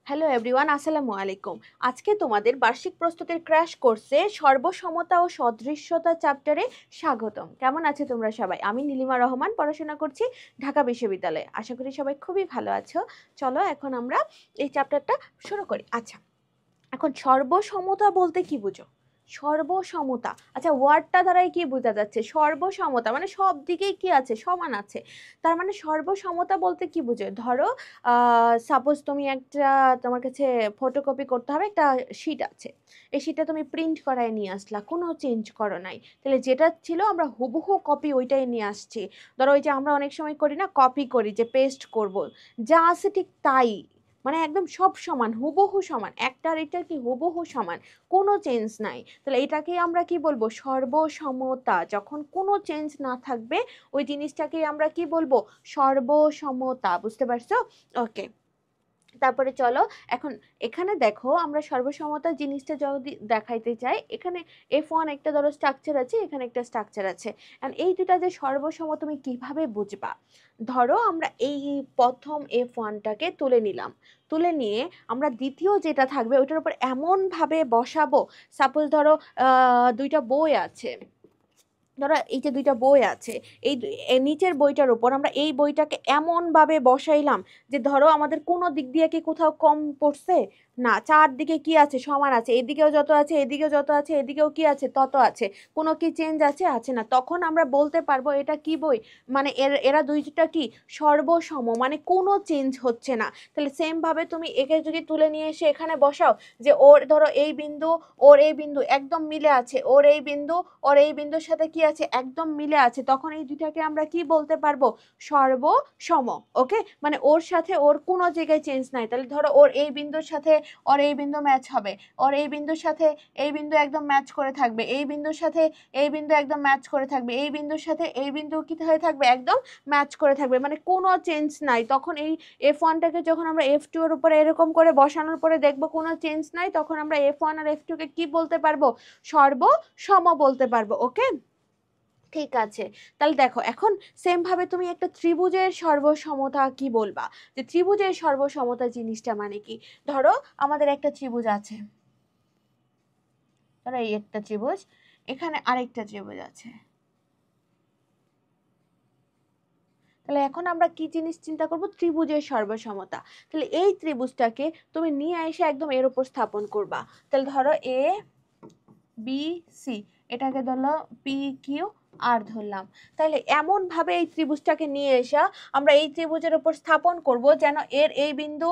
Hello everyone, আসসালামু আলাইকুম। আজকে তোমাদের বার্ষিক প্রস্তুতির ক্র্যাশ কোর্সে সর্বসমতা ও সদৃশ্যতা চ্যাপ্টারে স্বাগতম। কেমন আছে তোমরা সবাই? আমি নীলিমা রহমান, পড়াশোনা করছি ঢাকা বিশ্ববিদ্যালয়ে। আশা করি সবাই খুবই ভালো আছো। চলো এখন আমরা এই চ্যাপ্টারটা শুরু করি। আচ্ছা, এখন সর্বসমতা বলতে কি বুঝো? সর্বসমতা, আচ্ছা ওয়ার্ডটা দ্বারাই কি বোঝা যাচ্ছে? সর্বসমতা মানে সব দিকেই কি আছে, সমান আছে। তার মানে সর্বসমতা বলতে কি বুঝো? ধরো সাপোজ তুমি একটা, তোমার কাছে ফটোকপি করতে হবে, একটা শিট আছে, এই শিটটা তুমি প্রিন্ট করায় নিয়ে আসলা, কোনো চেঞ্জ করো নাই, তাহলে যেটা ছিল আমরা হুবহু কপি ওইটাই নিয়ে আসছি। ধরো ওই যে আমরা অনেক সময় করি না, কপি করি যে পেস্ট করব, যা আছে ঠিক তাই, মানে একদম সব সমান, হুবহু সমান, একটার এটা কি হুবহু সমান, কোনো চেঞ্জ নাই। তাহলে এটাকে আমরা কি বলবো? সর্বসমতা। যখন কোনো চেঞ্জ না থাকবে ওই জিনিসটাকে আমরা কি বলবো? সর্বসমতা। বুঝতে পারছো? ওকে, তারপরে চলো এখন এখানে দেখো, আমরা সর্বসমতা জিনিসটা যদি দেখাইতে চাই, এখানে F1 একটা ধরো স্ট্রাকচার আছে, এখানে একটা স্ট্রাকচার আছে, and এই দুটা যে সর্বসম তুমি কিভাবে বুঝবা? ধরো আমরা এই প্রথম F1টাকে তুলে নিলাম, তুলে নিয়ে আমরা দ্বিতীয় যেটা থাকবে ওইটার উপর এমন ভাবে বসাবো, সাপোজ ধরো দুইটা বই আছে, ধরো এই যে দুইটা বই আছে, এই নিচের বইটার উপর আমরা এই বইটাকে এমন ভাবে বসাইলাম যে ধরো আমাদের কোনো দিক দিয়ে কি কোথাও কম পড়ছে? না, চারদিকে কি আছে? সমান আছে, এদিকেও যত আছে, এদিকেও যত আছে, এদিকেও কি আছে? তত আছে। কোনো কি চেঞ্জ আছে? আছে না। তখন আমরা বলতে পারবো এটা কি বই, মানে এরা দুইটা কি সর্বসম, মানে কোনো চেঞ্জ হচ্ছে না। তাহলে সেম ভাবে তুমি একে যদি তুলে নিয়ে এসে এখানে বসাও, যে ওর ধরো এই বিন্দু, ওর এই বিন্দু একদম মিলে আছে, ওর এই বিন্দু, ওর এই বিন্দুর সাথে কি আছে? একদম মিলে আছে, তখন এই দুইটাকে আমরা কি বলতে পারবো? সর্বসম। ওকে, মানে ওর সাথে ওর কোনো জায়গায় চেঞ্জ নাই। তাহলে ধরো ওর এই বিন্দুর সাথে ওর এই বিন্দু ম্যাচ হবে, ওর এই বিন্দুর সাথে এই বিন্দু একদম ম্যাচ করে থাকবে, এই বিন্দুর সাথে এই বিন্দু একদম ম্যাচ করে থাকবে, এই বিন্দুর সাথে এই বিন্দু কি হয়ে থাকবে? একদম ম্যাচ করে থাকবে, মানে কোনো চেঞ্জ নাই। তখন এই F1টাকে যখন আমরা F2 এর উপরে এরকম করে বসানোর পরে দেখবো কোনো চেঞ্জ নাই, তখন আমরা F1 আর F2কে কি বলতে পারবো? সর্বসম বলতে পারবো। ওকে, ঠিক আছে। তাহলে দেখো এখন সেম ভাবে তুমি একটা ত্রিভুজের সর্বসমতা কি বলবা? যে ত্রিভুজের সর্বসমতা জিনিসটা মানে কি? ধরো আমাদের একটা ত্রিভুজ আছে, ধরো এই একটা ত্রিভুজ, এখানে আরেকটা ত্রিভুজ আছে। তাহলে এখন আমরা কি জিনিস চিন্তা করব? ত্রিভুজের সর্বসমতা। তাহলে এই ত্রিভুজটাকে তুমি নিয়ে এসে একদম এর উপর স্থাপন করবা। তাহলে ধরো এ বি সি, এটাকে ধরলো পি কিউ আর ধরলাম। তাহলে এমন ভাবে এই ত্রিভুজটাকে নিয়ে এসে আমরা এই ত্রিভুজের উপর স্থাপন করব যেন এর এই বিন্দু,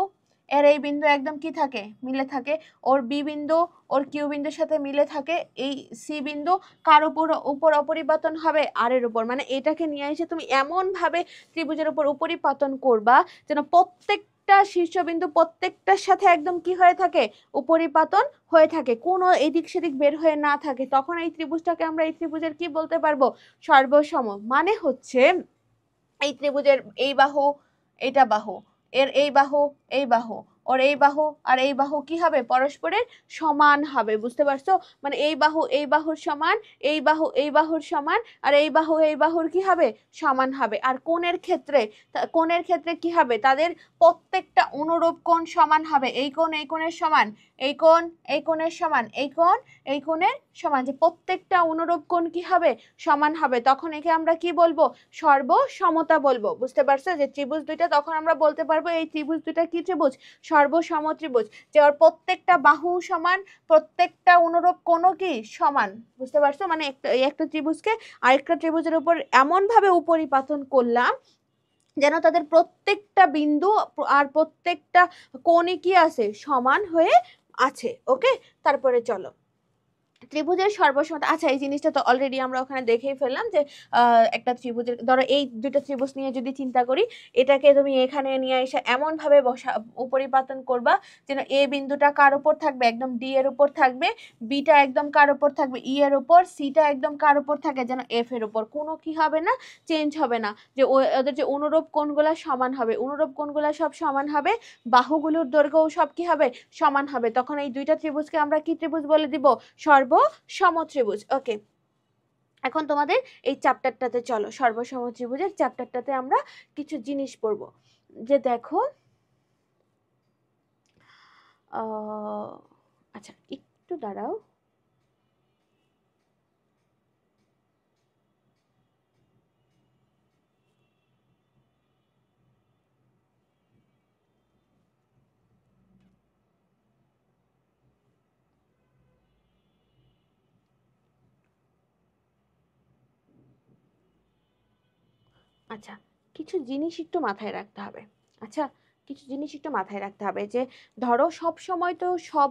এর এই বিন্দু একদম কি থাকে? মিলে থাকে। ওর বি বিন্দু ওর কিউ বিন্দুর সাথে মিলে থাকে। এই সি বিন্দু কার উপর উপর অপরিবর্তন হবে? আর এর উপর। মানে এটাকে নিয়ে এসে তুমি এমন ভাবে ত্রিভুজের উপর উপরিপাতন করবা যেন প্রত্যেকটা শীর্ষবিন্দু প্রত্যেকটার সাথে একদম কি হয়ে থাকে? উপরিপাতন হয়ে থাকে, কোনো এদিক সেদিক বের হয়ে না থাকে। তখন এই ত্রিভুজটাকে আমরা এই ত্রিভুজের কি বলতে পারবো? সর্বসম। মানে হচ্ছে এই ত্রিভুজের এই বাহু, এটা বাহু, এর এই বাহু, এই বাহু, ওর এই বাহু আর এই বাহু কি হবে? পরস্পরের সমান হবে। বুঝতে পারছো? মানে এই বাহু এই বাহুর সমান, এই বাহু এই বাহুর সমান, আর এই বাহু এই বাহুর কি হবে? সমান হবে। আর কোণের ক্ষেত্রে, কোণের ক্ষেত্রে কি হবে? তাদের প্রত্যেকটা অনুরূপ কোণ সমান হবে। এই কোণ এই কোণের সমান, এই কোণ এই কোণের সমান, এই কোণ এই কোণের সমান, যে প্রত্যেকটা অনুরূপ কোণ কি হবে? সমান হবে। তখন একে আমরা কি বলবো? সর্বসমতা বলবো। বুঝতে পারছো? যে ত্রিভুজ দুইটা, তখন আমরা বলতে পারবো এই ত্রিভুজ দুইটা কি ত্রিভুজ? সর্বসম ত্রিভুজ। যে ওর প্রত্যেকটা বাহু সমান, প্রত্যেকটা অনুরূপ কোণও কি সমান। বুঝতে পারছো? মানে একটা ত্রিভুজকে আরেকটা ত্রিভুজের উপর এমন ভাবে উপরিপাতন করলাম যেন তাদের প্রত্যেকটা বিন্দু আর প্রত্যেকটা কোণই কি আছে? সমান হয়ে আছে। ওকে, তারপরে চলো ত্রিভুজের সর্বসমতা। আচ্ছা, এই জিনিসটা তো অলরেডি আমরা ওখানে দেখেই ফেললাম যে একটা ত্রিভুজের, ধরো এই দুটো ত্রিভুজ নিয়ে যদি চিন্তা করি, এটাকে তুমি এখানে নিয়ে এসে এমন ভাবে উপরিপাতন করবা যেন এ বিন্দুটা কার উপর থাকবে? একদম ডি এর উপর থাকবে, বিটা একদম কার উপর থাকবে? ই এর উপর, সিটা একদম কার উপর থাকে? যেন এফ এর উপর। কোনো কি হবে না? চেঞ্জ হবে না। যে ওদের যে অনুরূপ কোণগুলা সমান হবে, অনুরূপ কোণগুলা সব সমান হবে, বাহুগুলোর দৈর্ঘ্যও সব কি হবে? সমান হবে। তখন এই দুইটা ত্রিভুজকে আমরা কি ত্রিভুজ বলে দিব? সর্বসম ত্রিভুজ। ওকে, এখন তোমাদের এই চ্যাপ্টারটাতে চলো, সর্বসম ত্রিভুজের চ্যাপ্টারটাতে আমরা কিছু জিনিস পড়বো। যে দেখো আচ্ছা একটু দাঁড়াও। আচ্ছা, কিছু জিনিস একটু মাথায় রাখতে হবে। আচ্ছা, কিছু জিনিস একটু মাথায় রাখতে হবে যে ধরো সব সময় তো সব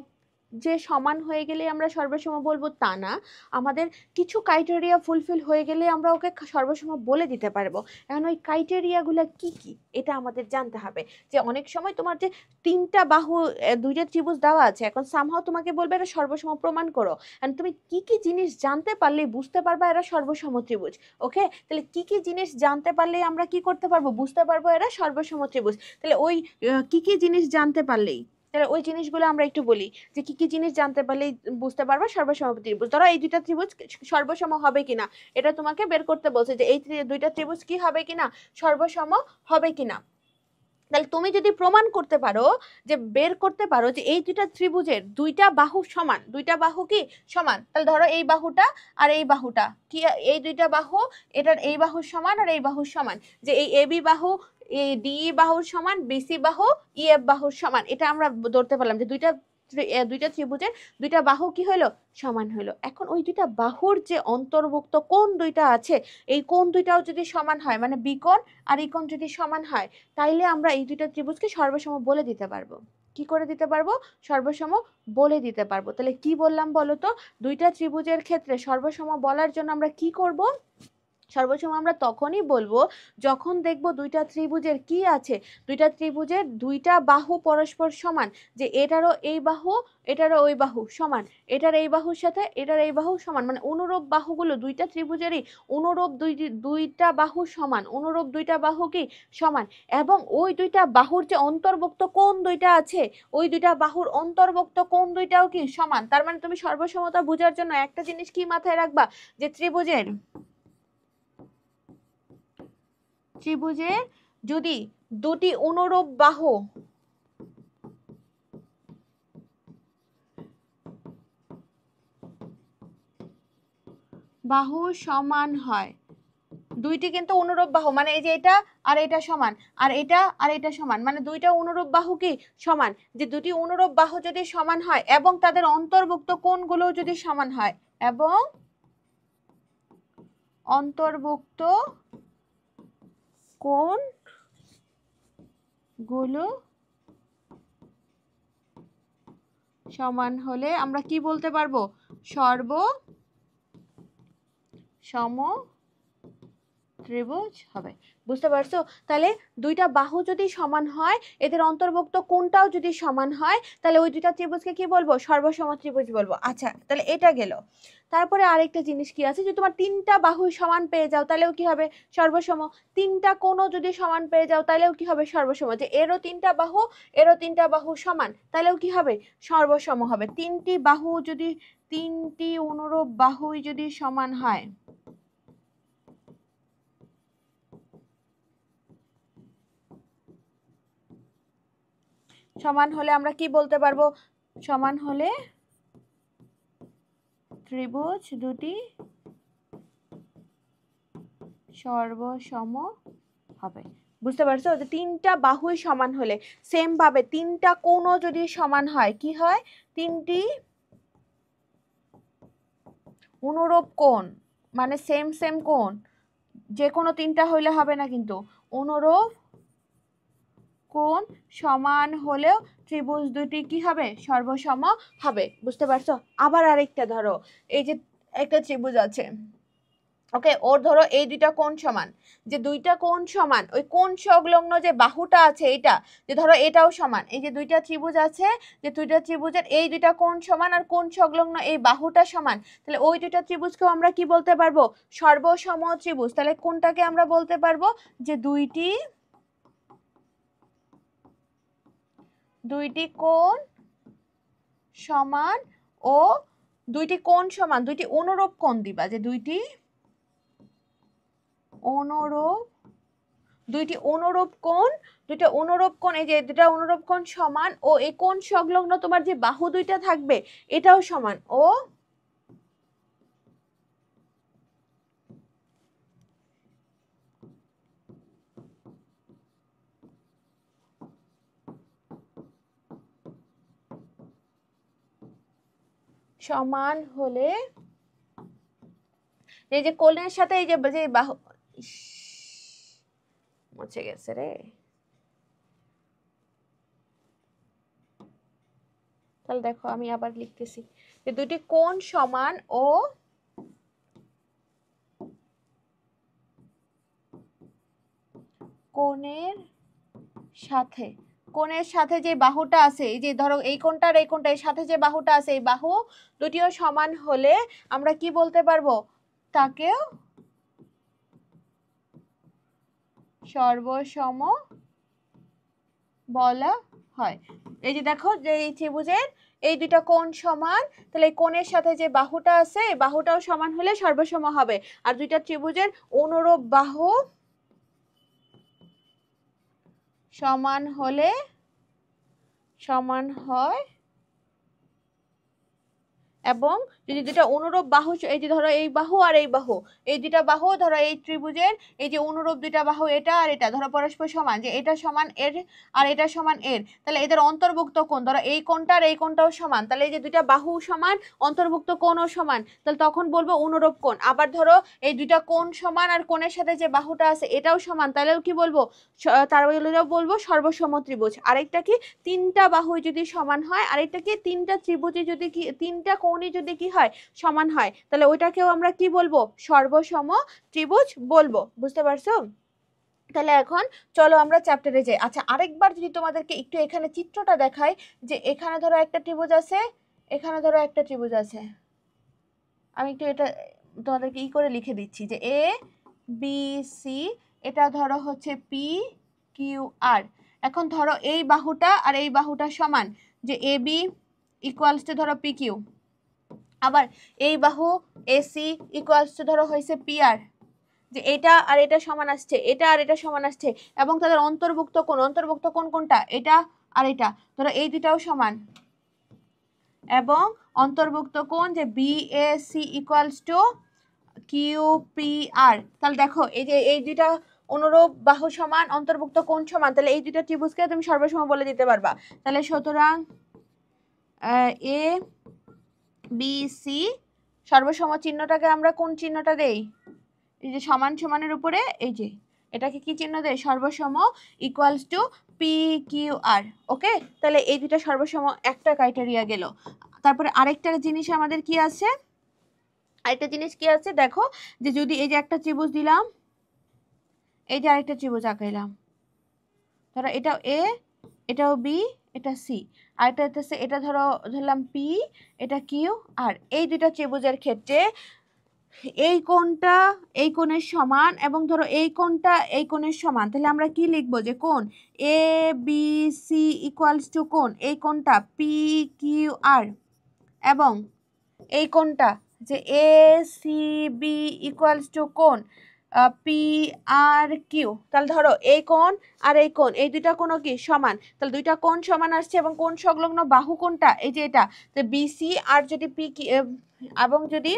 যে সমান হয়ে গেলে আমরা সর্বসম বলবো তা না। আমাদের কিছু ক্রাইটেরিয়া ফুলফিল হয়ে গেলে আমরা ওকে সর্বসম বলে দিতে পারবো। এখন ওই ক্রাইটেরিয়াগুলো কি কি এটা আমাদের জানতে হবে। যে অনেক সময় তোমার যে তিনটা বাহু দুইটা ত্রিভুজ দেওয়া আছে, এখন সামহাও তোমাকে বলবে এটা সর্বসম প্রমাণ করো। আর তুমি কি কি জিনিস জানতে পারলে বুঝতে পারবা এরা সর্বসম ত্রিভুজ। ওকে, তাহলে কি কি জিনিস জানতে পারলে আমরা কি করতে পারবো, বুঝতে পারবো এরা সর্বসম ত্রিভুজ। তাহলে ওই কি কি জিনিস জানতে পারলেই, তাহলে ওই জিনিসগুলো আমরা একটু বলি যে কি কি জিনিস জানতে পারলেই বুঝতে পারবা সর্বসম ত্রিভুজ। ধরো এই দুইটা ত্রিভুজ সর্বসম হবে কিনা এটা তোমাকে বের করতে বলছে, যে এই দুইটা ত্রিভুজ কি হবে কিনা, সর্বসম হবে কিনা। তাহলে তুমি যদি প্রমাণ করতে পারো, যে বের করতে পারো যে এই দুইটা ত্রিভুজের দুইটা বাহু সমান, দুইটা বাহু কি সমান, তাহলে ধরো এই বাহুটা আর এই বাহুটা কি, এই দুইটা বাহু এটার এই বাহু সমান আর এই বাহু সমান, যে এই এবি বাহু এই ডি বাহুর সমান, বিসি বাহু ইএফ বাহুর সমান, এটা আমরা ধরতে পারলাম যে দুইটা দুইটা ত্রিভুজের দুইটা বাহু কি হলো, সমান হলো। এখন ওই দুইটা বাহুর যে অন্তর্ভুক্ত কোণ দুইটা আছে, এই কোণ দুইটাও যদি সমান হয়, মানে বিকোণ আর এই কোণ যদি সমান হয়, তাইলে আমরা এই দুইটা ত্রিভুজকে সর্বসম বলে দিতে পারবো। কি করে দিতে পারবো, সর্বসম বলে দিতে পারবো। তাহলে কি বললাম বলো তো, দুইটা ত্রিভুজের ক্ষেত্রে সর্বসম বলার জন্য আমরা কি করব, সর্বসম আমরা তখনই বলবো যখন দেখব দুইটা ত্রিভুজের কি আছে, দুইটা ত্রিভুজের দুইটা বাহু পরস্পর সমান, যে এটারও এই বাহু এটারও ওই বাহু সমান, এটার এই বাহুর সাথে এটার এই বাহু সমান, মানে অনুরূপ বাহুগুলো দুইটা ত্রিভুজেরই অনুরূপ দুইটা বাহু সমান, অনুরূপ দুইটা বাহু কি সমান, এবং ওই দুইটা বাহুর যে অন্তর্ভুক্ত কোণ দুইটা আছে, ওই দুইটা বাহুর অন্তর্ভুক্ত কোণ দুইটাও কি সমান। তার মানে তুমি সর্বসমতা বোঝার জন্য একটা জিনিস কি মাথায় রাখবা, যে ত্রিভুজের যদি দুটি অনুরূপ বাহু সমান হয়, দুইটি কিন্তু অনুরূপ বাহু, মানে এই যে এটা আর এটা সমান, আর এটা আর এটা সমান, মানে দুইটা অনুরূপ বাহু কি সমান, যে দুটি অনুরূপ বাহু যদি সমান হয় এবং তাদের অন্তর্ভুক্ত কোণগুলো যদি সমান হয়, এবং অন্তর্ভুক্ত কোণগুলো সমান হলে আমরা কি বলতে পারবো, সর্বসম ত্রিভুজ হবে। বুঝতে পারছো? তাহলে দুইটা বাহু যদি সমান হয়, এদের অন্তর্ভুক্ত কোণটাও যদি সমান হয়, তাহলে ওই দুইটা ত্রিভুজকে কি বলবো, সর্বসম ত্রিভুজ বলবো। আচ্ছা, তাহলে এটা গেল। তারপরে আরেকটা জিনিস কি আছে, যে তোমার তিনটা বাহু সমান পেয়ে যাও তাহলেও কি হবে, সর্বসম। তিনটা কোণও যদি সমান পেয়ে যাও তাহলেও কি হবে, সর্বসম। যে এরও তিনটা বাহু এরও তিনটা বাহু সমান, তাহলেও কি হবে, সর্বসম হবে। তিনটি অনুরূপ বাহুই যদি সমান হয়, সমান হলে আমরা কি বলতে পারবো, সমান হলে ত্রিভুজ দুটি সর্বসম হবে। বুঝতে পারছো? যে তিনটা বাহুই সমান হলে, সেম ভাবে তিনটা কোণও যদি সমান হয়, কি হয়, তিনটি অনুরূপ কোণ, মানে সেম সেম কোণ, যে কোনো তিনটা হইলে হবে না কিন্তু, অনুরূপ কোণ সমান হলেও ত্রিভুজ দুটি কি হবে, সর্বসম হবে। বুঝতে পারছো? আবার আরেকটা ধরো, এই যে একটা ত্রিভুজ আছে, ওকে, ওর ধরো এই দুইটা কোণ সমান, যে দুইটা কোণ সমান, ওই কোণ সংলগ্ন যে বাহুটা আছে এটা, যে ধরো এটাও সমান, এই যে দুইটা ত্রিভুজ আছে, যে দুইটা ত্রিভুজের এই দুইটা কোণ সমান আর কোণ সংলগ্ন এই বাহুটা সমান, তাহলে ওই দুইটা ত্রিভুজকেও আমরা কি বলতে পারবো, সর্বসম ত্রিভুজ। তাহলে কোনটাকে আমরা বলতে পারবো, যে দুইটি কোণ সমান ও দুইটি কোণ সমান, দুইটি অনুরূপ কোণ দিবা, যে দুইটি অনুরূপ দুইটা অনুরূপ কোণ, এই যে দুটা অনুরূপ কোণ সমান ও এই কোণ সংলগ্ন তোমার যে বাহু দুইটা থাকবে এটাও সমান ও সমান হলে, এই যে কোণের সাথে এই যে বাহু, মুছে গেছে রে, তাহলে দেখো আমি আবার লিখতেছি যে দুটি কোণ সমান ও কোণের সাথে যে বাহুটা আছে, এই যে ধরো এই কোণটা আর এই কোণটা এর সাথে যে বাহুটা আছে এই বাহু দুটিও সমান হলে আমরা কি বলতে পারবো, তাকেও সর্বসম বলা হয়। এই যে দেখো যে এই ত্রিভুজের এই দুইটা কোণ সমান, তাহলে এই কোণের সাথে যে বাহুটা আছে এই বাহুটাও সমান হলে সর্বসম হবে। আর দুইটা ত্রিভুজের অনুরূপ বাহু সমান হলে সমান হয়, এবং যদি দুটা অনুরূপ বাহু, এই যে ধরো এই বাহু আর এই বাহু, এই দুটা বাহু ধরো এই ত্রিভুজের এই যে অনুরূপ দুইটা বাহু এটা আর এটা ধরো পরস্পর সমান, যে এটা সমান এর আর এটা সমান এর, তাহলে এদের অন্তর্ভুক্ত কোণ ধরো এই কোণটা আর এই কোণটাও সমান, তাহলে এই যে দুইটা বাহু সমান অন্তর্ভুক্ত কোণও সমান, তাহলে তখন বলবো অনুরূপ কোণ। আবার ধরো এই দুইটা কোণ সমান আর কোণের সাথে যে বাহুটা আছে এটাও সমান, তাহলেও কি বলবো, তার বলবো সর্বসম ত্রিভুজ। আরেকটা কি, তিনটা বাহু যদি সমান হয়, আরেকটা কি তিনটা ত্রিভুজে যদি কি তিনটা কোণই যদি কি হয় সমান হয়, তাহলে ওইটাকেও আমরা কি বলবো, সর্বসম ত্রিভুজ বলবো। বুঝতে পারছো? তাহলে এখন চলো আমরা চ্যাপ্টারে যাই। আচ্ছা আরেকবার যদি তোমাদেরকে একটু এখানে চিত্রটা দেখাই, যে এখানে ধরো একটা ত্রিভুজ আছে, এখানে ধরো একটা ত্রিভুজ আছে, আমি একটু এটা তোমাদেরকে করে লিখে দিচ্ছি যে এ বি সি, এটা ধরো হচ্ছে পি কিউ আর। এখন ধরো এই বাহুটা আর এই বাহুটা সমান, যে এ বি ইকুয়ালস টু ধরো পি কিউ, আবার এই বাহু এসি ইকুয়ালস টু ধরো হয়েছে পি আর, যে এটা আর এটা সমান আসছে, এটা আর এটা সমান আসছে, এবং তাদের অন্তর্ভুক্ত কোণ কোনটা, এটা আর এটা ধরো এই দুটাও সমান, এবং অন্তর্ভুক্ত কোণ যে BAC equals to Q P R. তাহলে দেখো এই যে এই দুইটা অনুরূপ বাহু সমান অন্তর্ভুক্ত কোণ সমান, তাহলে এই দুইটা ত্রিভুজকে তুমি সর্বসম বলে দিতে পারবা। তাহলে সুতরাং এ বি সি সর্বসম চিহ্নটাকে আমরা কোন চিহ্নটা দেই, এই যে সমান সমানের উপরে এই যে এটাকে কি চিহ্ন দেয়, সর্বসম equals to P Q R. ওকে, তাহলে এই দুইটা সর্বসম একটা ক্রাইটেরিয়া গেল। তারপরে আরেকটা জিনিস আমাদের কি আছে, আরেকটা জিনিস কি আছে দেখো, যে যদি এই যে একটা ত্রিভুজ দিলাম, এই যে আরেকটা ত্রিভুজ আঁকাইলাম, ধরো এটাও এ, এটাও বি, এটা সি, আর এটা হচ্ছে এটা ধরো ধরলাম পি, এটা কিউ আর। এই দুইটা ত্রিভুজের ক্ষেত্রে এই কোণটা এই কোণের সমান, এবং ধরো এই কোণটা এই কোণের সমান, তাহলে আমরা কি লিখবো, যে কোণ এ বি সি ইকুয়ালস টু কোণ এই কোণটা পি কিউ আর, এবং এই কোণটা যে A C B equals to কোণ পি আর কিউ। তাহলে ধরো এই কোণ আর এই কোণ এই দুইটা কোণ কি সমান, তাহলে দুইটা কোণ সমান আসছে, এবং কোণ সংলগ্ন বাহু কোনটা, এই যে এটা বিসি, আর যদি পি এবং যদি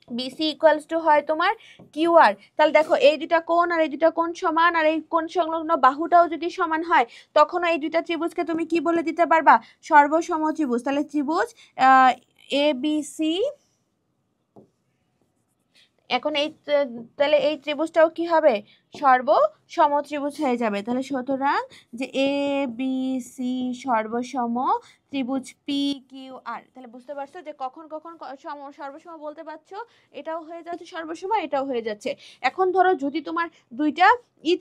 বিসি ইকুয়ালস টু হয় তোমার কিউ আর, তাহলে দেখো এই দুটা কোণ আর এই দুটা কোণ সমান, আর এই কোণ সংলগ্ন বাহুটাও যদি সমান হয়, তখন এই দুইটা ত্রিভুজকে তুমি কি বলে দিতে পারবা, সর্বসম ত্রিভুজ। তাহলে ত্রিভুজ এ বি সি, এখন এই তাহলে এই ত্রিভুজটাও কি হবে, সর্বসম ত্রিভুজ হয়ে যাবে। তাহলে সুতরাং যে এ বি সি সর্বসম ত্রিভুজ পি কিউ আর। তাহলে বুঝতে পারছো যে কখন কখন সর্বসম বলতে পারছো, এটাও হয়ে যাচ্ছে সর্বসম, এটাও হয়ে যাচ্ছে। এখন ধরো যদি তোমার দুইটা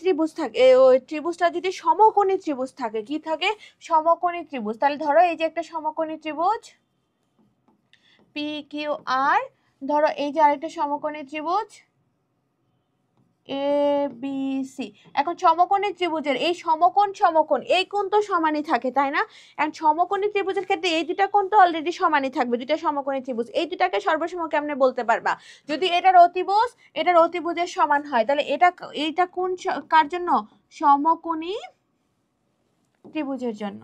ত্রিভুজ থাকে, ওই ত্রিভুজটা যদি সমকোণী ত্রিভুজ থাকে, কি থাকে, সমকোণী ত্রিভুজ, তাহলে ধরো এই যে একটা সমকোণী ত্রিভুজ পি কিউ আর, ধরো এই যে আরেকটা সমকোণী ত্রিভুজ এ বি সি। এখন সমকোণী ত্রিভুজের এই সমকোণ এই কোণ তো সমানই থাকে, তাই না? এখন সমকোণী ত্রিভুজের ক্ষেত্রে এই দুটা কোণ তো অলরেডি সমানই থাকবে, দুটা সমকোণী ত্রিভুজ, এই দুটাকে সর্বসম কেমনে বলতে পারবা? যদি এটার অতিভুজের সমান হয়, তাহলে এইটা কোন কার জন্য? সমকোণী ত্রিভুজের জন্য।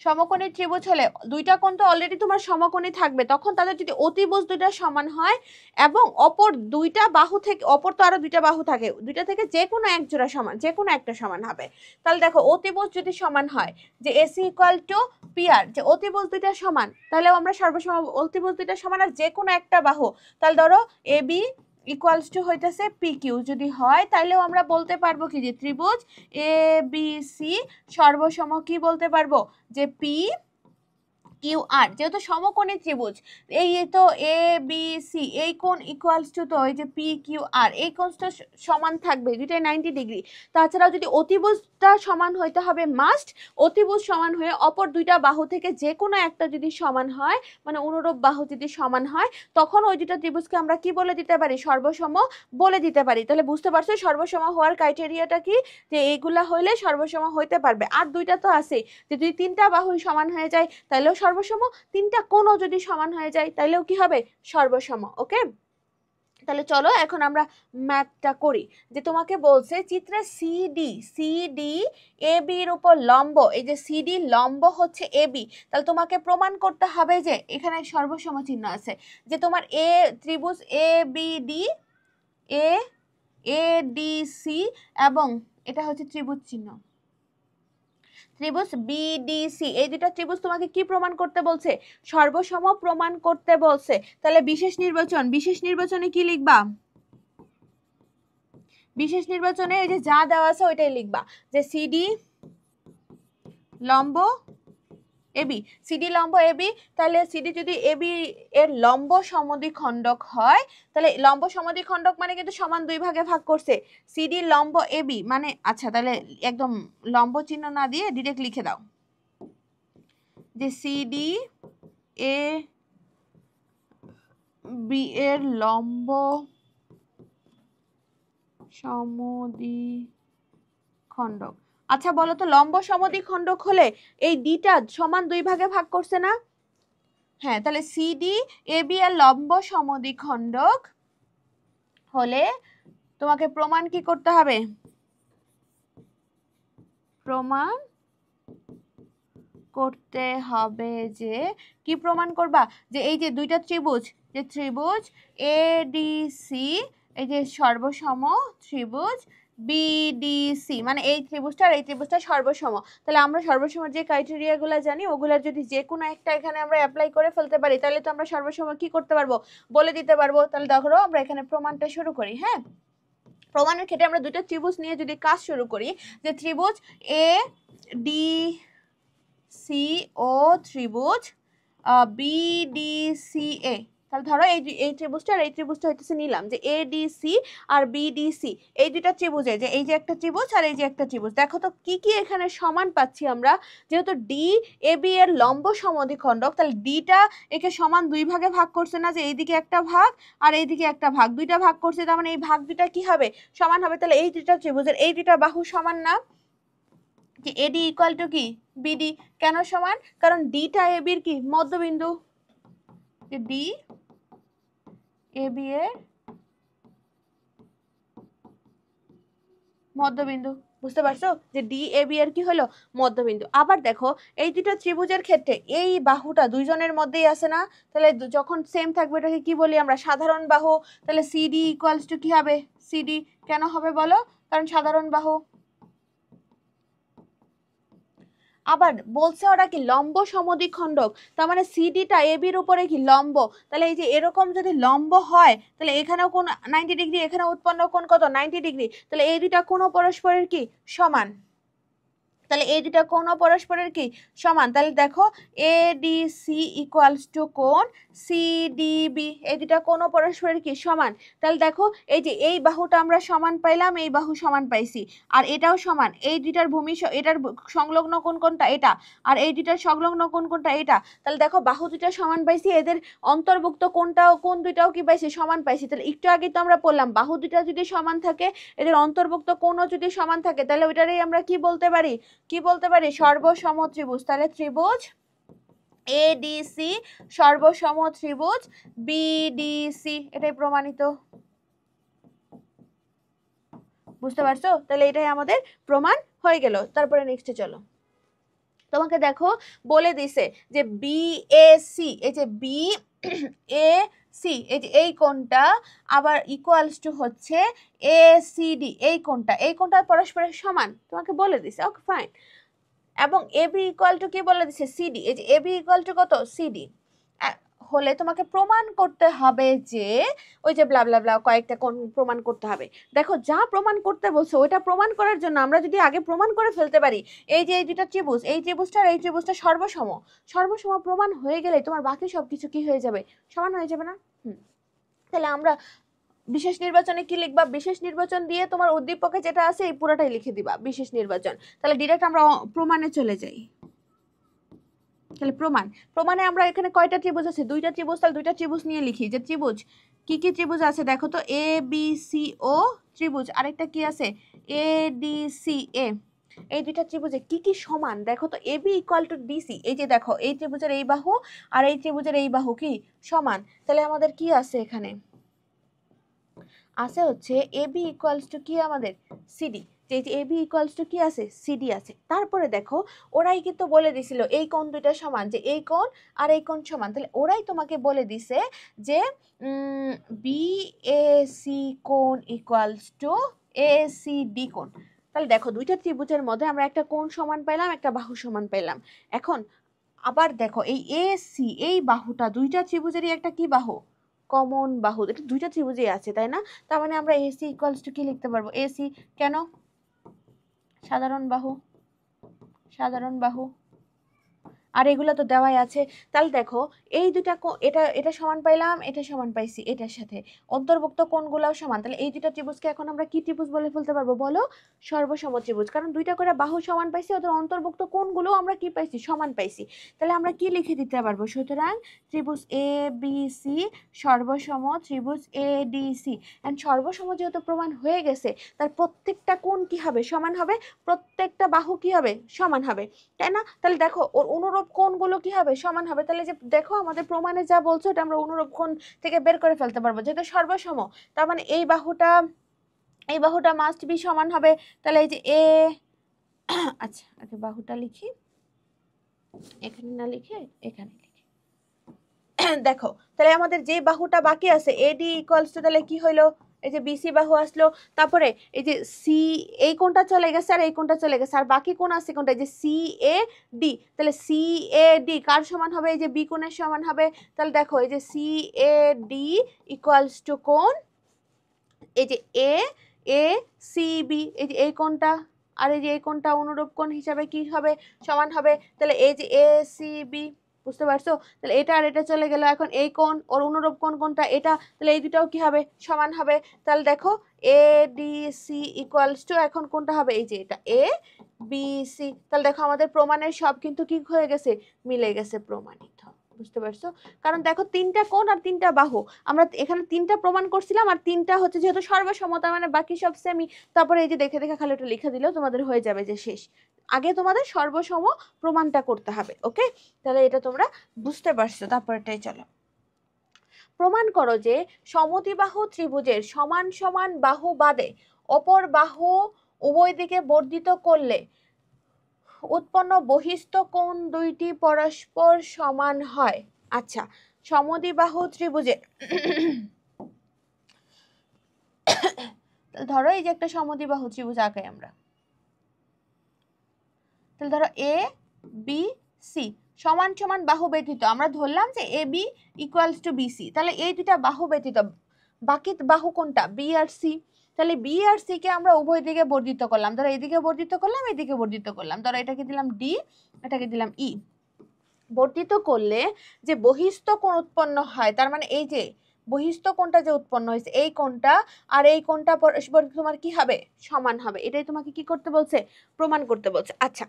সমকোণী ত্রিভুজ হলে দুইটা কোণ তো অলরেডি তোমার সমকোণী থাকবে, তখন তাদের যদি অতিভুজ দুইটা সমান হয় এবং অপর দুইটা বাহু থেকে, অপর তো আরো দুইটা বাহু থাকে, দুইটা থেকে যে কোনো এক জোড়া সমান, যে কোনো একটা সমান হবে। তাহলে দেখো অতিভুজ যদি সমান হয়, যে এসি ইকুয়াল টু পিআর, যে অতিভুজ দুইটা সমান, তাহলে আমরা সর্বসম অতিভুজ দুইটা সমান আর যে কোনো একটা বাহু, তাহলে ধরো এ বি ইকুয়ালস টু হইতেছে পি কিউ যদি হয়, তাইলেও আমরা বলতে পারবো কি যে ত্রিভুজ এ বি সি সর্বসম, কি বলতে পারবো যে পি কিউ আর, যেহেতু সমকোণী ত্রিভুজ, এই তো এ বি সি এই কোণ ইকুয়ালস টু তো এই যে পি কিউ আর, এই কোণটা সমান থাকবে, দুইটাই 90 ডিগ্রি। তাছাড়াও যদি অতিভুজটা সমান হইতে হবে মাস্ট, অতিভুজ সমান হয়ে অপর দুইটা বাহু থেকে যে কোনো একটা যদি সমান হয়, মানে অনুরূপ বাহু যদি সমান হয়, তখন ওই দুটা ত্রিভুজকে আমরা কি বলে দিতে পারি? সর্বসম বলে দিতে পারি। তাহলে বুঝতে পারছো সর্বসম হওয়ার ক্রাইটেরিয়াটা কি, যে এইগুলা হইলে সর্বসম হইতে পারবে। আর দুইটা তো আছে, যে যদি তিনটা বাহু সমান হয়ে যায় তাহলেও সর্বসম, তিনটা কোণও যদি সমান হয়ে যায় তাহলেও কি হবে? সর্বসম। ওকে, তাহলে চলো এখন আমরা ম্যাথটা করি। যে তোমাকে বলছে চিত্রে সিডি এ বি এর উপর লম্ব, এই যে সিডি লম্ব হচ্ছে এ বি, তাহলে তোমাকে প্রমাণ করতে হবে যে এখানে সর্বসম চিহ্ন আছে, যে তোমার ত্রিভুজ A B D, A D C, এবং এটা হচ্ছে ত্রিভুজ চিহ্ন ত্রিভুজ বিডিসি, এই দুটো ত্রিভুজ তোমাকে কি প্রমাণ করতে বলছে? সর্বসম প্রমাণ করতে বলছে। তাহলে বিশেষ নির্বাচনে কি লিখবা? বিশেষ নির্বাচনে এই যে যা দেওয়া আছে ওইটাই লিখবা, যে সিডি লম্ব এবি, সিডি লম্ব এবি, তাহলে সিডি যদি এবি এর লম্ব সমদ্বিখণ্ডক হয়, তাহলে লম্ব সমদ্বিখণ্ডক মানে কিন্তু সমান দুই ভাগে ভাগ করছে, সিডি লম্ব এবি মানে, আচ্ছা তাহলে একদম লম্ব চিহ্ন না দিয়ে ডিরেক্ট লিখে দাও যে সিডি এ বি এর লম্ব সমদ্বিখণ্ডক। আচ্ছা বলো তো, লম্ব সমদ্বিখণ্ডক হলে এই ডিটা সমান দুই ভাগে ভাগ করছে না? হ্যাঁ, তাহলে সিডি এ বি এর লম্ব সমদ্বিখণ্ডক হলে তোমাকে প্রমাণ কি করতে হবে? প্রমাণ করতে হবে যে, কি প্রমাণ করবা? যে এই যে দুইটা ত্রিভুজ, যে ত্রিভুজ এ ডি সি, এই যে সর্বসম ত্রিভুজ বিডিসি, মানে এই ত্রিভুজটা আর এই ত্রিভুজটা সর্বসম। তাহলে আমরা সর্বসমের যে ক্রাইটেরিয়াগুলো জানি, ওগুলার যদি যে কোনো একটা এখানে আমরা অ্যাপ্লাই করে ফেলতে পারি, তাহলে তো আমরা সর্বসম কি করতে পারবো? বলে দিতে পারবো। তাহলে দেখো আমরা এখানে প্রমাণটা শুরু করি। হ্যাঁ, প্রমাণের ক্ষেত্রে আমরা দুটো ত্রিভুজ নিয়ে যদি কাজ শুরু করি, যে ত্রিভুজ এ ডি সি ও ত্রিভুজ বিডিসিএ, তাহলে ধরো এই ত্রিভুজটা আর এই ত্রিভুজটা হইতেছে নিলাম, যে এডিসি আর বিডিসি, এই দুইটা ত্রিভুজে, যে এই যে একটা ত্রিভুজ আর এই যে একটা ত্রিভুজ, দেখো তো কি কি এখানে সমান পাচ্ছি আমরা। যেহেতু ডি এ বি এর লম্ব সমদ্বিখণ্ডক, তাহলে ডিটা একে সমান দুই ভাগে ভাগ করছে না, যে এইদিকে একটা ভাগ আর এইদিকে একটা ভাগ, দুইটা ভাগ করছে, তার মানে এই ভাগ দুইটা কি হবে? সমান হবে। তাহলে এই দুইটা ত্রিভুজের এই দুইটা বাহু সমান না, যে এডি ইকুয়াল টু কি বিডি। কেন সমান? কারণ ডিটা এ বির কি মধ্যবিন্দু, যে ডি এ বি এর মধ্যবিন্দু। বুঝতে পারছো যে ডি এ বি এর কি হলো? মধ্যবিন্দু। আবার দেখো এই দুটো ত্রিভুজের ক্ষেত্রে এই বাহুটা দুইজনের মধ্যেই আছে না, তাহলে যখন সেম থাকবে এটাকে কি বলি আমরা? সাধারণ বাহু। তাহলে সিডি ইকুয়ালস টু কি হবে? সিডি। কেন হবে বলো? কারণ সাধারণ বাহু। আবার বলছে ওরা কি লম্ব সমদ্বিখণ্ডক, তার মানে সিডিটা এ বির উপরে কি লম্ব। তাহলে এই যে এরকম যদি লম্ব হয়, তাহলে এখানেও কোণ 90 ডিগ্রি, এখানে উৎপন্ন কোণ কত? 90 ডিগ্রি। তাহলে এই দুইটা কোণ পরস্পরের কি সমান। তাহলে এই দুটা কোণ পরস্পরের কি সমান। তাহলে দেখো এডিসি ইকুয়ালস টু কোণ সিডিবি, এই দুটা কোণ পরস্পরের কি সমান। তাহলে দেখো এই যে এই বাহুটা আমরা সমান পাইলাম, এই বাহু সমান পাইছি, আর এটাও সমান। এই দুটার ভূমি এটার সংলগ্ন কোণ কোনটা এটা, আর এই দুটার সংলগ্ন কোণ কোনটা এটা। তাহলে দেখো বাহু দুটা সমান পাইছি, এদের অন্তর্ভুক্ত কোণটাও কোণ দুইটাও কি পাইছি সমান পাইছি। তাহলে একটু আগে তো আমরা বললাম বাহু দুটা যদি সমান থাকে, এদের অন্তর্ভুক্ত কোণও যদি সমান থাকে, তাহলে ওইটারই আমরা কি বলতে পারি, কি বলতে পারি, সর্বসম ত্রিভুজ। তাহলে ত্রিভুজ এডিসি সর্বসম ত্রিভুজ বিডিসি, এটাই প্রমাণিত। বুঝতে পারছো? তাহলে এটাই আমাদের প্রমাণ হয়ে গেল। তারপরে নেক্সটে চলো, তোমাকে দেখো বলে দিছে যে বিএসি, এই যে বি এ সি, এই যে এই কোণটা আবার ইকুয়ালস টু হচ্ছে এসিডি, এই কোণটা, এই কোণটা পরস্পরের সমান তোমাকে বলে দিছে। Okay fine. এবং এবি ইকুয়াল টু কি বলে দিছে, সিডি। এই যে এবি ইকুয়াল টু কত, সিডি হলে তোমাকে প্রমাণ করতে হবে যে ওই যে ব্লা ব্লা ব্লা কয়েকটা কোণ প্রমাণ করতে হবে। দেখো যা প্রমাণ করতে বলছো ওইটা প্রমাণ করার জন্য আমরা যদি আগে প্রমাণ করে ফেলতে পারি, এই যে এই দুটা ত্রিভুজ, এই ত্রিভুজটা আর এই ত্রিভুজটা সর্বসম, সর্বসম প্রমাণ হয়ে গেলে তোমার বাকি সবকিছু কি হয়ে যাবে, সমান হয়ে যাবে না। তাহলে আমরা বিশেষ নির্বাচনে কি লিখবা, বিশেষ নির্বাচন দিয়ে তোমার উদ্দীপকে যেটা আছে এই পুরোটাই লিখে দিবা বিশেষ নির্বাচন। তাহলে ডিরেক্ট আমরা প্রমাণে চলে যাই। তাহলে প্রমাণে আমরা এখানে কয়টা ত্রিভুজ আছে, দুইটা ত্রিভুজ। তাহলে দুইটা ত্রিভুজ নিয়ে লিখি যে ত্রিভুজ কি কি ত্রিভুজ আছে দেখো তো, এ বি সি ও ত্রিভুজ, আরেকটা কি আছে এ ডি সি এ। এই দুইটা ত্রিভুজে কি কি সমান দেখো তো, A B equal to DC, এই যে দেখো এই ত্রিভুজের এই বাহু আর এই ত্রিভুজের এই বাহু কি সমান। তাহলে আমাদের কি আছে এখানে আছে হচ্ছে এ বি ইকুয়ালস টু কি আমাদের সিডি, যে এ বি ইকুয়ালস টু কি আছে সিডি আছে। তারপরে দেখো ওরাই কিন্তু বলে দিছিল এই কোণ দুইটা সমান, যে এই কোণ আর এই কোণ সমান। তাহলে ওরাই তোমাকে বলে দিছে যে বি এ সি কোণ equals to A C D কোণ। তাহলে দেখো দুইটা ত্রিভুজের মধ্যে আমরা একটা কোণ সমান পাইলাম, একটা বাহু সমান পাইলাম। এখন আবার দেখো এই এ সি এই বাহুটা দুইটা ত্রিভুজেরই একটা কি বাহু, কমন বাহু। এটা দুইটা ত্রিভুজে আছে তাই না, তার মানে আমরা এসি ইকুয়ালস টু কি লিখতে পারবো, এসি কেন, সাধারণ বাহু, সাধারণ বাহু, আর এগুলো তো দেওয়াই আছে। তাহলে দেখো এই দুটা এটা এটা সমান পাইলাম, এটা সমান পাইছি, এটার সাথে অন্তর্ভুক্ত কোণগুলোও সমান। তাহলে এই দুটা ত্রিভুজকে এখন আমরা কি ত্রিভুজ বলে ফেলতে পারবো বলো, সর্বসম ত্রিভুজ। কারণ দুইটা করে বাহু সমান পাইছি, ওদের অন্তর্ভুক্ত কোণগুলো আমরা কি পাইছি, সমান পাইছি। তাহলে আমরা কি লিখে দিতে পারবো, সুতরাং ত্রিভুজ এ বি সি সর্বসম ত্রিভুজ এ ডি সি। এন্ড সর্বসম যেহেতু প্রমাণ হয়ে গেছে, তার প্রত্যেকটা কোণ কি হবে, সমান হবে, প্রত্যেকটা বাহু কি হবে, সমান হবে, তাই না। তাহলে দেখো ওর অনুরূপ কোণগুলো কি হবে, সমান হবে। তাহলে যে দেখো আমাদের প্রমাণে যা বলছো এটা আমরা অনুরূপ কোণ থেকে বের করে ফেলতে পারবো, যেহেতু সর্বসম। তার মানে এই বাহুটা মাস্ট বি সমান হবে। তাহলে এই যে এ আচ্ছা আগে বাহুটা লিখি, এখানে না লিখে এখানে লিখি। দেখো তাহলে আমাদের যে বাহুটা বাকি আছে এডি ইকুয়ালস টু, তাহলে কি হইলো, এই যে বিসি বাহু আসলো, তারপরে এই যে সি এই কোণটা চলে গেছে আর এই কোণটা চলে গেছে, আর বাকি কোণ আছে কোণটা, এই যে সি এ ডি। তাহলে সি এ ডি কার সমান হবে, এই যে বি কোণের সমান হবে। তাহলে দেখো এই যে C A D equals to কোণ এই যে এ এ সি বি, এই যে এই কোণটা আর এই যে এই কোণটা অনুরূপ কোণ হিসাবে কি হবে, সমান হবে। তাহলে এই যে এ সি বি, বুঝতে পারছো। তাহলে এটা আর এটা চলে গেল, এখন এই কোণ ওর অনুরূপ কোণ কোনটা এটা, তাহলে এই দুটাও কি হবে, সমান হবে। তাহলে দেখো A D C equals to এখন কোনটা হবে, এই যে এটা এ বি সি। তাহলে দেখো আমাদের প্রমাণের সব কিন্তু কি হয়ে গেছে, মিলে গেছে, প্রমাণিত। বুঝতে পারছো, কারণ দেখো তিনটা কোণ আর তিনটা বাহু, আমরা এখানে তিনটা প্রমাণ করছিলাম, আর তিনটা হচ্ছে যেহেতু সর্বসমতা মানে বাকি সব সেমি। তারপরে এই যে দেখে দেখে খালি একটু লিখে দিলেও তোমাদের হয়ে যাবে যে শেষ। আগে তোমাদের সর্বসম প্রমাণটা করতে হবে। ওকে, তাহলে এটা তোমরা বুঝতে পারছো। তারপরটাই চলো, প্রমাণ করো যে সমদ্বিবাহু ত্রিভুজের সমান সমান বাহু বাদে অপর বাহু উভয় দিকে বর্ধিত করলে উৎপন্ন বহিস্থ কোণ দুইটি পরস্পর সমান হয়। আচ্ছা, সমদ্বিবাহু ত্রিভুজের ধরো এই যে একটা সমদ্বিবাহু ত্রিভুজ আঁকাই আমরা, তাহলে ধরো এ বি সি সমান সমান বাহু ব্যতীত আমরা ধরলাম যে A B equals to BC. তাহলে এই দুটা বাহু ব্যতীত বাকি বাহু কোনটা, বি আর সি। তাহলে বি আর সি কে আমরা উভয় দিকে বর্ধিত করলাম, ধরো এইদিকে বর্ধিত করলাম, এইদিকে বর্ধিত করলাম, ধরো এটাকে দিলাম ডি, এটাকে দিলাম ই। বর্ধিত করলে যে বহিস্থ কোণ উৎপন্ন হয়, তার মানে এই যে বহিস্থ কোণটা যে উৎপন্ন হয়েছে, এই কোণটা আর এই কোণটা পরস্পর তোমার কি হবে, সমান হবে। এটাই তোমাকে কি করতে বলছে, প্রমাণ করতে বলছে। আচ্ছা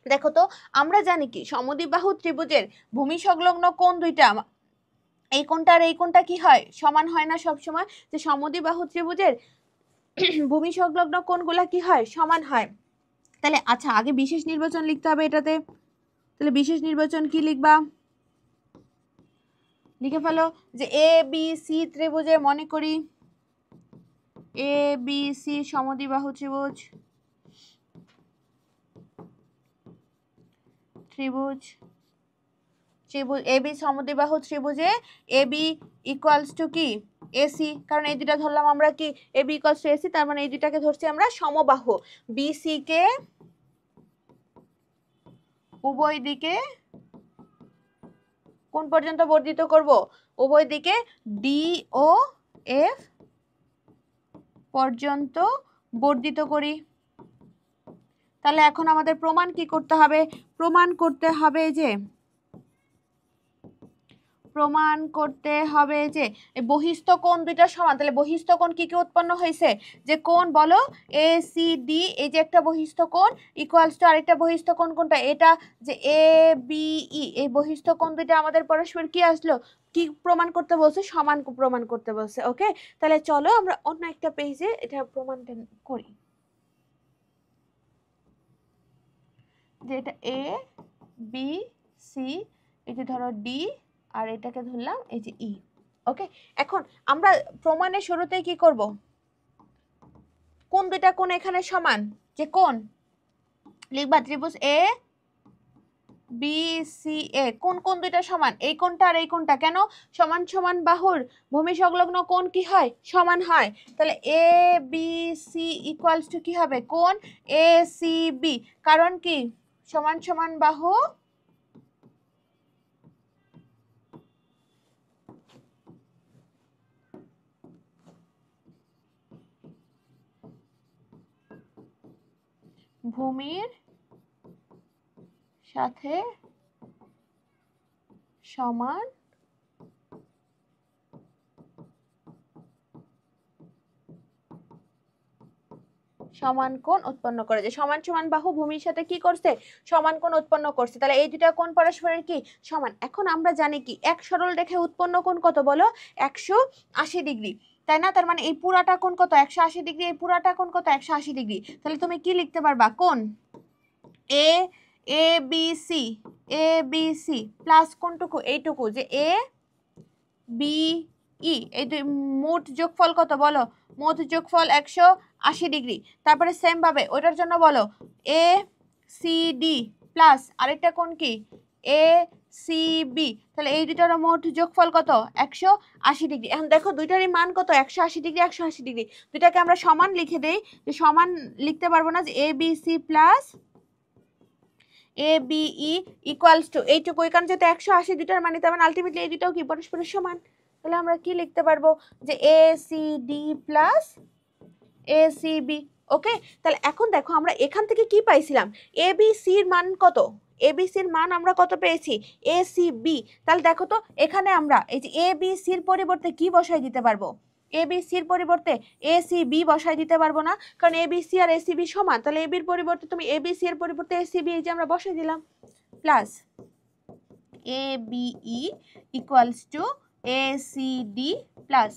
দেখো তো, আমরা জানি কি সমদ্বিবাহু ত্রিভুজের ভূমি সংলগ্ন কোণ দুইটা, এই কোণটা আর এই কোণটা কি হয়, সমান হয় না সব সময়? যে সমদ্বিবাহু ত্রিভুজের ভূমি সংলগ্ন কোণগুলা কি হয়, সমান হয়। তাহলে আচ্ছা আগে বিশেষ নির্বাচন লিখতে হবে এটাতে। তাহলে বিশেষ নির্বাচন কি লিখবা, লিখে ফেলো যে এ বি সি ত্রিভুজে, মনে করি এ বি সি সমদ্বিবাহু ত্রিভুজ, ত্রিভুজ এ বি সমদ্বিবাহু ত্রিভুজে এ বি ইকুয়ালস টু কি, এসি, কারণ এই দুটা ধরলাম আমরা কি, A B equals to AC, তার মানে এই দুটাকে ধরছি আমরা সমবাহু। বি সি কে উভয় দিকে কোন পর্যন্ত বর্ধিত করব, উভয় দিকে ডি ও এফ পর্যন্ত বর্ধিত করি। তাহলে এখন আমাদের প্রমাণ কি করতে হবে, প্রমাণ করতে হবে যে বহিস্থ কোণ দুইটা সমান। তাহলে বহিস্থ কোণ কি কি উৎপন্ন হয়েছে, যে কোণ বলো এ সি ডি, এই যে একটা বহিস্থ কোণ ইকুয়ালস টু আরেকটা বহিস্থ কোণ কোনটা, এটা যে এ বি ই, এই বহিস্থ কোণ দুইটা আমাদের পরস্পর কি আসলো, কি প্রমাণ করতে বলছে, সমান প্রমাণ করতে বলছে। ওকে, তাহলে চলো আমরা অন্য একটা পেজে এটা প্রমাণটা করি। যে এটা এ বি সি, এই যে ধরো ডি, আর এটাকে ধরলাম এই যে ই। ওকে, এখন আমরা প্রমাণের শুরুতেই কি করব, কোন দুইটা কোণ এখানে সমান, যে কোণ লিখবা ত্রিভুজ এ বি সি এ, কোন কোন দুইটা সমান, এই কোণটা আর এই কোণটা, কেন, সমান সমান বাহুর ভূমি সংলগ্ন কোণ কি হয়, সমান হয়। তাহলে এ বি সি ইকুয়ালস টু কি হবে, কোণ এ সি বি, কারণ কি সমান সমান বাহু ভূমির সাথে সমান সমান কোণ উৎপন্ন করে, যে সমান সমান বাহু ভূমির সাথে কি করছে, সমান কোণ উৎপন্ন করছে। তাহলে এই দুটা কোণ পরস্পরের কি সমান। এখন আমরা জানি কি এক সরল রেখায় উৎপন্ন কোণ কত বলো, 180 ডিগ্রি, তাই না? তার মানে এই পুরাটা কোণ কত, 180 ডিগ্রি, এই পুরাটা কোণ কত, 180 ডিগ্রি। তাহলে তুমি কি লিখতে পারবা, কোণ এ এ বি সি, এ বি সি প্লাস কোনটুকু, এইটুকু যে এ বি ই, এই মোট যোগফল কত বলো, মোট যোগফল 180 ডিগ্রি। তারপরে সেম ভাবে ওইটার জন্য বলো এ সি ডি প্লাস আরেকটা কোণ কি এ সি বি, তাহলে এই দুটার মোট যোগফল কত, 180 ডিগ্রি। এখন দেখো দুইটারই মান কত, 180 ডিগ্রি 180 ডিগ্রি, দুইটাকে আমরা সমান লিখে দেই। যে সমান লিখতে পারবো না, যে A B C plus A B E equals to এইটুকু, এখানে যেহেতু 180 দুটার মানে, তার মানে আলটিমেটলি এই দুটাও কি পরস্পরের সমান। তাহলে আমরা কি লিখতে পারবো, যে A C D plus A C B. Okay, তাহলে এখন দেখো আমরা এখান থেকে কি পাইছিলাম, এ বি সির মান কত, এ বি সির মান আমরা কত পেয়েছি, এ সি বি। তাহলে দেখো তো এখানে আমরা এই যে এ বি সির পরিবর্তে কি বসাই দিতে পারবো, এ বি সির পরিবর্তে এ সি বি বসাই দিতে পারবো না, কারণ এ বি সি আর এ সি বি সমান। তাহলে এ বির পরিবর্তে তুমি এ বি সি এর পরিবর্তে এ সি বি, এই যে আমরা বসাই দিলাম, plus A B E equals to A C D plus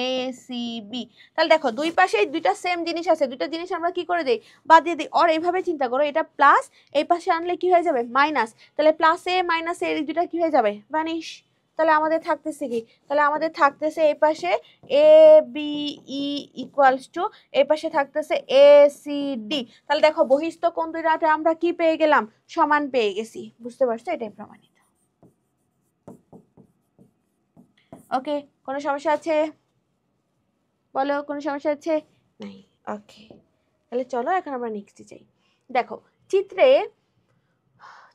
A C B. তাহলে দেখো দুই পাশে দুইটা সেম জিনিস আছে, দুইটা জিনিস আমরা কি করে দেই, বাদ দিয়ে দিই। আর এইভাবে চিন্তা করো, এটা প্লাস এই পাশে আনলে কি হয়ে যাবে, মাইনাস। তাহলে প্লাস এ মাইনাস এ, এই দুইটা কি হয়ে যাবে, ভ্যানিশ। তাহলে আমাদের থাকতেছে কি, তাহলে আমাদের থাকতেছে এই পাশে এ বি ই ইকুয়ালস টু, এই পাশে থাকতেছে এ সি ডি। তাহলে দেখো বহিস্থ কোণ দুইটাতে আমরা কি পেয়ে গেলাম, সমান পেয়ে গেছি। বুঝতে পারছো, এটাই প্রমাণিত। ওকে, কোনো সমস্যা আছে বলো, কোনো সমস্যা আছে নাই? ওকে, তাহলে চলো এখন আমরা নেক্সটে যাই। দেখো চিত্রে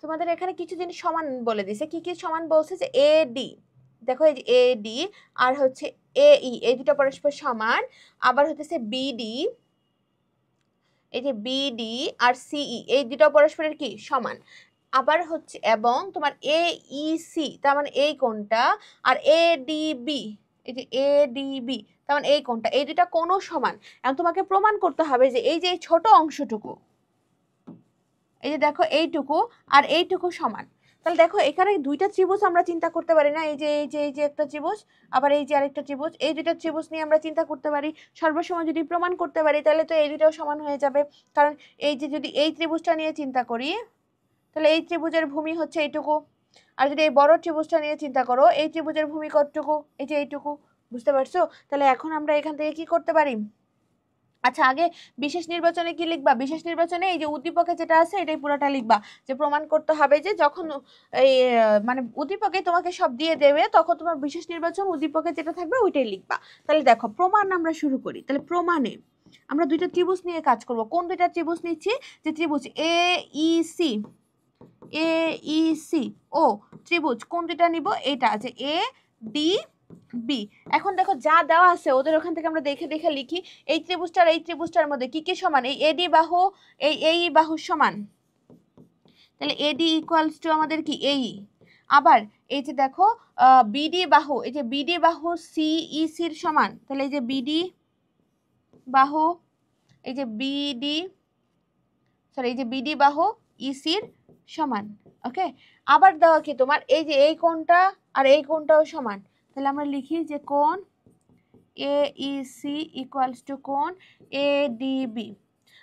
তোমাদের এখানে কিছু জিনিস সমান বলে দিছে, কি কি সমান বলছে, যে এ ডি, দেখো এই যে এ ডি আর হচ্ছে এ ই, এই দুটো পরস্পর সমান। আবার হচ্ছে বিডি, এই যে বিডি আর সিই, এই দুটো পরস্পরের কি সমান। আবার হচ্ছে এবং তোমার এ ই সি, তার মানে এই কোণটা, আর এ ডি বি, এই যে এ ডি বি, তার মানে এই কোণটা, এই দুটা কোণও সমান। এখন তোমাকে প্রমাণ করতে হবে যে এই যে এই ছোট অংশটুকু, এই যে দেখো এইটুকু আর এইটুকু সমান। তাহলে দেখো এখানে দুইটা ত্রিভুজ আমরা চিন্তা করতে পারি না, এই যে একটা ত্রিভুজ, আবার এই যে আরেকটা ত্রিভুজ, এই দুইটা ত্রিভুজ নিয়ে আমরা চিন্তা করতে পারি। সর্বসময় যদি প্রমাণ করতে পারি তাহলে তো এই দুটাও সমান হয়ে যাবে। কারণ এই যে যদি এই ত্রিভুজটা নিয়ে চিন্তা করি, তাহলে এই ত্রিভুজের ভূমি হচ্ছে এইটুকু। আর যদি এই বড় ত্রিভুজটা নিয়ে চিন্তা করো, এই ত্রিভুজের ভূমি কতটুকু, এই যে এইটুকু। বুঝতে পারছো? তাহলে এখন আমরা এখান থেকে কি করতে পারি? আচ্ছা, আগে বিশেষ নির্বাচনে কি লিখবা? বিশেষ নির্বাচনে এই যে উদ্দীপকে যেটা আছে এটাই পুরোটা লিখবা। যে প্রমাণ করতে হবে যে যখন এই মানে উদ্দীপকে তোমাকে সব দিয়ে দেবে, তখন তোমার বিশেষ নির্বাচন উদ্দীপকে যেটা থাকবে ওইটাই লিখবা। তাহলে দেখো প্রমাণ আমরা শুরু করি। তাহলে প্রমাণে আমরা দুইটা ত্রিভুজ নিয়ে কাজ করব। কোন দুইটা ত্রিভুজ নিচ্ছি? যে ত্রিভুজ এ ই সি, এ ই সি ও ত্রিভুজ কোন দুইটা নিব? এটা আছে এ ডি বি। এখন দেখো যা দেওয়া আছে ওদের ওখান থেকে আমরা দেখে দেখে লিখি। এই ত্রিভুজটার এই ত্রিভুজটার মধ্যে কি কি সমান? এই এডি বাহু এই বাহু সমান, তাহলে এডি ইকুয়ালস টু আমাদের কি এই। আবার এই যে দেখো বিডি বাহু, এই যে বিডি বাহু সিই সির সমান, তাহলে এই যে বিডি বাহু, এই যে বিডি, সরি এই যে বিডি বাহু ইসির সমান। ওকে, আবার দেওয়া কি তোমার এই যে এই কোণটা আর এই কোণটাও সমান। তাহলে আমরা লিখি যে কোণ এ ই সি ইকুয়ালস টু কোণ এ ডি বি।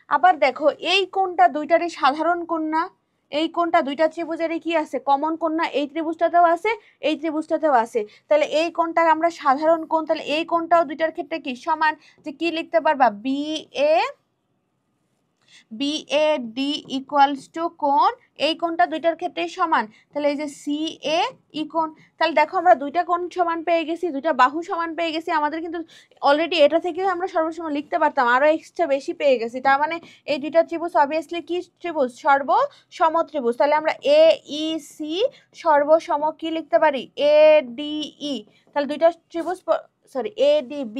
আবার দেখো এই কোণটা দুইটারই সাধারণ কোণ না? এই কোণটা দুইটা ত্রিভুজেরই কি আছে? কমন কোণ না? এই ত্রিভুজটাতেও আছে, এই ত্রিভুজটাতেও আছে। তাহলে এই কোণটা আমরা সাধারণ কোণ, তাহলে এই কোণটাও দুইটার ক্ষেত্রে কি সমান। যে কি লিখতে পারবা? B A BAD equals to কোণ, এই কোণটা দুইটার ক্ষেত্রেই সমান, তাহলে এই যে CA ই কোণ। তাহলে দেখো আমরা দুইটা কোণ সমান পেয়ে গেছি, দুইটা বাহু সমান পেয়ে গেছি। আমাদের কিন্তু অলরেডি এটা থেকে আমরা সর্বসম লিখতে পারতাম, আরো এক্সট্রা বেশি পেয়ে গেছি। তার মানে এই দুইটা ত্রিভুজ অবভিয়াসলি কি ত্রিভুজ? সর্বসম ত্রিভুজ। তাহলে আমরা AEC সর্বসম কি লিখতে পারি? ADE। তাহলে দুইটা ত্রিভুজ, সরি ADB,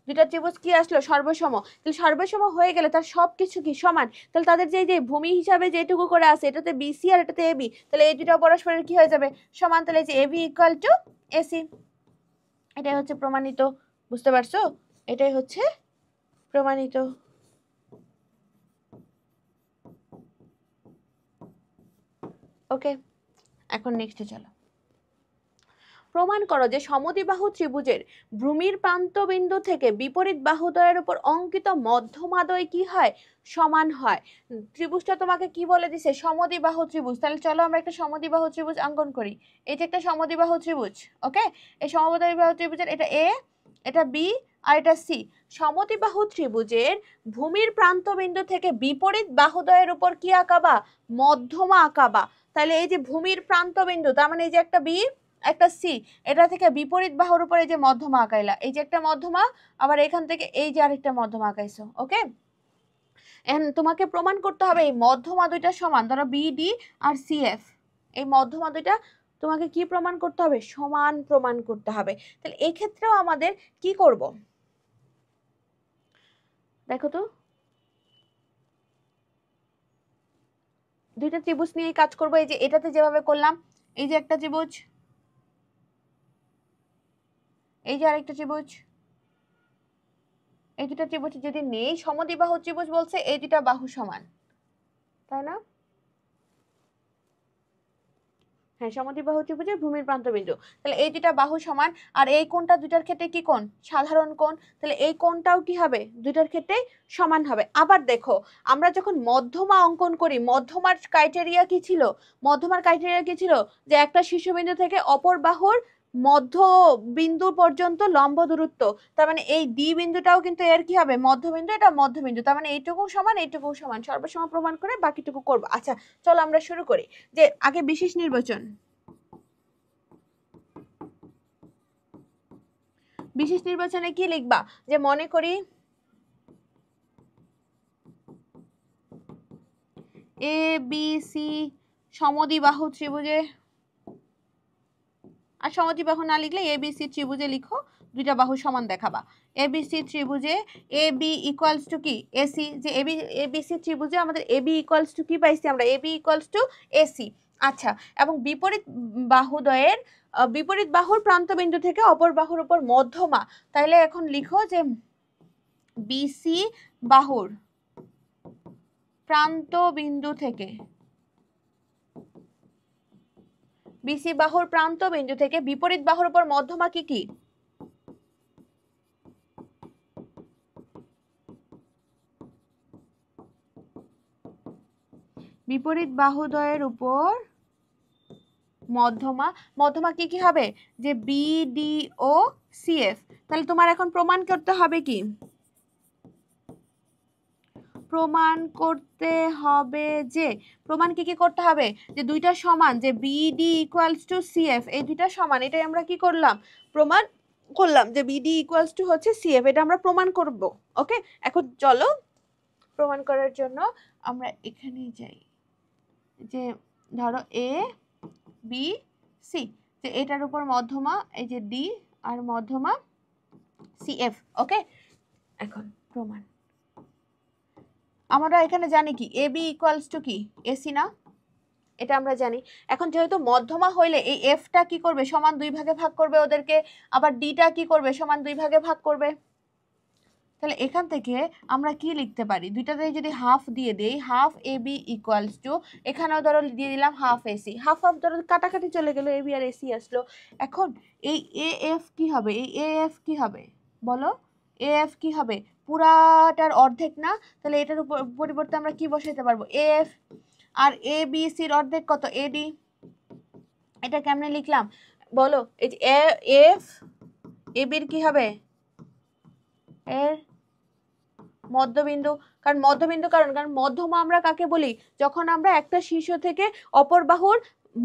দুইটা ত্রিভুজ কি আসলো? সর্বসম। তাহলে সর্বসম হয়ে গেলে তার সবকিছু কি সমান। তাহলে তাদের যে ভূমি হিসাবে যেটুকু করে আছে, এটাতে বিসি আর এটাতে এবি, তাহলে এই দুটো পরস্পরের কি হয়ে যাবে? সমান। তাহলে এই যে এবি ইকুয়াল টু এসি। এটাই হচ্ছে প্রমাণিত। বুঝতে পারছো? এটাই হচ্ছে প্রমাণিত। ওকে, এখন নেক্সটে চলো। প্রমাণ করো যে সমদ্বিবাহু ত্রিভুজের ভূমির প্রান্তবিন্দু থেকে বিপরীত বাহুদ্বয়ের উপর অঙ্কিত মধ্যমাদ্বয় কি হয়? সমান হয়। ত্রিভুজটা তোমাকে কি বলে দিছে? সমদ্বিবাহু ত্রিভুজ। তাহলে চলো আমরা একটা সমদ্বিবাহু ত্রিভুজ অঙ্কন করি। এই যে একটা সমদ্বিবাহু ত্রিভুজ, ওকে, এই সমদ্বিবাহু ত্রিভুজের এটা এ, এটা বি আর এটা সি। সমদ্বিবাহু ত্রিভুজের ভূমির প্রান্তবিন্দু থেকে বিপরীত বাহুদ্বয়ের উপর কি আঁকাবা? মধ্যমা আঁকাবা। তাহলে এই যে ভূমির প্রান্তবিন্দু, তার মানে এই যে একটা বি একটা সি, এটা থেকে বিপরীত বাহুর উপরে যে মধ্যমা আঁকাইলা, এই যে একটা মধ্যমা, আবার এখান থেকে এই যে আরেকটা মধ্যমা আঁকাইছো। ওকে, এখন তোমাকে প্রমাণ করতে হবে এই মধ্যমা দুইটা সমান। ধরো বিডি আর সিএফ, এই মধ্যমা দুইটা তোমাকে কি প্রমাণ করতে হবে? সমান প্রমাণ করতে হবে। তাহলে এই ক্ষেত্রেও আমাদের কি করব? দেখো তো, দুইটা ত্রিভুজ নিয়ে কাজ করব। এই যে এটাতে যেভাবে করলাম, এই যে একটা ত্রিভুজ, এই যে আরেকটা ত্রিভুজ, এই দুটা ত্রিভুজ যদি নেই, সমদ্বিবাহু ত্রিভুজ বলছে এই দুটা বাহু সমান, তাই না? হ্যাঁ, সমদ্বিবাহু ত্রিভুজের ভূমির প্রান্তবিন্দু। তাহলে এই দুটা বাহু সমান, আর এই কোণটা দুটার ক্ষেত্রে কি কোণ? সাধারণ কোণ। তাহলে এই কোণটাও কি হবে? দুটার ক্ষেত্রেই সমান হবে। আবার দেখো, আমরা যখন মধ্যমা অঙ্কন করি, মধ্যমার ক্রাইটেরিয়া কি ছিল? মধ্যমার ক্রাইটেরিয়া কি ছিল? যে একটা শীর্ষবিন্দু থেকে অপর বাহুর মধ্য বিন্দু পর্যন্ত লম্ব দূরত্ব। তার মানে এই ডি বিন্দুটাও কিন্তু এর কি হবে? মধ্যবিন্দু, এটা মধ্যবিন্দু। তার মানে এইটুকু সমান, এইটুকু সমান। সর্বসম প্রমাণ করে বাকিটুকু করব। আচ্ছা, চলো আমরা শুরু করি। যে আগে বিশেষ নির্বাচন, বিশেষ নির্বাচনে কি লিখবা? যে মনে করি এ বি সি সমদ্বিবাহু ত্রিভুজে আর সমদ্বিবাহু না লিখলে এবিসি ত্রিভুজে লিখো, দুইটা বাহু সমান দেখাবা। এবিসি ত্রিভুজে এবি ইকুয়ালস টু কি এসি, যে এবিসি ত্রিভুজে আমাদের এবি ইকুয়ালস টু কি পাইছি আমরা, এবি ইকুয়ালস টু এসি। আচ্ছা, এবং বিপরীত বাহুদ্বয়ের বিপরীত বাহুর প্রান্তবিন্দু থেকে অপর বাহুর উপর মধ্যমা, তাইলে এখন লিখো যে বিসি বাহুর প্রান্তবিন্দু থেকে, বিসি বাহুর প্রান্তবিন্দু থেকে বিপরীত বাহুর উপর মধ্যমা কি কি, বিপরীত বাহুদ্বয়ের উপর মধ্যমা, মধ্যমা কি কি হবে, যে বিডি ও সিএফ। তাহলে তোমার এখন প্রমাণ করতে হবে কি, প্রমাণ করতে হবে যে, প্রমাণ কি কি করতে হবে, যে দুইটা সমান, যে বিডি ইকুয়ালস টু সিএফ, এই দুইটা সমান, এটাই আমরা কি করলাম, প্রমাণ করলাম যে বিডি ইকুয়ালস টু হচ্ছে সিএফ, এটা আমরা প্রমাণ করব। ওকে, এখন চলো প্রমাণ করার জন্য আমরা এখানেই যাই, যে ধরো এ বি সি, যে এটার উপর মধ্যমা এই যে ডি আর মধ্যমা সিএফ। ওকে, এখন প্রমাণ আমরা এখানে জানি কি এবি ইকুয়ালস টু কি এসি না, এটা আমরা জানি। এখন যেহেতু মধ্যমা হইলে এই এফটা কি করবে, সমান দুই ভাগে ভাগ করবে ওদেরকে, আবার ডিটা কি করবে, সমান দুই ভাগে ভাগ করবে। তাহলে এখান থেকে আমরা কি লিখতে পারি, দুইটাতে যদি হাফ দিয়ে দেই, হাফ এবি ইকুয়ালস টু, এখানেও ধরো দিয়ে দিলাম হাফ এসি, হাফ হাফ ধরো কাটাকাটি চলে গেল, এবি আর এসি আসলো। এখন এই এ এফ কি হবে, এই এ এফ কি হবে বলো, এ এফ কি হবে, পুরাটার অর্ধেক না, তাহলে এটার উপর পরিবর্তে আমরা কি বসাইতে পারবো, A F, R A B সির অর্ধেক কত, এডি। এটা কেমনে লিখলাম বলো, এই যে এফ এবির কি হবে, এর মধ্যবিন্দু, কারণ মধ্যবিন্দু, কারণ মধ্যমা আমরা কাকে বলি, যখন আমরা একটা শীর্ষ থেকে অপর বাহুর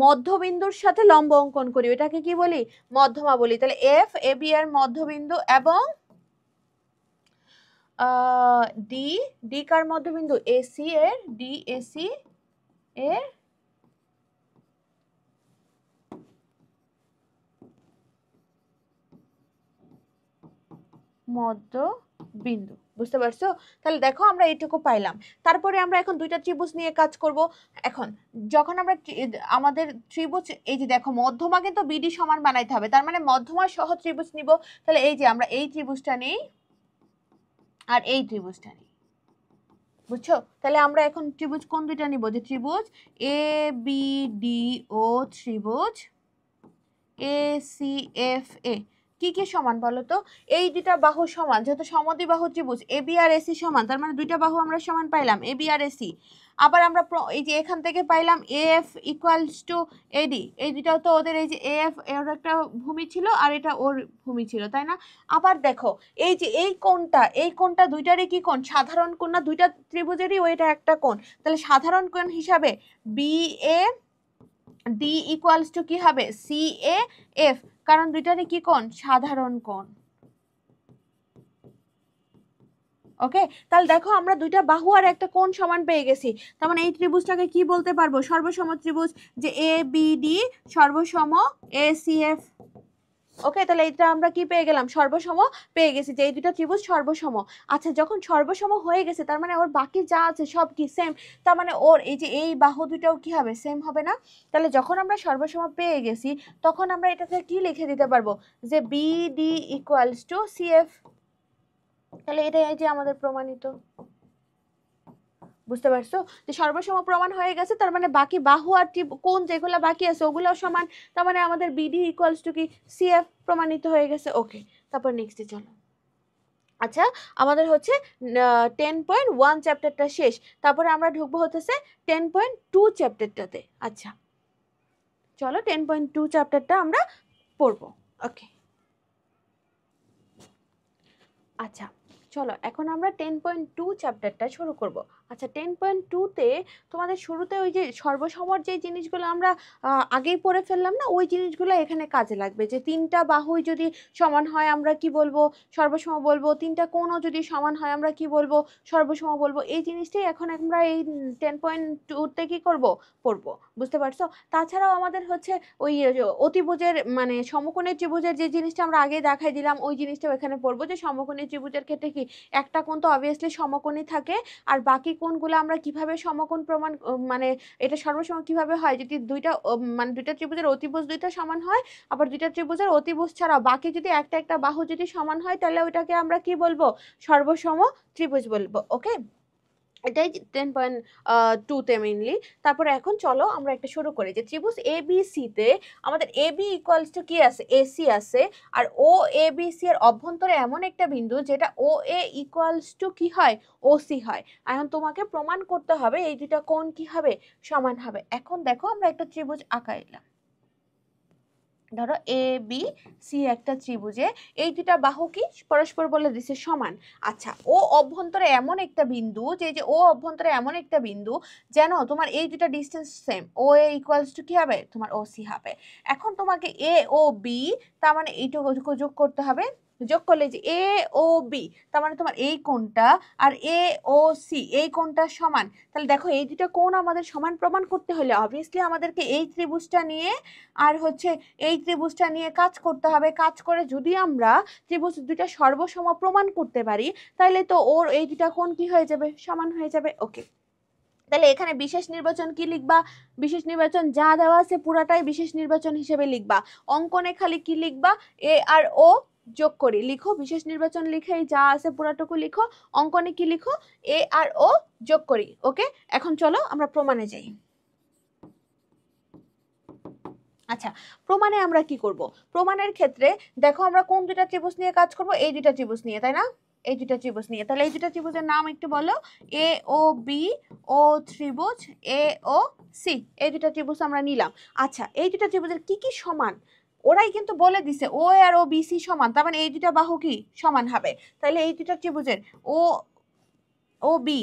মধ্যবিন্দুর সাথে লম্ব অঙ্কন করি, এটাকে কি বলি, মধ্যমা বলি। তাহলে এফ এবি এর মধ্যবিন্দু এবং ডি, ডি কার মধ্যবিন্দু, এসি এর, ডি এসি এর মধ্যবিন্দু। বুঝতে পারছো? তাহলে দেখো আমরা এইটুকু পাইলাম। তারপরে আমরা এখন দুইটা ত্রিভুজ নিয়ে কাজ করব। এখন যখন আমরা আমাদের ত্রিভুজ, এই যে দেখো মধ্যমা কিন্তু বিডি সমান বানাইতে হবে, তার মানে মধ্যমা সহ ত্রিভুজ নিব। তাহলে এই যে আমরা এই ত্রিভুজটা নেই আর এই ত্রিভুজটা নেই, বুঝছো? তাহলে আমরা এখন ত্রিভুজ কোন দুইটা নিব, যে ত্রিভুজ এ বি ডি ও ত্রিভুজ এ সি এফ এ কি কি সমান বলো তো, এই দুইটা বাহু সমান, যেহেতু সমদ্বিবাহু ত্রিভুজ এ বি আর এসি সমান, তার মানে দুইটা বাহু আমরা সমান পাইলাম, এ বি আর এসি। আবার আমরা এই যে এখান থেকে পাইলাম এফ ইকুয়ালস টু এডি, এই দুইটাও তো ওদের, এই যে এফ এর একটা ভূমি ছিল আর এটা ওর ভূমি ছিল, তাই না? আবার দেখো এই যে এই কোণটা, এই কোণটা দুইটারই কি কোণ, সাধারণ কোণ না, দুইটা ত্রিভুজেরই ওইটা একটা কোণ। তাহলে সাধারণ কোণ হিসাবে B A D equals to কি হবে, সি এ এফ, কারণ দুইটারই কি কোণ, সাধারণ কোণ। ওকে, তাহলে দেখো আমরা দুইটা বাহু আর একটা কোণ সমান পেয়ে গেছি। তার মানে এই ত্রিভুজটাকে কি বলতে পারবো, সর্বসম ত্রিভুজ, যে এ বি ডি সর্বসম এ সি এফ। ওকে, তাহলে এটা আমরা কি পেয়ে গেলাম, সর্বসম পেয়ে গেছি, যে এই দুটো ত্রিভুজ সর্বসম। আচ্ছা, যখন সর্বসম হয়ে গেছে তার মানে ওর বাকি যা আছে সব কি সেম, তার মানে ওর এই যে এই বাহু দুটাও কি হবে, সেম হবে না? তাহলে যখন আমরা সর্বসম পেয়ে গেছি তখন আমরা এটাকে কি লিখে দিতে পারবো, যে B D equals to C F. তাহলে এটা এই যে আমাদের প্রমাণিত। বুঝতে পারছো, যে সর্বসম প্রমাণ হয়ে গেছে, তার মানে বাকি বাহু আর কোণ যেগুলো বাকি আছে ওগুলোও সমান, তার মানে আমাদের বিডি ইকুয়ালস টু কি সিএফ প্রমাণিত হয়ে গেছে। ওকে, তারপর নেক্সটে চলো। আচ্ছা, আমাদের হচ্ছে 10.1 চ্যাপ্টারটা শেষ, তারপরে আমরা ঢুকবো হতেছে 10.2 চ্যাপ্টারটাতে। আচ্ছা চলো 10.2 চ্যাপ্টারটা আমরা পড়বো। ওকে, আচ্ছা চলো এখন আমরা 10.2 চ্যাপ্টারটা শুরু করব। আচ্ছা 10.2-তে তোমাদের শুরুতে ওই যে সর্বসমর যে জিনিসগুলো আমরা আগেই পড়ে ফেললাম না, ওই জিনিসগুলো এখানে কাজে লাগবে। যে তিনটা বাহুই যদি সমান হয় আমরা কি বলবো, সর্বসম বলবো। তিনটা কোণও যদি সমান হয় আমরা কি বলবো, সর্বসম বলবো। এই জিনিসটাই এখন আমরা এই 10.2-তে কি করব, পড়বো। বুঝতে পারছো? তাছাড়াও আমাদের হচ্ছে ওই অতিভুজের মানে সমকোণী ত্রিভুজের যে জিনিসটা আমরা আগে দেখাই দিলাম, ওই জিনিসটাও এখানে পড়বো। যে সমকোণী ত্রিভুজের ক্ষেত্রে কি একটা কোণ তো অবভিয়াসলি সমকোণী থাকে, আর বাকি কোণগুলো আমরা কিভাবে সমকোণ প্রমাণ মানে এটা সর্বসম কিভাবে হয়, যদি দুইটা মানে দুইটা ত্রিভুজের অতিভুজ দুইটা সমান হয়, আবার দুইটা ত্রিভুজের অতিভুজ ছাড়াও বাকি যদি একটা একটা বাহু যদি সমান হয়, তাহলে ওইটাকে আমরা কি বলবো, সর্বসম ত্রিভুজ বলবো। ওকে, এটাই 10.2-তে মেইনলি। তারপরে এখন চলো আমরা একটা শুরু করি যে ত্রিভুজ এ বি সিতে আমাদের এ বি ইকুয়ালস টু কি আছে, এসি আছে। আর ও এ বি সি এর অভ্যন্তরে এমন একটা বিন্দু যেটা ও এ ইকুয়ালস টু কি হয়, ও সি হয়। এখন তোমাকে প্রমাণ করতে হবে এই দুটা কোণ কি হবে, সমান হবে। এখন দেখো আমরা একটা ত্রিভুজ আঁকাইলাম, ধরো এ বি সি একটা ত্রিভুজে এই দুটা বাহু কি পরস্পর বলে দিছে সমান। আচ্ছা, ও অভ্যন্তরে এমন একটা বিন্দু যে ও অভ্যন্তরে এমন একটা বিন্দু যেন তোমার এই দুটা distance same, O A equals to কি হবে, তোমার ও সি হবে। এখন তোমাকে এ ও বি, তার মানে এইটুকু যোগ করতে হবে। যোগ করলে যে এ ও বি, তার মানে তোমার এই কোণটা আর এ ও সি এই কোণটা সমান। তাহলে দেখো এই দুটো কোণ আমাদের সমান প্রমাণ করতে হলে অবভিয়াসলি আমাদেরকে এই ত্রিভুজটা নিয়ে আর হচ্ছে এই ত্রিভুজটা নিয়ে কাজ করতে হবে। কাজ করে যদি আমরা ত্রিভুজ দুইটা সর্বসম প্রমাণ করতে পারি, তাহলে তো ওর এই দুটা কোণ কি হয়ে যাবে, সমান হয়ে যাবে। ওকে, তাহলে এখানে বিশেষ নির্বাচন কি লিখবা, বিশেষ নির্বাচন যা দেওয়া আছে পুরাটাই বিশেষ নির্বাচন হিসেবে লিখবা। অঙ্কনে খালি কি লিখবা, এ আর ও যোগ করি লিখো, বিশেষ নির্বাচন লিখেই যা আছে পুরাটুকু লিখো। অঙ্কনে কি লিখো, এ আর ও যোগ করি। ওকে, এখন চলো আমরা প্রমাণে যাই। আচ্ছা, প্রমাণে আমরা কি করব, প্রমাণের ক্ষেত্রে দেখো আমরা কোন দুটা ত্রিভুজ নিয়ে কাজ করব, এই দুটা ত্রিভুজ নিয়ে, তাই না? এই দুটা ত্রিভুজ নিয়ে। তাহলে এই দুটা ত্রিভুজের নাম একটু বলো, এ ও বি ও ত্রিভুজ এ ও সি। এই দুটা ত্রিভুজ আমরা নিলাম। আচ্ছা, এই দুটা ত্রিভুজের কি কি সমান, ওরাই কিন্তু বলে দিছে ও আর ও বি সি সমান, তার মানে এই দুটা বাহু কি সমান হবে। তাহলে এই দুটা ত্রিভুজের ও O B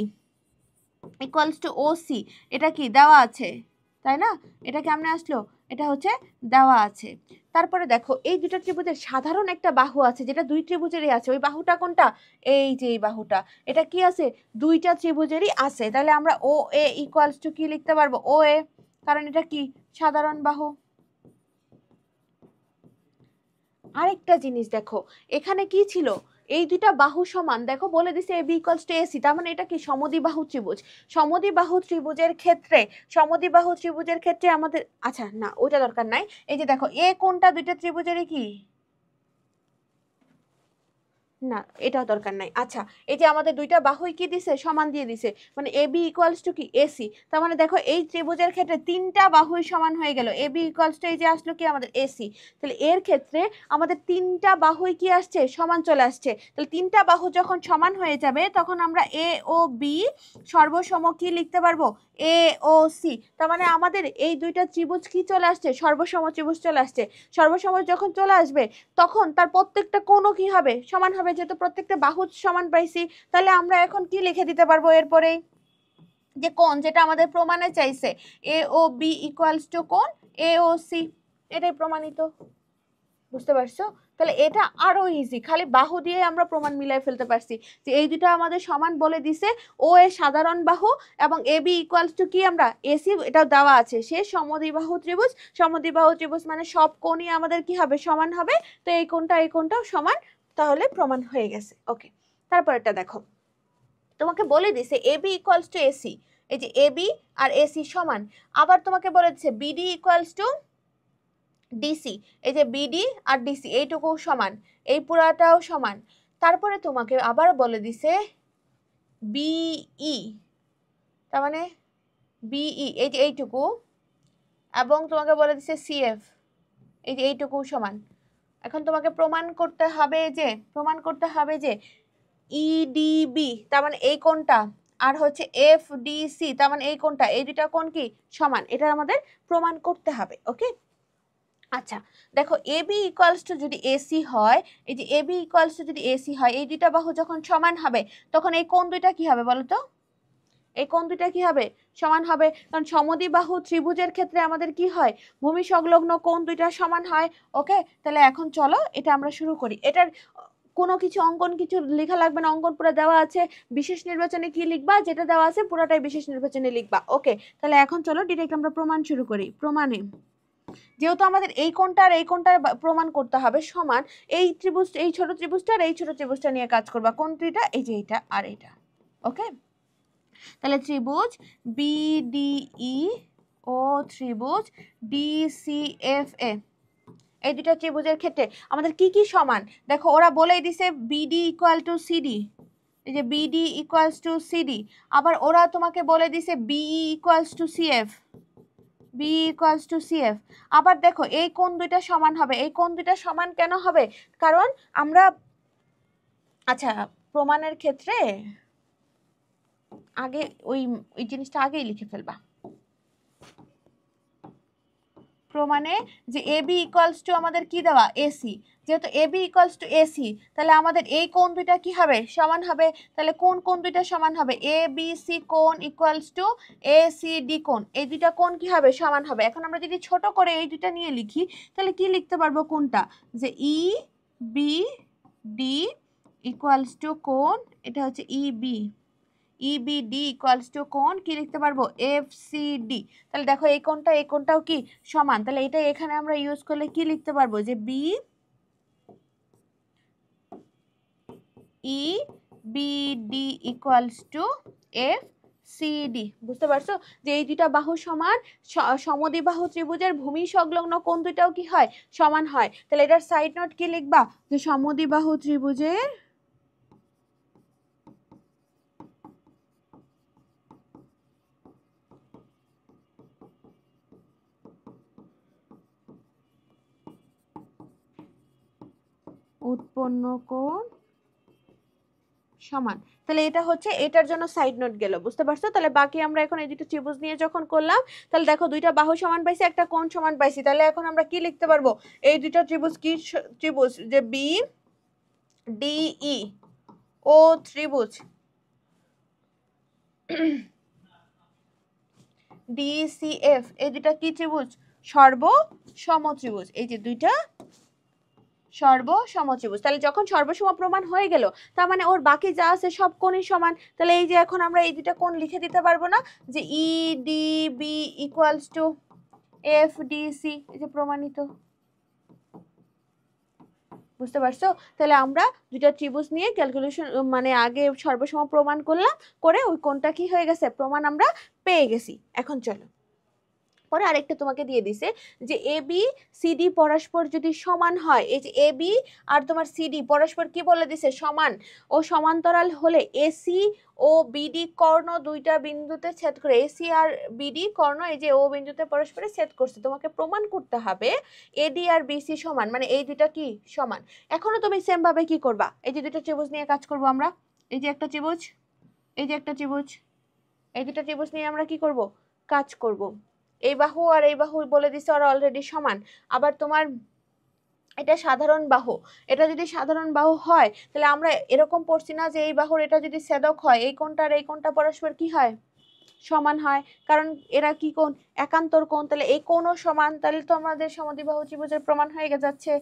equals to O C, এটা কি দেওয়া আছে, তাই না? এটা কেমনে আসলো, এটা হচ্ছে দেওয়া আছে। তারপরে দেখো এই দুটো ত্রিভুজের সাধারণ একটা বাহু আছে যেটা দুই ত্রিভুজেরই আছে। ওই বাহুটা কোনটা, এই যে এই বাহুটা, এটা কি আছে, দুইটা ত্রিভুজেরই আছে। তাহলে আমরা ও এ ইকুয়ালস টু কি লিখতে পারবো, ও এ, কারণ এটা কি সাধারণ বাহু। আরেকটা জিনিস দেখো, এখানে কি ছিল, এই দুইটা বাহু সমান, দেখো বলে দিছে এ বি ইকুয়ালস টু এসি, তার মানে এটা কি সমদ্বিবাহু ত্রিভুজ। সমদ্বিবাহু ত্রিভুজের ক্ষেত্রে, সমদ্বিবাহু ত্রিভুজের ক্ষেত্রে আমাদের, আচ্ছা না ওইটা দরকার নাই। এই যে দেখো এ কোনটা দুইটা ত্রিভুজেরই কি, না এটাও দরকার নাই। আচ্ছা, এই যে আমাদের দুইটা বাহুই কি দিছে, সমান দিয়ে দিছে, মানে এ বি ইকুয়ালস টু কি এসি। তার মানে দেখো এই ত্রিভুজের ক্ষেত্রে তিনটা বাহুই সমান হয়ে গেল। এ বি ইকুয়ালস টু এই যে আসলো কি আমাদের এসি। তাহলে এর ক্ষেত্রে আমাদের তিনটা বাহুই কি আসছে, সমান চলে আসছে। তাহলে তিনটা বাহু যখন সমান হয়ে যাবে তখন আমরা এ ও বি সর্বসম কি লিখতে পারবো, এ ও সি। তার মানে আমাদের এই দুইটা ত্রিভুজ কি চলে আসছে, সর্বসম ত্রিভুজ চলে আসছে। সর্বসম যখন চলে আসবে তখন তার প্রত্যেকটা কোণও কি হবে, সমান হবে। যেহেতু প্রত্যেকটা বাহু সমান পাইছি, তাহলে আমরা এখন কি লিখে দিতে পারবো এরপরে, যে কোণ যেটা আমাদের প্রমাণে চাইছে, এ ও বি ইকুয়ালস টু কোণ এ ও সি, এটাই প্রমাণিত। বুঝতে পারছো? তাহলে এটা আরো ইজি, খালি বাহু দিয়ে আমরা প্রমাণ মিলাই ফেলতে পারছি যে এই দুটো আমাদের সমান বলে দিছে। ও এ সাধারণ বাহু এবং এ বি ইকুয়ালস টু কি আমরা এসি, এটাও দেওয়া আছে। সে সমদ্বিবাহু ত্রিভুজ, সমদ্বিবাহু ত্রিভুজ মানে সব কোণই আমাদের কি হবে, সমান হবে। তো এই কোণটা এই কোণটাও সমান, তাহলে প্রমাণ হয়ে গেছে। ওকে, তারপরটা দেখো, তোমাকে বলে দিছে এ বি ইকুয়ালস টু এসি, এই যে এ বি আর এসি সমান। আবার তোমাকে বলে দিচ্ছে বিডি ইকুয়ালস টু ডিসি, এই যে বিডি আর ডিসি এইটুকু সমান, এই পুরাটাও সমান। তারপরে তোমাকে আবার বলে দিছে বিই, তার মানে বিই এই যে এইটুকু, এবং তোমাকে বলে দিছে সিএফ, এই যে এইটুকু সমান। এখন তোমাকে প্রমাণ করতে হবে যে, প্রমাণ করতে হবে যে ইডিবি তার মানে এই কোণটা, আর হচ্ছে এফডিসি তার মানে এই কোণটা, এই দুটা কোণ কি সমান, এটা আমাদের প্রমাণ করতে হবে। ওকে, আচ্ছা দেখো এ বি ইকুয়ালস টু যদি এসি হয়, এই যে এ বি ইকুয়ালস টু যদি এসি হয়, এই দুইটা বাহু যখন সমান হবে তখন এই কোণ দুইটা কি হবে বলো তো, এই কোণ দুইটা কি হবে সমান হবে, কারণ সমদ্বিবাহু ত্রিভুজের ক্ষেত্রে আমাদের কি হয় ভূমি সংলগ্ন কোণ দুইটা সমান হয়। ওকে, তাহলে এখন চলো এটা আমরা শুরু করি। এটার কোনো কিছু অঙ্কন কিছু লেখা লাগবে না, অঙ্কন পুরো দেওয়া আছে। বিশেষ নির্বাচনে কি লিখবা, যেটা দেওয়া আছে পুরোটাই বিশেষ নির্বাচনে লিখবা। ওকে, তাহলে এখন চলো ডিরেক্ট আমরা প্রমাণ শুরু করি। প্রমাণে যেহেতু আমাদের এই কোণটা আর এই কোণটার প্রমাণ করতে হবে সমান, এই ত্রিভুজ এই ছোট ত্রিভুজটা আর এই ছোট ত্রিভুজটা নিয়ে কাজ করবা। কোন দুইটা, এই যে এইটা আর এইটা। ওকে, তাহলে ত্রিভুজ বিডিই ও ত্রিভুজ ডিসিএফএ, এই দুটো ত্রিভুজের ক্ষেত্রে আমাদের কি কি সমান দেখো, ওরা বলেই দিছে বিডি ইকুয়াল টু সিডি, এই যে বিডি ইকুয়ালস টু সিডি। আবার ওরা তোমাকে বলে দিছে BE equals to CF, B equals to CF. আবার দেখো এই কোণ দুইটা সমান হবে, এই কোণ দুইটা সমান কেন হবে, কারণ আমরা আচ্ছা প্রমাণের ক্ষেত্রে আগে ওই জিনিসটা আগেই লিখে ফেলবা। প্রমাণে যে এবি ইকুয়ালস টু আমাদের কি দেওয়া এসি, যেহেতু এবি ইকুয়ালস টু এসি তাহলে আমাদের এই কোণ দুইটা কি হবে সমান হবে। তাহলে কোন কোণ দুইটা সমান হবে, এ বি সি কোণ equals to A C D কোণ, এই দুইটা কোণ কি হবে সমান হবে। এখন আমরা যদি ছোট করে এই দুইটা নিয়ে লিখি তাহলে কি লিখতে পারবো কোনটা, যে E B D equals to কোণ, এটা হচ্ছে E B, EBD equals to কোণ কি লিখতে পারবো এফসিডি। তাহলে দেখো এই কোণটা এই কোণটাও কি সমান, তাহলে এটা এখানে আমরা ইউজ করলে কি লিখতে পারবো, যে B E BD equals to FCD. বুঝতে পারছো যে এই দুইটা বাহু সমান, সমদ্বিবাহু ত্রিভুজের ভূমি সংলগ্ন কোণ দুইটাও কি হয় সমান হয়। তাহলে এটার সাইড নোট কি লিখবা, যে সমদ্বিবাহু ত্রিভুজের উৎপন্ন কোণ সমান। তাহলে এটা হচ্ছে এটার জন্য সাইড নোট গেল। বুঝতে পারছো, তাহলে বাকি আমরা এখন এই দুটো ত্রিভুজ নিয়ে যখন করলাম তাহলে দেখো দুইটা বাহু সমান পাইছি, একটা কোণ সমান পাইছি। তাহলে এখন আমরা কি লিখতে পারবো, এই দুটো ত্রিভুজ কি ত্রিভুজ, যে বি ডিই ও ত্রিভুজ ডিসিএফ, এই দুটা কি ত্রিভুজ সর্বসম ত্রিভুজ, এই যে দুইটা সর্বসম ত্রিভুজ। তাহলে যখন সর্বসম প্রমাণ হয়ে গেল তার মানে ওর বাকি যা আছে সব কোণই সমান। তাহলে এই যে এখন আমরা এই দুটা কোণ লিখে দিতে পারবো না, যে E D B equals to F D C, এই যে প্রমাণিত। বুঝতে পারছো, তাহলে আমরা দুটা ত্রিভুজ নিয়ে ক্যালকুলেশন মানে আগে সর্বসম প্রমাণ করলাম, করে ওই কোণটা কি হয়ে গেছে প্রমাণ আমরা পেয়ে গেছি। এখন চলো পরে আরেকটা তোমাকে দিয়ে দিছে, যে এ বি সিডি পরস্পর যদি সমান হয়, এই যে এ বি আর তোমার সিডি পরস্পর কি বলে দিছে সমান ও সমান্তরাল হলে এসি ও বিডি কর্ণ দুইটা বিন্দুতে ছেদ করে, এসি আর বিডি কর্ণ এই যে ও বিন্দুতে পরস্পরে ছেদ করছে, তোমাকে প্রমাণ করতে হবে এডি আর বিসি সমান, মানে এই দুইটা কি সমান। এখনো তুমি সেম ভাবে কি করবা, এই যে দুটো ত্রিভুজ নিয়ে কাজ করব আমরা, এই যে একটা ত্রিভুজ, এই যে একটা ত্রিভুজ, এই দুটো ত্রিভুজ নিয়ে আমরা কি করব কাজ করব। এই বাহু আর এই বাহু বলে দিছে ওরা অলরেডি সমান। আবার তোমার এটা সাধারণ বাহু, এটা যদি সাধারণ বাহু হয় তাহলে আমরা এরকম পড়ছি না যে এই বাহুর এটা যদি ছেদক হয় এই কোণটা আর এই কোণটা পরস্পর কি হয় সমান হয়, কারণ এরা কি কোণ একান্তর কোণ, তাহলে এই কোণও সমান। তাহলে তো আমাদের সমদ্বিবাহু ত্রিভুজের প্রমাণ হয়ে যাচ্ছে,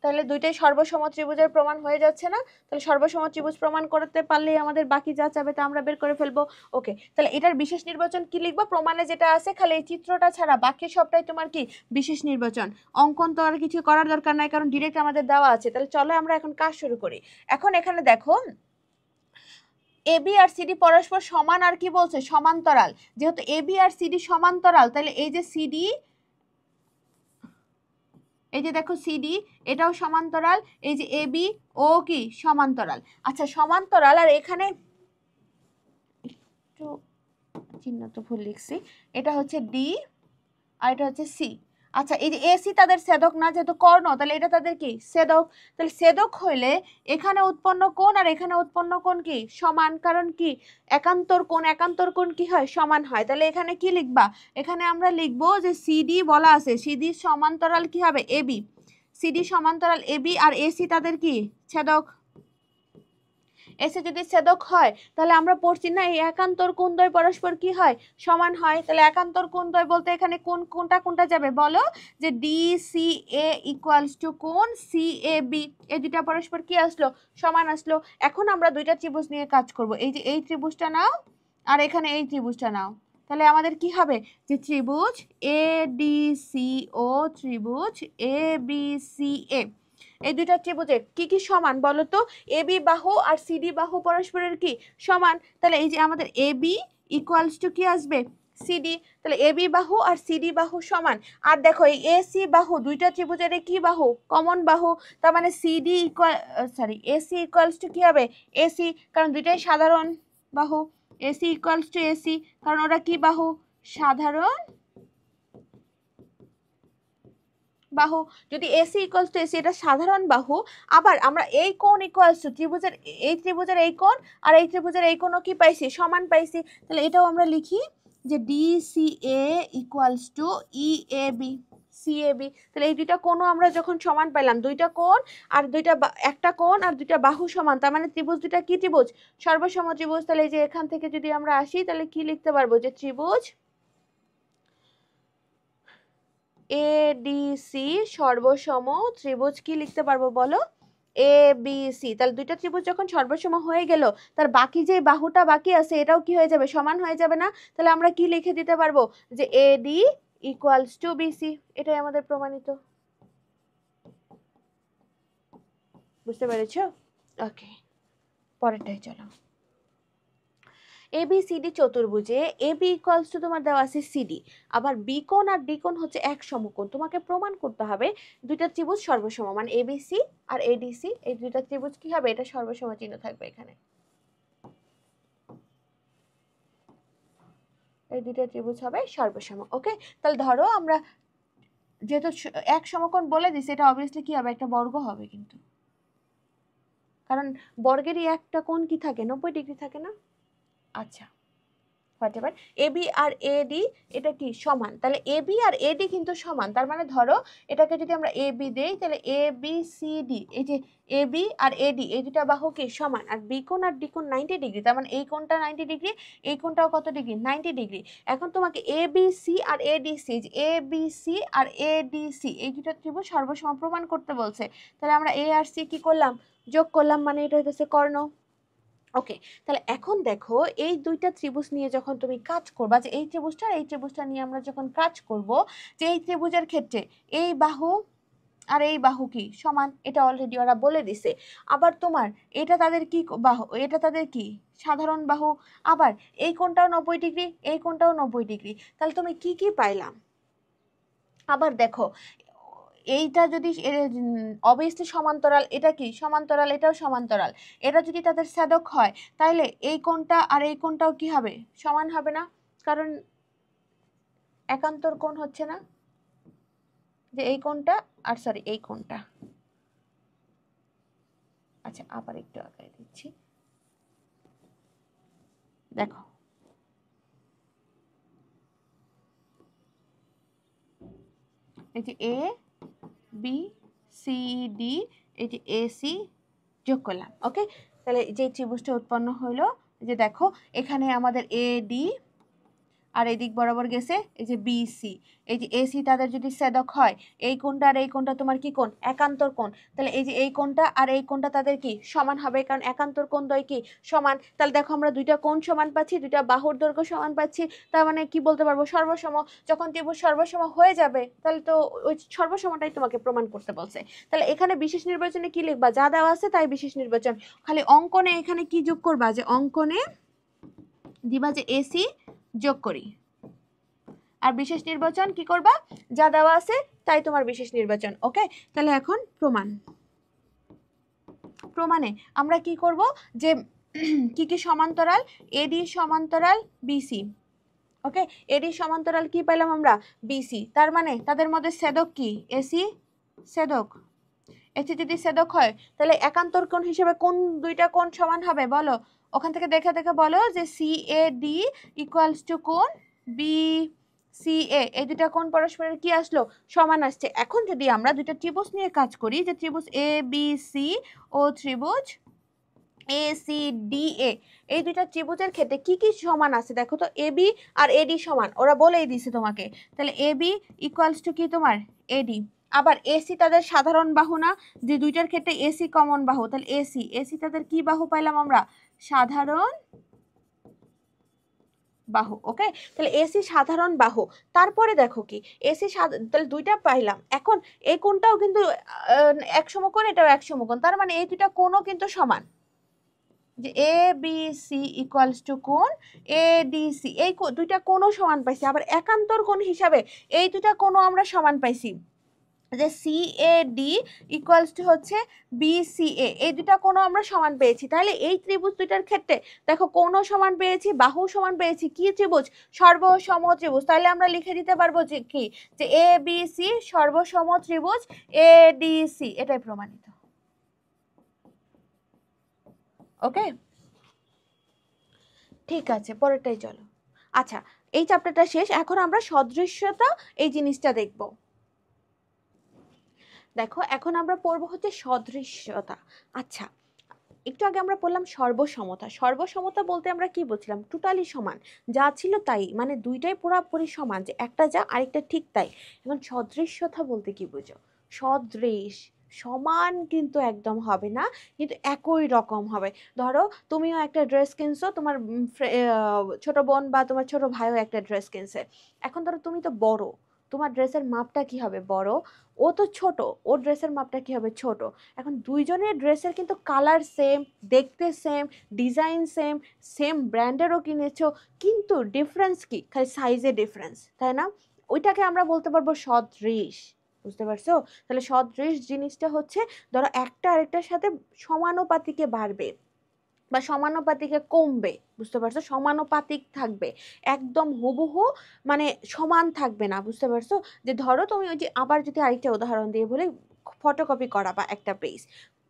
তাহলে দুইটাই সর্বসম ত্রিভুজের প্রমাণ হয়ে যাচ্ছে না। তাহলে সর্বসম ত্রিভুজ প্রমাণ করতে পারলেই আমাদের বাকি যা চাবে তা আমরা বের করে ফেলবো। ওকে, তাহলে এটার বিশেষ নির্বাচন কি লিখবো, প্রমাণে যেটা আছে খালি এই চিত্রটা ছাড়া বাকি সবটাই তোমার কি বিশেষ নির্বাচন। অঙ্কন তো আর কিছু করার দরকার নাই, কারণ ডিরেক্ট আমাদের দেওয়া আছে। তাহলে চলো আমরা এখন কাজ শুরু করি। এখন এখানে দেখো এবি আর সিডি পরস্পর সমান আর কি বলছে সমান্তরাল, যেহেতু এবি আর সিডি সমান্তরাল তাহলে এই যে সিডি, এই যে দেখো সিডি এটাও সমান্তরাল, এই যে এবি ও কি সমান্তরাল। আচ্ছা সমান্তরাল, আর এখানে একটু চিহ্ন তো ভুল লিখছি, এটা হচ্ছে ডি আর এটা হচ্ছে সি। আচ্ছা এই যে এসি তাদের ছেদক না, যেহেতু কর্ণ তাহলে এটা তাদের কি ছেদক। তাহলে ছেদক হইলে এখানে উৎপন্ন কোণ আর এখানে উৎপন্ন কোণ কি সমান, কারণ কি একান্তর কোণ কি হয় সমান হয়। তাহলে এখানে কি লিখবা, এখানে আমরা লিখবো যে সিডি বলা আছে, সিডি সমান্তরাল কি হবে এবি, সিডি সমান্তরাল এবি আর এসি তাদের কি ছেদক। এসি যদি ছেদক হয় তাহলে আমরা পড়ছি না এই একান্তর কোণদ্বয় পরস্পর কি হয়, সমান হয়। তাহলে একান্তর কোণদ্বয় বলতে এখানে কোনটা কোনটা যাবে বলো, যে DCA ইকুয়ালস টু কোণ CAB, এই দুটা পরস্পর কি আসলো, সমান আসলো। এখন আমরা দুইটা ত্রিভুজ নিয়ে কাজ করব। এই যে এই ত্রিভুজটা নাও আর এখানে এই ত্রিভুজটা নাও, তাহলে আমাদের কি হবে, যে ত্রিভুজ ADCO ত্রিভুজ ABCA, এই দুইটা ত্রিভুজের কি কি সমান বলো তো, AB বাহু আর CD বাহু পরস্পরের কি সমান। তাহলে এই যে আমাদের AB ইকুয়ালস টু কি আসবে, CD, তাহলে AB বাহু আর CD বাহু সমান। আর দেখো এই AC বাহু দুইটা ত্রিভুজের কি বাহু, কমন বাহু, তার মানে AC ইকুয়ালস টু কি হবে, AC, কারণ দুইটাই সাধারণ বাহু। AC ইকুয়ালস টু AC, কারণ ওরা কি বাহু, সাধারণ বাহু। যদি AC ইকুয়ালস টু AC, এটা সাধারণ বাহু। আবার আমরা এই কোণ ইকুয়ালস টু ত্রিভুজের এই কোণ আর এই ত্রিভুজের এই কোণও কি পাইছি, সমান পাইছি। তাহলে এটাও আমরা লিখি যে DCA equals to EAB CAB। তাহলে এই দুইটা কোণও আমরা যখন সমান পাইলাম, দুইটা কোণ আর একটা কোণ আর দুইটা বাহু সমান, তার মানে ত্রিভুজ দুইটা কি ত্রিভুজ, সর্বসম ত্রিভুজ। তাহলে এই যে এখান থেকে যদি আমরা আসি তাহলে কি লিখতে পারবো, যে ত্রিভুজ ADC সর্বসম ত্রিভুজ কি লিখতে পারবো বলো, ABC। তাহলে দুইটা ত্রিভুজ যখন সর্বসম হয়ে গেল, তার বাকি যে বাহুটা বাকি আছে এটাও কি হয়ে যাবে, সমান হয়ে যাবে না। তাহলে আমরা কি লিখে দিতে পারবো, যে AD ইকুয়ালস টু BC, এটাই আমাদের প্রমাণিত। বুঝতে পেরেছো? ওকে, পরেরটাই চলো। ABCD চতুর্ভুজে AB ইকুয়ালস টু তোমার দেওয়া আছে CD, আবার বি কোণ আর ডি কোণ হচ্ছে এক সমকোণ। তোমাকে প্রমাণ করতে হবে দুইটা ত্রিভুজ সর্বসম, মানে ABC আর ADC এই দুইটা ত্রিভুজ কি হবে, এটা সর্বসম চিহ্ন থাকবে এখানে। এই দুইটা ত্রিভুজ হবে সর্বসম। ওকে, তাহলে ধরো আমরা যেহেতু এক সমকোণ বলে দিছি, এটা অবভিয়াসলি কি হবে, একটা বর্গ হবে, কিন্তু কারণ বর্গেরই একটা কোণ কি থাকে, 90 ডিগ্রি থাকে না। আচ্ছা, হোয়াটএভার, AB আর AD এটা কি সমান, তাহলে AB আর AD কিন্তু সমান। তার মানে ধরো এটাকে যদি আমরা AB দেই, তাহলে ABCD, এই যে AB আর AD এই দুটা বাহু কি সমান, আর বি কোণ আর ডি কোণ 90 ডিগ্রি, তার মানে এই কোণটা 90 ডিগ্রি, এই কোণটাও কত ডিগ্রি, 90 ডিগ্রি। এখন তোমাকে ABC আর ADC, ABC আর ADC এই দুটো ত্রিভুজ সর্বসম প্রমাণ করতে বলছে। তাহলে আমরা A আর C কি করলাম, যোগ করলাম, মানে এটা হচ্ছে কর্ণ। ওকে, তাহলে এখন দেখো এই দুইটা ত্রিভুজ নিয়ে যখন তুমি কাজ করবা, যে এই ত্রিভুজটা নিয়ে আমরা যখন কাজ করব, যে এই ত্রিভুজের ক্ষেত্রে এই বাহু আর এই বাহু কি সমান, এটা অলরেডি ওরা বলে দিছে। আবার তোমার এটা তাদের কি বাহু, এটা তাদের কি সাধারণ বাহু। আবার এই কোণটাও 90 ডিগ্রি, এই কোণটাও 90 ডিগ্রি। তাহলে তুমি কি কি পাইলাম। আবার দেখো এইটা যদি অবভিয়াসলি সমান্তরাল, এটা কি সমান্তরাল, এটাও সমান্তরাল। এটা যদি তাদের ছেদক হয় তাহলে এই কোণটা আর এই কোণটাও কি হবে, সমান হবে না, কারণ একান্তর কোণ হচ্ছে না, যে এই কোণটা আর এই কোণটা। আচ্ছা, আবার একটু আগায় দিচ্ছি, দেখো এই যে ABCD, এই যে AC যোগ করলাম। ওকে, তাহলে যে ত্রিভুজটা উৎপন্ন হলো, যে দেখো এখানে আমাদের AD আর এই দিক বরাবর গেছে এই যে BC, এই যে AC তাদের যদি ছেদক হয়, এই কোণটা আর এই কোণটা তোমার কি কোণ, একান্তর কোণ। তাহলে এই যে এই কোণটা আর এই কোণটা তাদের কি সমান হবে, কারণ একান্তর কোণ দ্বয় কি সমান। তাহলে দেখো আমরা দুইটা কোণ সমান পাচ্ছি, দুইটা বাহুর দৈর্ঘ্য সমান পাচ্ছি, তার মানে কি বলতে পারবো, সর্বসম। যখন ত্রিভুজ সর্বসম হয়ে যাবে তাহলে তো ওই সর্বসমটাই তোমাকে প্রমাণ করতে বলছে। তাহলে এখানে বিশেষ নির্বাচনে কি লিখবা, যা দেওয়া আছে তাই বিশেষ নির্বাচন। খালি অঙ্কনে এখানে কি যোগ করবা, যে অঙ্কনে দিবা যে AC যোগ করি, আর বিশেষ নির্বাচন কি করবা, যা দেওয়া আছে তাই তোমার বিশেষ নির্বাচন। ওকে, তাহলে এখন প্রমাণে আমরা কি করব, যে কি কি সমান্তরাল, AD সমান্তরাল BC। ওকে, AD সমান্তরাল কি পেলাম আমরা, BC, তার মানে তাদের মধ্যে ছেদক কি, AC ছেদক। AC যদি ছেদক হয় তাহলে একান্তর কোণ হিসেবে কোন দুইটা কোণ সমান হবে বলো, ওখান থেকে দেখে দেখে বলো, যে CAD ইকুয়ালস টু কোণ BCA, এই দুটা কোণ পরস্পরের কি আসলো, সমান আসছে। এখন যদি আমরা দুইটা ত্রিভুজ নিয়ে কাজ করি, যে ত্রিভুজ ABC ও ত্রিভুজ এ সি ডি এ, এই দুইটা ত্রিভুজের ক্ষেত্রে কি কি সমান আছে দেখো তো, এ বি আর এডি সমান, ওরা বলেই দিছে তোমাকে। তাহলে এ বি ইকুয়ালস টু কি তোমার এডি। আবার এসি তাদের সাধারণ বাহু না, যে দুইটার ক্ষেত্রে এসি কমন বাহু, তাহলে এসি এসি তাদের কি বাহু পাইলাম আমরা, সাধারণ বাহু। ওকে, তাহলে এসি সাধারণ বাহু। তারপরে দেখো কি এসি, তাহলে দুইটা পাইলাম। এখন এই কোণটাও কিন্তু এক সমকোণ, এটাও এক সমকোণ, তার মানে এই দুইটা কোণও কিন্তু সমান, যে A B C equals to কোণ এ ডি সি, এই দুইটা কোণও সমান পাইছি। আবার একান্তর কোণ হিসাবে এই দুইটা কোণও আমরা সমান পাইছি, যে C A D equals to হচ্ছে বি সি এ, এই দুইটা কোণও আমরা সমান পেয়েছি। তাহলে এই ত্রিভুজ দুইটার ক্ষেত্রে দেখো কোণও সমান পেয়েছি, বাহু সমান পেয়েছি, কি ত্রিভুজ, সর্বসম ত্রিভুজ। তাহলে আমরা লিখে দিতে পারবো যে কি, যে এ বি সি সর্বসম ত্রিভুজ এ ডি সি, এটাই প্রমাণিত। ওকে, ঠিক আছে, পরেরটাই চলো। আচ্ছা, এই চ্যাপ্টারটা শেষ, এখন আমরা সদৃশ্যতা এই জিনিসটা দেখব। দেখো এখন আমরা পড়বো হচ্ছে সদৃশ্যতা। আচ্ছা, একটু আগে আমরা পড়লাম সর্বসমতা। সর্বসমতা বলতে আমরা কি বলছিলাম, টোটালি সমান, যা ছিল তাই, মানে দুইটাই পুরোপুরি সমান, যে একটা যা আরেকটা ঠিক তাই। এখন সদৃশ্যতা বলতে কি বুঝো, সদৃশ, সমান কিন্তু একদম হবে না, কিন্তু একই রকম হবে। ধরো তুমিও একটা ড্রেস কিনছো, তোমার ছোট বোন বা তোমার ছোট ভাইও একটা ড্রেস কিনছে। এখন ধরো তুমি তো বড়, তোমার ড্রেসের মাপটা কি হবে বড়, ও তো ছোট, ওর ড্রেসের মাপটা কি হবে ছোট। এখন দুইজনের ড্রেসের কিন্তু কালার সেম, দেখতে সেম, ডিজাইন সেম, সেম ব্র্যান্ডেরও কিনেছো, কিন্তু ডিফারেন্স কি, খালি সাইজে ডিফারেন্স, তাই না? ওইটাকে আমরা বলতে পারবো সদৃশ। বুঝতে পারছো? তাহলে সদৃশ জিনিসটা হচ্ছে ধরো একটা আরেকটার সাথে সমানুপাতিকে বাড়বে বা সমানুপাতিকে কমবে। বুঝতে পারছো? সমানুপাতিক থাকবে, একদম হুবহু মানে সমান থাকবে না। বুঝতে পারছো? যে ধরো তুমি ওই যে, আবার যদি আরেকটা উদাহরণ দিয়ে বলি, ফটোকপি করা বা একটা পেজ,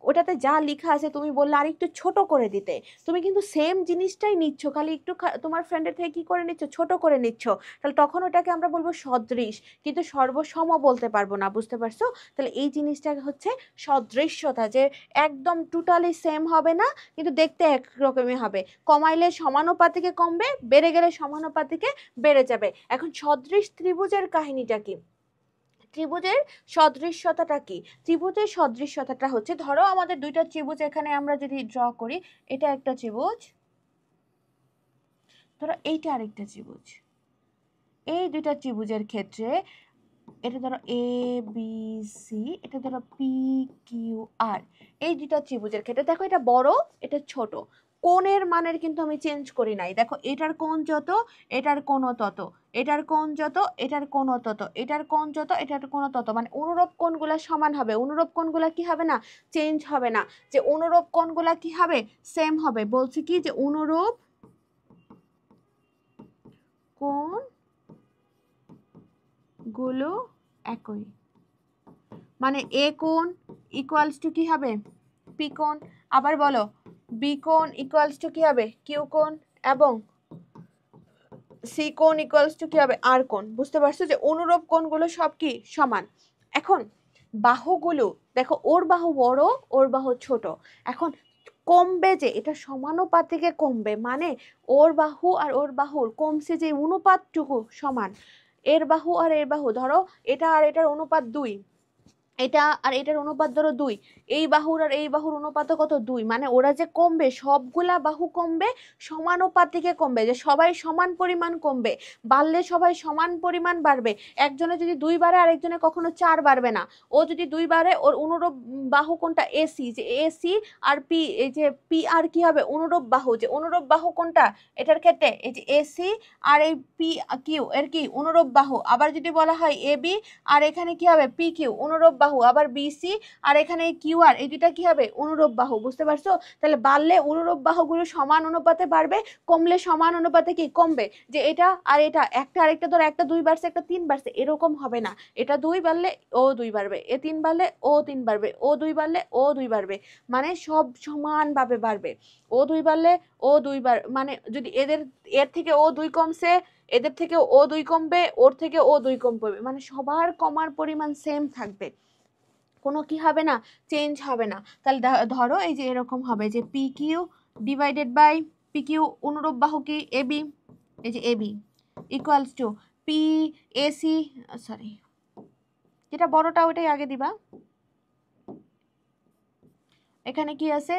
ওটাতে যা লেখা আছে তুমি বললে আর একটু ছোট করে দিতে, তুমি কিন্তু সেম জিনিসটাই নিচ্ছ, খালি একটু তোমার ফ্রেন্ডের থেকে কি করে নিচ্ছ, ছোট করে নিচ্ছ। তাহলে তখন ওটাকে আমরা বলবো সদৃশ, কিন্তু সর্বসম বলতে পারবো না। বুঝতে পারছো? তাহলে এই জিনিসটা হচ্ছে সদৃশ্যতা, যে একদম টোটালি সেম হবে না, কিন্তু দেখতে একরকমই হবে। কমাইলে সমানুপাতিকে কমবে, বেড়ে গেলে সমানুপাতিকে বেড়ে যাবে। এখন সদৃশ ত্রিভুজের কাহিনীটা কি, ত্রিভুজের সদৃশ্যতাটা কি? ত্রিভুজের সদৃশ্যতাটা হচ্ছে, ধরো আমাদের দুইটা ত্রিভুজ এখানে আমরা যদি ড্র করি, এটা একটা ত্রিভুজ, ধরো এইটা আরেকটা ত্রিভুজ। এই দুইটা ত্রিভুজের ক্ষেত্রে এটা ধরো এ বি সি, এটা ধরো পি কিউ আর, এই দুইটা ত্রিভুজের ক্ষেত্রে দেখো এটা বড়, এটা ছোট, কোণের মানের কিন্তু আমি চেঞ্জ করি নাই। দেখো এটার কোণ যত, এটার কোণও তত, এটার কোণ যত, এটার কোণও তত, এটার কোণ যত, এটার কোণও তত, মানে অনুরূপ কোণগুলা সমান হবে। অনুরূপ কোণগুলা কি হবে না, চেঞ্জ হবে না। যে অনুরূপ কোণগুলা কি হবে, সেম হবে। বলছি কি, যে অনুরূপ কোণ গুলো একই, মানে এ কোণ ইকুয়ালস টু কি হবে, পি কোণ। আবার বলো, বি কোণ ইকুয়ালস টু কি হবে, কিউ কোণ, এবং সি কোণ ইকুয়ালস টু কি হবে, আর কোণ। বুঝতে পারছো? যে অনুরূপ কোণগুলো সব কি সমান। এখন বাহুগুলো দেখো, ওর বাহু বড়, ওর বাহু ছোট, এখন কমবে, যে এটা সমানুপাতিকে কমবে, মানে ওর বাহু আর ওর বাহুর কমছে যে অনুপাতটুকু সমান। এর বাহু আর এর বাহু, ধরো এটা আর এটার অনুপাত 2, এটা আর এটার অনুপাত ধরো 2, এই বাহুর আর এই বাহুর অনুপাত কত, 2, মানে ওরা যে কমবে, সবগুলা বাহু কমবে, সমানুপাতিকে কমবে, যে সবাই সমান পরিমাণ কমবে, বাড়লে সবাই সমান পরিমাণ বাড়বে। একজনে যদি 2 বাড়ে, আরেকজনে কখনো 4 বাড়বে না। ও যদি 2 বাড়ে, ওর অনুরূপ বাহু কোনটা, এসি, যে এসি আর পি, এই যে পি আর কি হবে, অনুরূপ বাহু। যে অনুরূপ বাহু কোনটা এটার ক্ষেত্রে, এই যে এসি আর এই পি কিউ এর কি অনুরূপ বাহু। আবার যদি বলা হয় এ বি আর এখানে কি হবে, পি কিউ অনুরূপ বাহু। আবার বিসি আর এখানে কিউ আর, এই দুইটা কি হবে, অনুরূপ বাহু। বুঝতে পারছো? তাহলে বাড়লে অনুরূপ বাহুগুলো সমান অনুপাতে বাড়বে, কমলে সমান অনুপাতে কি কমবে। যে এটা আর এটা, একটা আরেকটা ধরো, একটা 2 বাড়ছে, একটা 3 বাড়ছে, এরকম হবে না। এটা 2 বাড়লে ও 2 বাড়বে, এ 3 বাড়লে ও 3 বাড়বে, ও 2 বাড়লে ও 2 বাড়বে, মানে সব সমানভাবে বাড়বে। ও 2 বাড়লে ও 2 বার, মানে যদি এদের, এর থেকে ও 2 কমছে, এদের থেকে ও 2 কমবে, ওর থেকে ও 2 কম পড়বে, মানে সবার কমার পরিমাণ সেম থাকবে, কোনো কি হবে না, চেঞ্জ হবে না। তাহলে ধরো এই যে এরকম হবে যে P Q divided by P Q অনুরূপ বাহু কি এবি, এই যে AB equals to P AC, sorry যেটা বড়টা ওইটাই আগে দিবা, এখানে কি আছে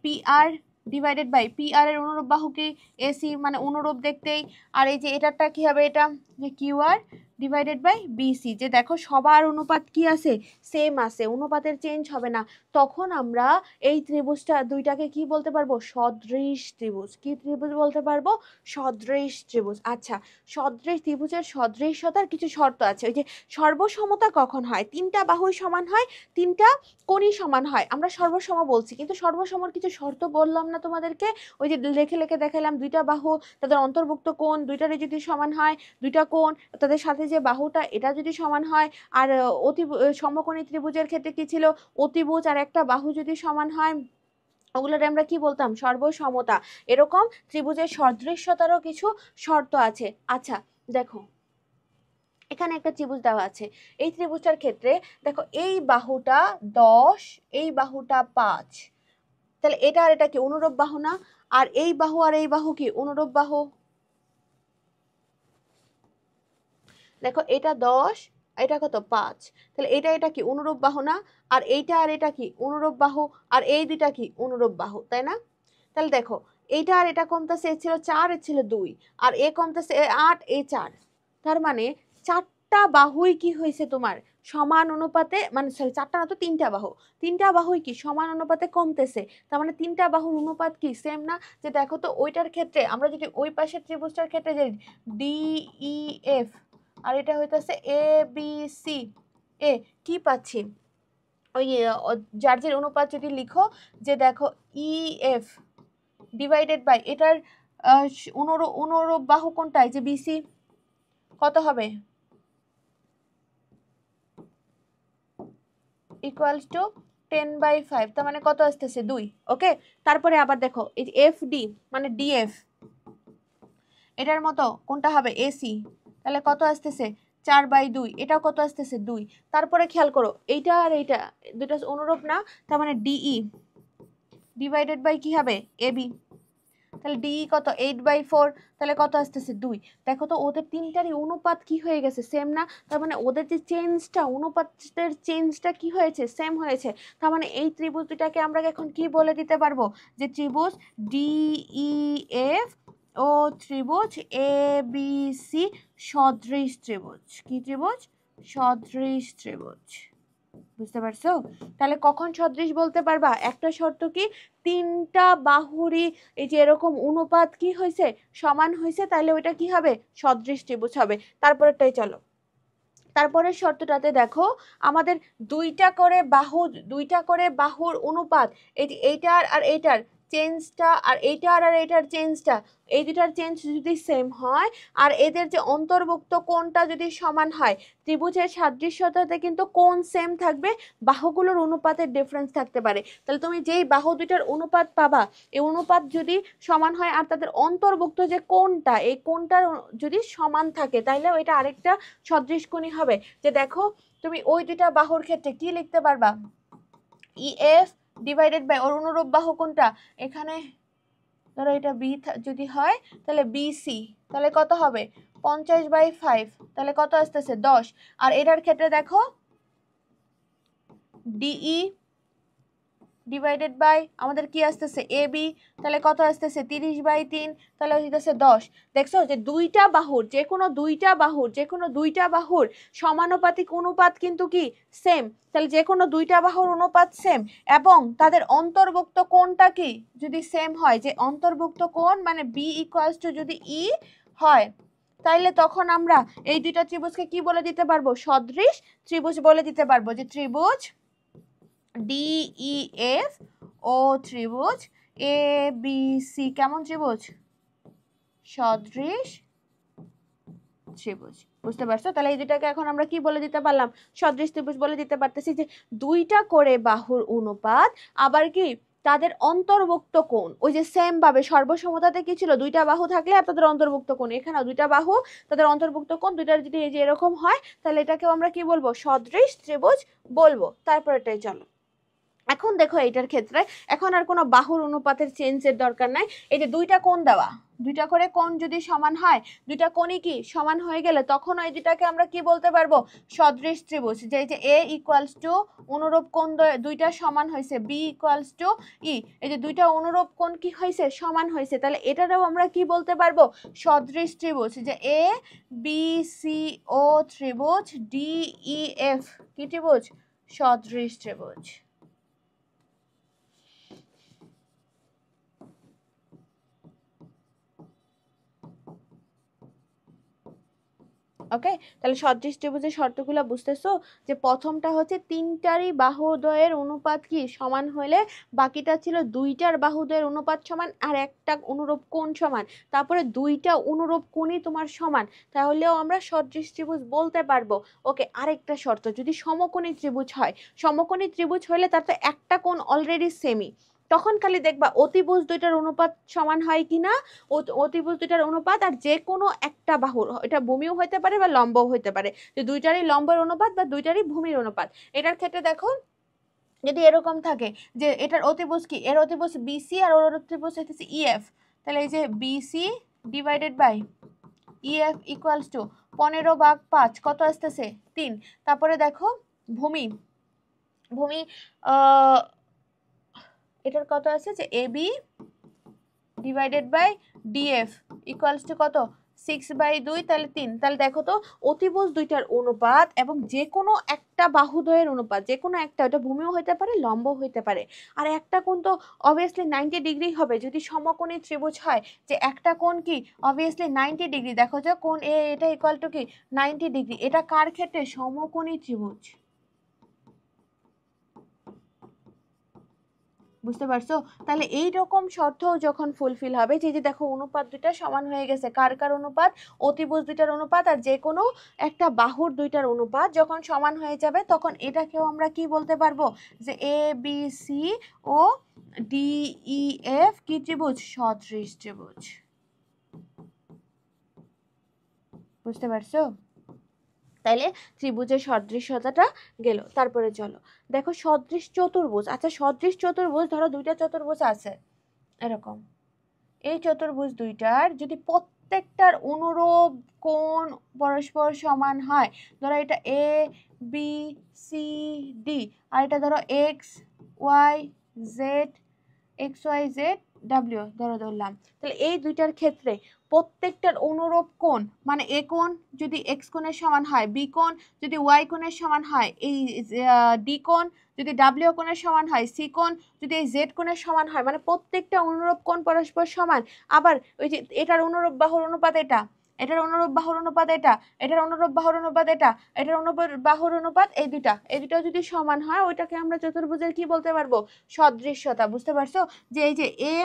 P R divided by P R এর অনুরূপ বাহু কি এসি, মানে অনুরূপ দেখতেই। আর এই যে এটারটা কি হবে, এটা যে Q R divided by BC, যে দেখো সবার অনুপাত কি আছে, সেম আছে, অনুপাতের চেঞ্জ হবে না। তখন আমরা এই ত্রিভুজটা দুইটাকে কি বলতে পারবো, সদৃশ ত্রিভুজ। কি ত্রিভুজ বলতে পারবো, সদৃশ ত্রিভুজ। আচ্ছা, সদৃশ ত্রিভুজের সদৃশতার কিছু শর্ত আছে। ওই যে সর্বসমতা কখন হয়, তিনটা বাহুই সমান হয়, তিনটা কোণই সমান হয়, আমরা সর্বসম বলছি, কিন্তু সর্বসমর কিছু শর্ত বললাম না তোমাদেরকে, ওই যে লেখে লেখে দেখালাম, দুইটা বাহু তাদের অন্তর্ভুক্ত কোণ দুইটারই যদি সমান হয়, দুইটা কোণ তাদের সাথে যে বাহুটা এটা যদি সমান হয়, আর অতি সমকোণী ত্রিভুজের ক্ষেত্রে কি ছিল, অতিভুজ আর একটা বাহু যদি সমান হয়, ওগুলোর আমরা কি বলতাম, সর্বসমতা। এরকম ত্রিভুজের সদৃশ্যতারও কিছু শর্ত আছে। আচ্ছা দেখো, এখানে একটা ত্রিভুজ দেওয়া আছে, এই ত্রিভুজটার ক্ষেত্রে দেখো এই বাহুটা 10, এই বাহুটা 5, তাহলে এটা আর এটা কি অনুরূপ বাহু না, আর এই বাহু আর এই বাহু কি অনুরূপ বাহু। দেখো এটা 10, এটা কত 5, তাহলে এটা এটা কি অনুরূপ বাহু না, আর এইটা আর এটা কি অনুরূপ বাহু, আর এই দুইটা কি অনুরূপ বাহু, তাই না? তাহলে দেখো এইটা আর এটা কমতেছে, এ ছিল 4 এ ছিল 2, আর এ কমতেছে 8 এ 4, তার মানে চারটা বাহুই কি হয়েছে তোমার সমান অনুপাতে, মানে সরি চারটা না তো তিনটা বাহু, তিনটা বাহুই কি সমান অনুপাতে কমতেছে। তার মানে তিনটা বাহুর অনুপাত কি সেম না। যে দেখো তো ওইটার ক্ষেত্রে আমরা যদি ওই পাশের ত্রিভুজটার ক্ষেত্রে যে ডি ই এফ আর এটা হইতেছে এ বি সি এ, কি পাচ্ছি, ওই যার যে অনুপাত যদি লিখো, যে দেখো ই এফ ডিভাইডেড বাই এটার অনুরূপ বাহু কোনটা, যে বিসি, কত হবে, ইকুয়ালস টু 10/5, তার মানে কত আসতেছে 2। ওকে, তারপরে আবার দেখো এই এফ ডি মানে ডিএফ, এটার মতো কোনটা হবে এসি, তাহলে কত আসতেছে 4/2, এটাও কত আসতেছে 2। তারপরে খেয়াল করো এইটা আর এইটা দুটো অনুরূপ না, তার মানে ডিই ডিভাইডেড বাই কি হবে এবি, তাহলে ডি কত 8/4, তাহলে কত আসতেছে 2। দেখো তো ওদের তিনটারই অনুপাত কি হয়ে গেছে, সেম না। তার মানে ওদের যে চেঞ্জটা, অনুপাতের চেঞ্জটা কি হয়েছে, সেম হয়েছে। তার মানে এই ত্রিভুজ দুটাকে আমরা এখন কি বলে দিতে পারবো, যে ত্রিভুজ ডিইএফ ও ত্রিভুজ এ বি সি সদৃশ ত্রিভুজ। কি ত্রিভুজ, সদৃশ ত্রিভুজ। বুঝতে পারছো? তাহলে কখন সদৃশ বলতে পারবা, একটা শর্ত কি, তিনটা বাহুরই এই যে এরকম অনুপাত কি হয়েছে, সমান হয়েছে, তাহলে ওইটা কি হবে, সদৃশ ত্রিভুজ হবে। তারপরেরটাই চলো, তারপরের শর্তটাতে দেখো আমাদের দুইটা করে বাহুর অনুপাত, এই যে এইটার আর এইটার চেঞ্জটা, আর এইটার আর এইটার চেঞ্জটা, এই দুটার চেঞ্জ যদি সেম হয়, আর এদের যে অন্তর্ভুক্ত কোণটা যদি সমান হয়, ত্রিভুজের সাদৃশ্যতাতে কিন্তু কোণ সেম থাকবে, বাহুগুলোর অনুপাতের ডিফারেন্স থাকতে পারে। তাহলে তুমি যেই বাহু দুইটার অনুপাত পাবা, এই অনুপাত যদি সমান হয় আর তাদের অন্তর্ভুক্ত যে কোণটা, এই কোণটার যদি সমান থাকে, তাইলে ওইটা আরেকটা সদৃশ কোণই হবে। যে দেখো তুমি ওই দুইটা বাহুর ক্ষেত্রে কি লিখতে পারবা, ইএফ ডিভাইডেড বাই ওর অনুরূপ বাহু কোনটা, এখানে ধরো এটা বি যদি হয়, তাহলে বিসি, তাহলে কত হবে 50/5, তাহলে কত আসতেছে 10। আর এটার ক্ষেত্রে দেখো ডিই ডিভাইডেড বাই আমাদের কি আসতেছে এ বি, তাহলে কত আসতেছে 30/3, তাহলে হইতেছে 10। দেখছো যে দুইটা বাহুর সমানুপাতিক অনুপাত কিন্তু কি সেম, তাহলে যে কোনো দুইটা বাহুর অনুপাত সেম, এবং তাদের অন্তর্ভুক্ত কোণটা কি যদি সেম হয়, যে অন্তর্ভুক্ত কোণ মানে বি ইকুয়ালস টু যদি ই হয়, তাইলে তখন আমরা এই দুইটা ত্রিভুজকে কি বলে দিতে পারবো, সদৃশ ত্রিভুজ বলে দিতে পারবো। যে ত্রিভুজ ডিইএফ ও ত্রিভুজ এ বি সি কেমন ত্রিভুজ, সদৃশ ত্রিভুজ। বুঝতে পারছো? তাহলে এই দুটাকে এখন আমরা কি বলে দিতে পারলাম, সদৃশ ত্রিভুজ বলে দিতে পারতেছি। যে দুইটা করে বাহুর অনুপাত, আবার কি তাদের অন্তর্ভুক্ত কোণ, ওই যে সেম ভাবে সর্বসমতাতে কি ছিল, দুইটা বাহু থাকলে আর তাদের অন্তর্ভুক্ত কোণ, এখানেও দুইটা বাহু তাদের অন্তর্ভুক্ত কোণ, দুইটার যদি এই যে এরকম হয় তাহলে এটাকেও আমরা কি বলবো, সদৃশ ত্রিভুজ বলবো। তারপর এটাই চলো, এখন দেখো এইটার ক্ষেত্রে এখন আর কোনো বাহুর অনুপাতের চেঞ্জের দরকার নাই। এই যে দুইটা কোণ দেওয়া, দুইটা করে কোণ যদি সমান হয়, দুইটা কোণই কি সমান হয়ে গেলে তখন ওই দুটাকে আমরা কি বলতে পারবো, সদৃশ ত্রিভুজ। যে এই যে এ ইকুয়ালস টু অনুরূপ কোণ দুইটা সমান হয়েছে, বি ইকুয়ালস টু ই, এই যে দুইটা অনুরূপ কোণ কি হয়েছে, সমান হয়েছে, তাহলে এটারও আমরা কি বলতে পারবো, সদৃশ ত্রিভুজ। যে এ বি সি ও ত্রিভুজ, ডি ই এফ কি ত্রিভুজ, সদৃশ ত্রিভুজ। ওকে, তাহলে সদৃশ ত্রিভুজের শর্তগুলো বুঝতেছো, যে প্রথমটা হচ্ছে তিনটারই বাহুদ্বয়ের অনুপাত কি সমান হলে, বাকিটা ছিল দুইটার বাহুদ্বয়ের অনুপাত সমান আর একটা অনুরূপ কোণ সমান, তারপরে দুইটা অনুরূপ কোণই তোমার সমান, তাহলেও আমরা সদৃশ ত্রিভুজ বলতে পারবো। ওকে, আরেকটা শর্ত, যদি সমকোণী ত্রিভুজ হয়, সমকোণী ত্রিভুজ হলে তার তো একটা কোণ অলরেডি সেমি, তখন খালি দেখবা অতিভুজ দুইটার অনুপাত সমান হয় কিনা, অতিভুজ দুইটার অনুপাত আর যে কোনো একটা বাহুর, এটা ভূমিও হইতে পারে বা লম্বও হইতে পারে, যে দুইটারই লম্বের অনুপাত বা দুইটারই ভূমির অনুপাত। এটার ক্ষেত্রে দেখো যদি এরকম থাকে যে এটার অতিভুজ কি, এর অতিভুজ বিসি আর ওর অতিভুজ হইতেছে ইএফ, তাহলে এই যে BC divided by EF equals to 15/5 কত আসতেছে 3। তারপরে দেখো ভূমি, ভূমি এটার কত আছে, যে AB divided by DF equals to কত 6/2, তাহলে 3। তাহলে দেখো তো অতিভুজ দুইটার অনুপাত এবং যে কোনো একটা বাহুদ্বয়ের অনুপাত, যে কোনো একটা, ওটা ভূমিও হইতে পারে লম্বও হইতে পারে, আর একটা কোণ তো অবভিয়াসলি 90 ডিগ্রি হবে যদি সমকোণী ত্রিভুজ হয়, যে একটা কোণ কি অবভিয়াসলি 90 ডিগ্রি। দেখো যে কোণ এ এটা ইকুয়াল টু কি 90 ডিগ্রি, এটা কার ক্ষেত্রে, সমকোণী ত্রিভুজ। বুঝতে পারছো, তাহলে এই রকম শর্ত যখন ফুলফিল হবে, যে যে দেখো অনুপাত দুইটা সমান হয়ে গেছে, কার কার অনুপাত, অতিভুজ দুইটার অনুপাত আর যে কোনো একটা বাহুর দুইটার অনুপাত যখন সমান হয়ে যাবে, তখন এটাকেও আমরা কি বলতে পারবো, যে A B C O D E F কি ত্রিভুজ, সদৃশ ত্রিভুজ। বুঝতে পারছো, তাইলে ত্রিভুজের সদৃশ্যতাটা গেল। তারপরে চলো দেখো সদৃশ চতুর্ভুজ। আচ্ছা সদৃশ চতুর্ভুজ, ধরো দুইটা চতুর্ভুজ আছে এরকম, এই চতুর্ভুজ দুইটার যদি প্রত্যেকটার অনুরূপ কোণ পরস্পর সমান হয়, ধরো এটা এ বি সি ডি আর এটা ধরো X Y Z, X Y Z W ধরলাম, তাহলে এই দুইটার ক্ষেত্রে প্রত্যেকটার অনুরূপ কোণ, মানে এ কোণ যদি এক্স কোণের সমান হয়, বি কোণ যদি ওয়াই কোণের সমান হয়, এই ডি কোণ যদি ডাব্লিউ কোণের সমান হয়, সি কোণ যদি এই জেড কোণের সমান হয়, মানে প্রত্যেকটা অনুরূপ কোণ পরস্পর সমান। আবার ওই যে এটার অনুরূপ বাহুর অনুপাত এটা, এটার অনুরূপ বাহুর অনুপাত এটা, এটার অনুরূপ বাহুর অনুপাত এটা, এটার অনুরূপ বাহুর অনুপাত এই দুটা যদি সমান হয়, ওইটাকে আমরা চতুর্ভুজের কি বলতে পারবো, সদৃশ্যতা। বুঝতে পারছো, যে এই যে এ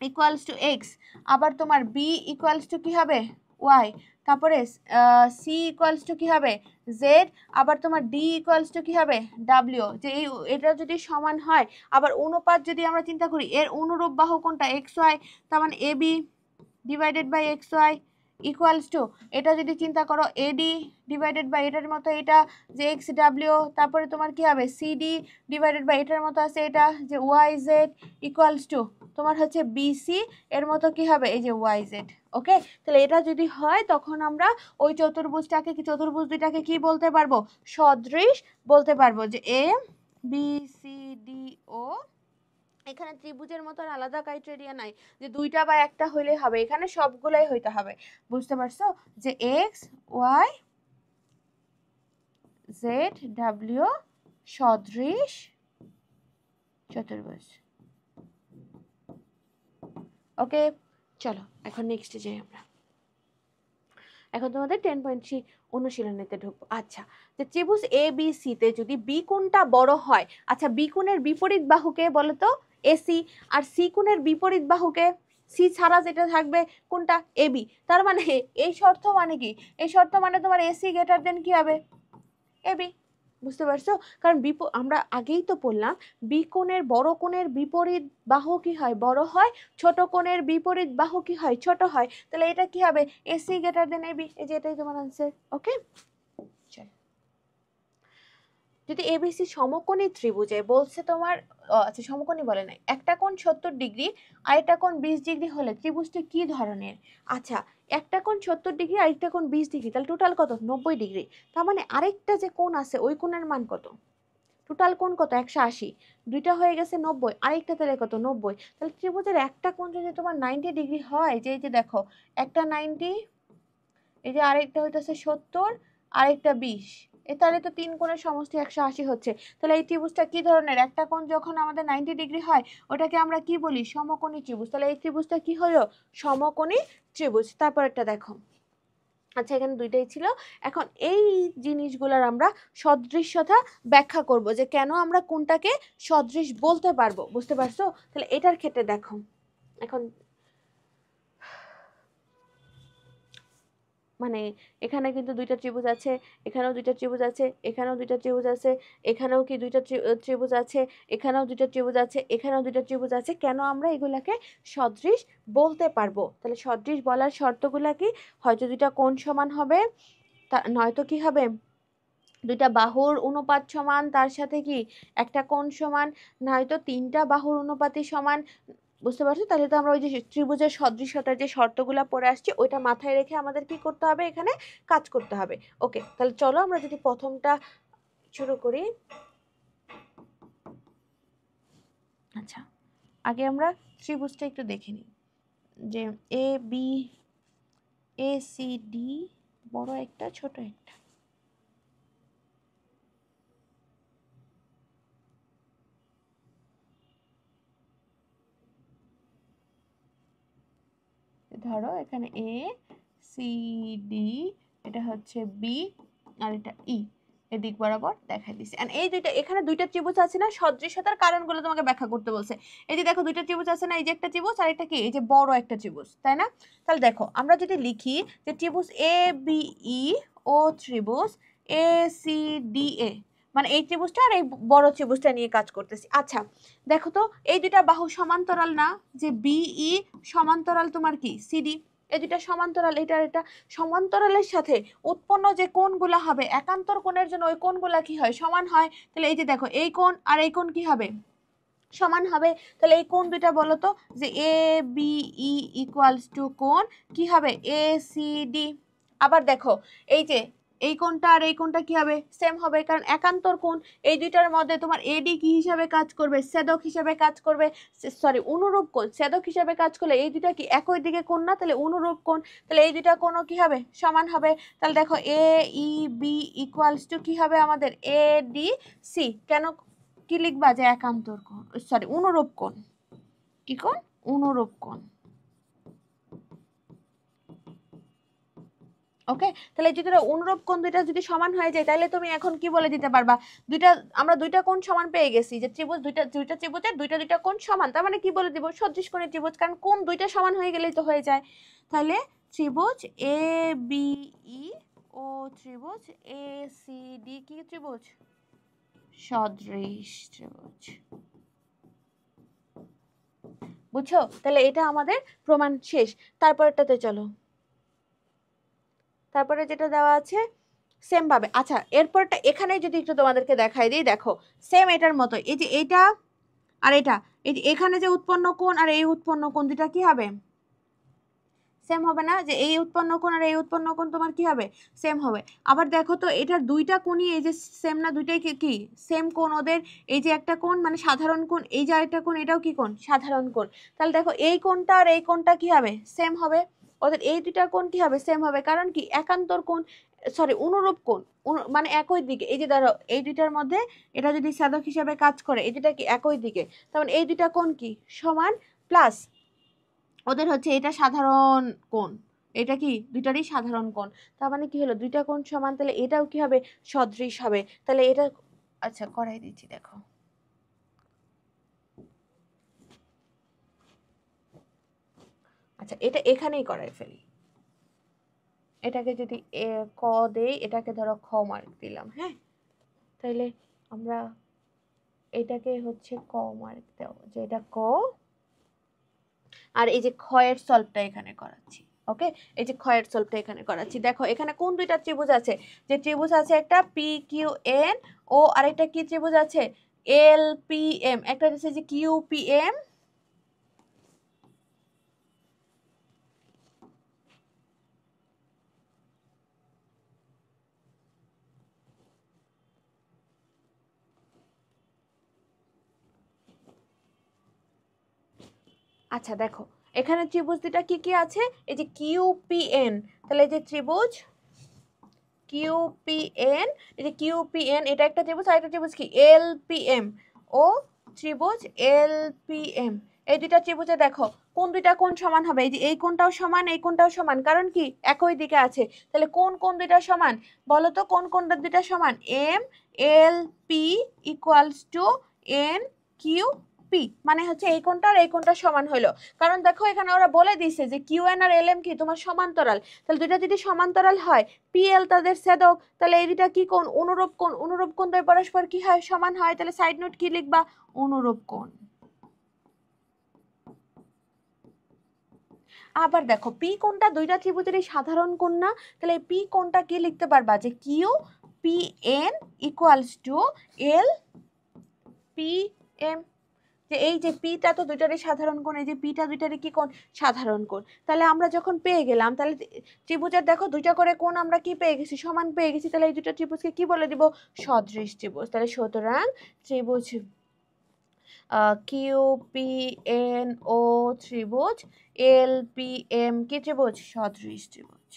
ইকুয়ালস টু এক্স, আবার তোমার বি ইকুয়ালস টু কি হবে ওয়াই, তারপরে সি ইকুয়ালস টু কি হবে জেড, আবার তোমার ডি ইকুয়ালস টু কি হবে ডাব্লিউ, যে এই এটা যদি সমান হয়, আবার অনুপাত যদি আমরা চিন্তা করি, এর অনুরূপ বাহু কোনটা এক্স ওয়াই, তার মানে A B divided by X Y equals to, এটা যদি চিন্তা করো এডি ডিভাইডেড বাই এটার মতো এটা যে এক্স ডাব্লিউ, তারপরে তোমার কি হবে সিডি ডিভাইডেড বাই এটার মতো আছে এটা যে ওয়াই জেড ইকুয়ালস টু তোমার হচ্ছে বিসি এর মতো কি হবে এই যে ওয়াই জেড। ওকে, তাহলে এটা যদি হয় তখন আমরা ওই চতুর্ভুজটাকে কি, চতুর্ভুজ দুইটাকে কি বলতে পারবো, সদৃশ বলতে পারবো। যে এ বি সি ডি ও, এখানে ত্রিভুজের মতো আলাদা ক্রাইটেরিয়া নাই যে দুইটা বা একটা হইলে হবে, এখানে সবগুলাই হইতে হবে। বুঝতে পারছো, যে এক্স ওয়াই জেড ডাব্লিউ সদৃশ চতুর্ভুজ। ওকে, চলো এখন নেক্সটে যাই আমরা। এখন তোমাদের 10.3 অনুশীলনীতে ঢুকবো। আচ্ছা, যে ত্রিভুজ এ বি সি তে যদি বি কোণটা বড় হয়, আচ্ছা বি কোণের বিপরীত বাহুকে বলো তো এসি, আর সি কোণের বিপরীত বাহুকে, সি ছাড়া যেটা থাকবে কোনটা এবি, তার মানে এই শর্ত মানে কি, এই শর্ত মানে তোমার এসি গ্রেটার দেন কি হবে এবি। বুঝতে পারছো? কারণ আমরা আগেই তো বললাম বিকোণের বড় কোণের বিপরীত বাহু কি হয়, বড় হয়, ছোট কোণের বিপরীত বাহু কি হয়, ছোট হয়। তাহলে এটা কি হবে, এসি গ্রেটার দেন এবি। এই যে এটাই তোমার আনসার। ওকে, চল। যদি এবিসি সমকোণী ত্রিভুজে বলছে তোমার, আচ্ছা সমকোণী বলে নাই, একটা কোণ 70 ডিগ্রি আর একটা কোণ 20 ডিগ্রি হলে ত্রিভুজটি কি ধরনের? আচ্ছা, একটা কোণ 70 ডিগ্রি আর একটা কোণ 20 ডিগ্রি, তাহলে টোটাল কত, 90 ডিগ্রি। তার মানে আরেকটা যে কোণ আছে ওই কোণের মান কত? টোটাল কোণ কত, 180, দুইটা হয়ে গেছে 90, আরেকটা তাহলে কত, 90। তাহলে ত্রিভুজের একটা কোণ যদি তোমার 90 ডিগ্রি হয়, যে এই যে দেখো একটা 90, এই যে আরেকটা হইতেছে 70, আরেকটা 20, তাহলে তো তিন কোণের সমষ্টি 180 হচ্ছে। তাহলে এই ত্রিভুজটা কি ধরনের? একটা কোণ যখন আমাদের 90 ডিগ্রি হয় ওটাকে আমরা কি বলি, সমকোণী ত্রিভুজ। তাহলে এই ত্রিভুজটা কি হলো, সমকোণী ত্রিভুজ। তারপর একটা দেখো, আচ্ছা এখানে দুইটাই ছিল। এখন এই জিনিসগুলোর আমরা সদৃশ্যতা ব্যাখ্যা করব, যে কেন আমরা কোনটাকে সদৃশ বলতে পারবো। বুঝতে পারছো? তাহলে এটার ক্ষেত্রে দেখো, এখন মানে এখানে কিন্তু দুইটা ত্রিভুজ আছে, এখানেও দুইটা ত্রিভুজ আছে, এখানেও দুইটা ত্রিভুজ আছে, এখানেও কি দুইটা ত্রিভুজ আছে, এখানেও দুইটা ত্রিভুজ আছে, এখানেও দুইটা ত্রিভুজ আছে। কেন আমরা এগুলাকে সদৃশ বলতে পারবো? তাহলে সদৃশ বলার শর্তগুলা কি? হয়তো দুইটা কোণ সমান হবে, নয়তো কি হবে, দুইটা বাহুর অনুপাত সমান, তার সাথে কি একটা কোণ সমান, নয়তো তিনটা বাহুর অনুপাতই সমান। বুঝতে পারছো? তাহলে তো আমরা ওই যে ত্রিভুজের সদৃশ্যতার যে শর্তগুলা পড়ে আসছে ওইটা মাথায় রেখে আমাদের কি করতে হবে, এখানে কাজ করতে হবে। ওকে, তাহলে চলো আমরা যদি প্রথমটা শুরু করি। আচ্ছা, আগে আমরা ত্রিভুজটা একটু দেখে নিই, যে A B, A C D, বড় একটা ছোট একটা। ধরো এখানে এ সি ডি, এটা হচ্ছে বি, আর এটা ই, এদিক বরাবর দেখাই দিছে। এন্ড এই দুইটা, এখানে দুইটা ত্রিভুজ আছে না, সদৃশ্যতার কারণগুলো তোমাকে ব্যাখ্যা করতে বলছে। এই যে দেখো দুইটা ত্রিভুজ আছে না, এই যে একটা ত্রিভুজ আর এটা কি, এই যে বড় একটা ত্রিভুজ, তাই না? তাহলে দেখো আমরা যদি লিখি যে ত্রিভুজ এ বি ই ও ত্রিভুজ এ সি ডি এ, মানে এই ত্রিভুজটা আর এই বড় ত্রিভুজটা নিয়ে কাজ করতেছি। আচ্ছা দেখো তো, এই দুইটা বাহু সমান্তরাল না, যে বিই সমান্তরাল তোমার কি সিডি, এই দুইটা সমান্তরাল, এটা এটা সমান্তরালের সাথে উৎপন্ন যে কোণগুলা হবে একান্তর কোণের জন্য ওই কোণগুলা কি হয়, সমান হয়। তাহলে এই যে দেখো এই কোণ আর এই কোণ কি হবে, সমান হবে। তাহলে এই কোণ দুইটা বলো তো, যে A B E equals to কোণ কি হবে, এ সি ডি। আবার দেখো এই যে এই কোণটা আর এই কোণটা কি হবে, সেম হবে, কারণ একান্তর কোণ। এই দুইটার মধ্যে তোমার এডি কি হিসাবে কাজ করবে, ছেদক হিসাবে কাজ করবে, সরি অনুরূপ কোণ, ছেদক হিসাবে কাজ করলে এই দুইটা কি একই দিকে কোণ না, তাহলে অনুরূপ কোণ। তাহলে এই দুইটা কোণও কি হবে, সমান হবে। তাহলে দেখো এ ই বি ইকুয়ালস টু কি হবে আমাদের, এ ডি সি। কেন কি লিখবা, যে একান্তর কোণ, সরি অনুরূপ কোণ। কি কোণ, অনুরূপ কোণ। ওকে, তাহলে যদি অনুরূপ কোণ দুইটা যদি সমান হয়ে যায়, তাহলে তুমি এখন কি বলে দিতে পারবা, দুইটা, আমরা দুইটা কোণ সমান পেয়ে গেছি, যে ত্রিভুজ দুইটা, দুইটা ত্রিভুজের দুইটা কোণ সমান, তার মানে কি বলে দিব, সদৃশ কোণের ত্রিভুজ, কারণ কোণ দুইটা সমান হয়ে গেলেই তো হয়ে যায়। তাহলে ত্রিভুজ এ বি ই ও ত্রিভুজ এ সি ডি কি ত্রিভুজ, সদৃশ ত্রিভুজ। বুঝছো? তাহলে এটা আমাদের প্রমাণ শেষ। তারপরটাতে চলো, তারপরে যেটা দেওয়া আছে সেম ভাবে। আচ্ছা এরপরটা এখানে যদি একটু তোমাদেরকে দেখাই দিই, দেখো সেম এটার মতো, এই যে এটা আর এটা, এই যে এখানে যে উৎপন্ন কোণ আর এই উৎপন্ন কোণ দুটা কি হবে, সেম হবে না? যে এই উৎপন্ন কোণ আর এই উৎপন্ন কোণ তোমার কি হবে, সেম হবে। আবার দেখো তো এটার দুইটা কোণই এই যে সেম না, দুইটাই কি সেম কোণ ওদের। এই যে একটা কোণ মানে সাধারণ কোণ, এই যে আরেকটা কোণ এটাও কি কোণ, সাধারণ কোণ। তাহলে দেখো এই কোণটা আর এই কোণটা কি হবে, সেম হবে। ওদের এই দুইটা কোণ কি হবে, সেম হবে, কারণ কি একান্তর কোণ, সরি অনুরূপ কোণ, মানে একই দিকে। এই যে ধরো এই দুইটার মধ্যে এটা যদি সাধক হিসাবে কাজ করে, এই দুইটা কি একই দিকে, তখন এই দুইটা কোণ কি সমান, প্লাস ওদের হচ্ছে এটা সাধারণ কোণ, এটা কি দুইটারই সাধারণ কোণ। তার মানে কি হলো, দুইটা কোণ সমান, তাহলে এটাও কি হবে, সদৃশ হবে। তাহলে এটা, আচ্ছা করাই দিচ্ছি দেখো, আচ্ছা এটা এখানেই করাই ফেলি। এটাকে যদি ক দেই, এটাকে ধরো খ মার্ক দিলাম, হ্যাঁ তাইলে আমরা এটাকে হচ্ছে ক মার্ক দেব, যে এটা ক, আর এই যে ক্ষয়ের সলভটা এখানে করাচ্ছি। ওকে, এই যে ক্ষয়ের সলভটা এখানে করাচ্ছি। দেখো এখানে কোন দুইটা ত্রিভুজ আছে, যে ত্রিভুজ আছে একটা পি কিউ এন ও আরেকটা কি ত্রিভুজ আছে এল পি এম, একটা আছে যে কিউ পি এম। আচ্ছা দেখো এখানে ত্রিভুজ দুটা কি কি আছে, এই যে কিউ পি এন, তাহলে এই যে ত্রিভুজ কিউপিএন, এই যে কিউপিএন এটা একটা ত্রিভুজ, আর একটা ত্রিভুজ কি এলপিএম ও ত্রিভুজ এলপিএম। এই দুইটা ত্রিভুজে দেখো কোন দুইটা কোণ সমান হবে, এই যে এই কোণটাও সমান এই কোণটাও সমান, কারণ কি একই দিকে আছে। তাহলে কোন কোন দুইটা সমান বলো তো, কোন কোনটা দুইটা সমান, M L P equals to N Q P, মানে হচ্ছে এই কোণটা আর এই কোণটা সমান হলো। কারণ দেখো এখানে ওরা বলে দিছে যে কিউ এন আর এল এম কি তোমার সমান্তরাল, তাহলে দুইটা যদি সমান্তরাল হয় পিএল তাদের ছেদক, তাহলে এই দুইটা কি কোণ, অনুরূপ কোণ, অনুরূপ কোণ দ্বয় পরস্পর কি হয় সমান হয়। তাহলে সাইড নোট কি লিখবা, অনুরূপ কোণ। আবার দেখো পি কোণটা দুইটা ত্রিভুজেরই সাধারণ কোণ না, তাহলে এই পি কোণটা কি লিখতে পারবা, যে Q P N equals to L P M, যে এই যে পিটা তো দুইটারই সাধারণ কোণ, এই যে পিটা দুইটারই কি কোণ, সাধারণ কোণ। তাহলে আমরা যখন পেয়ে গেলাম, তাহলে ত্রিভুজের দেখো দুইটা করে কোণ আমরা কি পেয়ে গেছি, সমান পেয়ে গেছি, তাহলে এই দুটো ত্রিভুজকে কি বলে দিব, সদৃশ ত্রিভুজ। তাহলে সুতরাং ত্রিভুজ কিউ পি এন ও ত্রিভুজ এল পি এম কি ত্রিভুজ, সদৃশ ত্রিভুজ।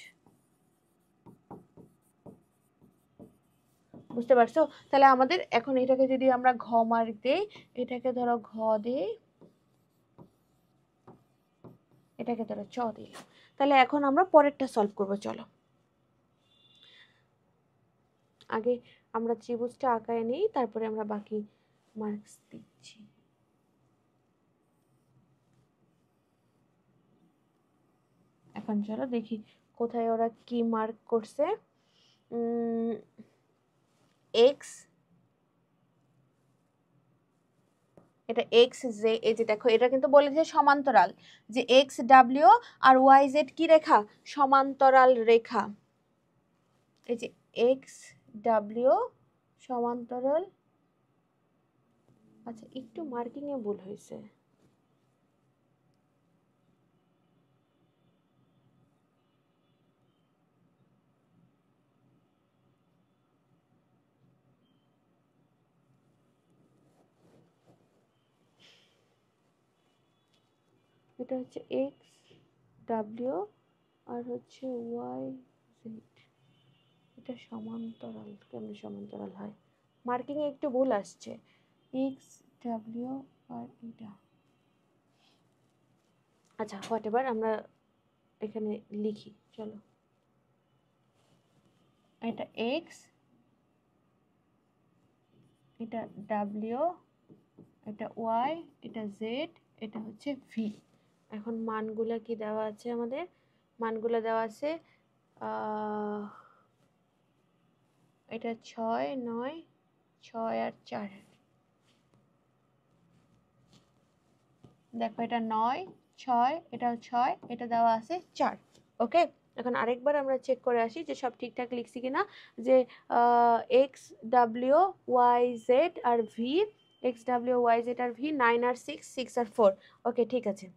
বুঝতে পারছো? তাহলে আমাদের এখন এটাকে যদি আমরা ঘ মার্ক দেই, এটাকে ধরো ঘ দেই, এটাকে ধরো চ দিলাম। তাহলে এখন আমরা পরেরটা সলভ করব। চলো আগে আমরা ত্রিভুজটা আঁকায় নিই, তারপরে আমরা বাকি মার্কস দিচ্ছি। এখন চলো দেখি কোথায় ওরা কি মার্ক করছে। এক্স, এটা এক্স জে, এই যে দেখো এটা কিন্তু বলেছে সমান্তরাল, যে এক্স ডাব্লিউ আর ওয়াই জেড কি রেখা, সমান্তরাল রেখা। এই যে এক্স ডাব্লিউ সমান্তরাল, আচ্ছা একটু মার্কিং এ ভুল হয়েছে, এটা হচ্ছে এক্স ডাব্লিউ আর হচ্ছে ওয়াই জেড, এটা সমান্তরাল, কেমন সমান্তরাল হয়, মার্কিং এ একটু ভুল আসছে, এক্স ডাব্লিউ আর এটা, আচ্ছা হোয়াট এভার, আমরা এখানে লিখি চলো। এটা এক্স, এটা ডাব্লিউ, এটা ওয়াই, এটা জেড, এটা হচ্ছে ভি। এখন মানগুলা কি দেওয়া আছে আমাদের, মানগুলা দেওয়া আছে এটা 6 9 6 আর 4, দেখো এটা 9 6, এটাও 6, এটা দেওয়া আছে 4। ওকে, এখন আরেকবার আমরা চেক করে আসি যে সব ঠিকঠাক লিখছি কিনা, যে এক্স ডাব্লিউ ওয়াই জেড আর V, X W Y Z আর ভি 9 আর 6 6 আর 4। ওকে ঠিক আছে,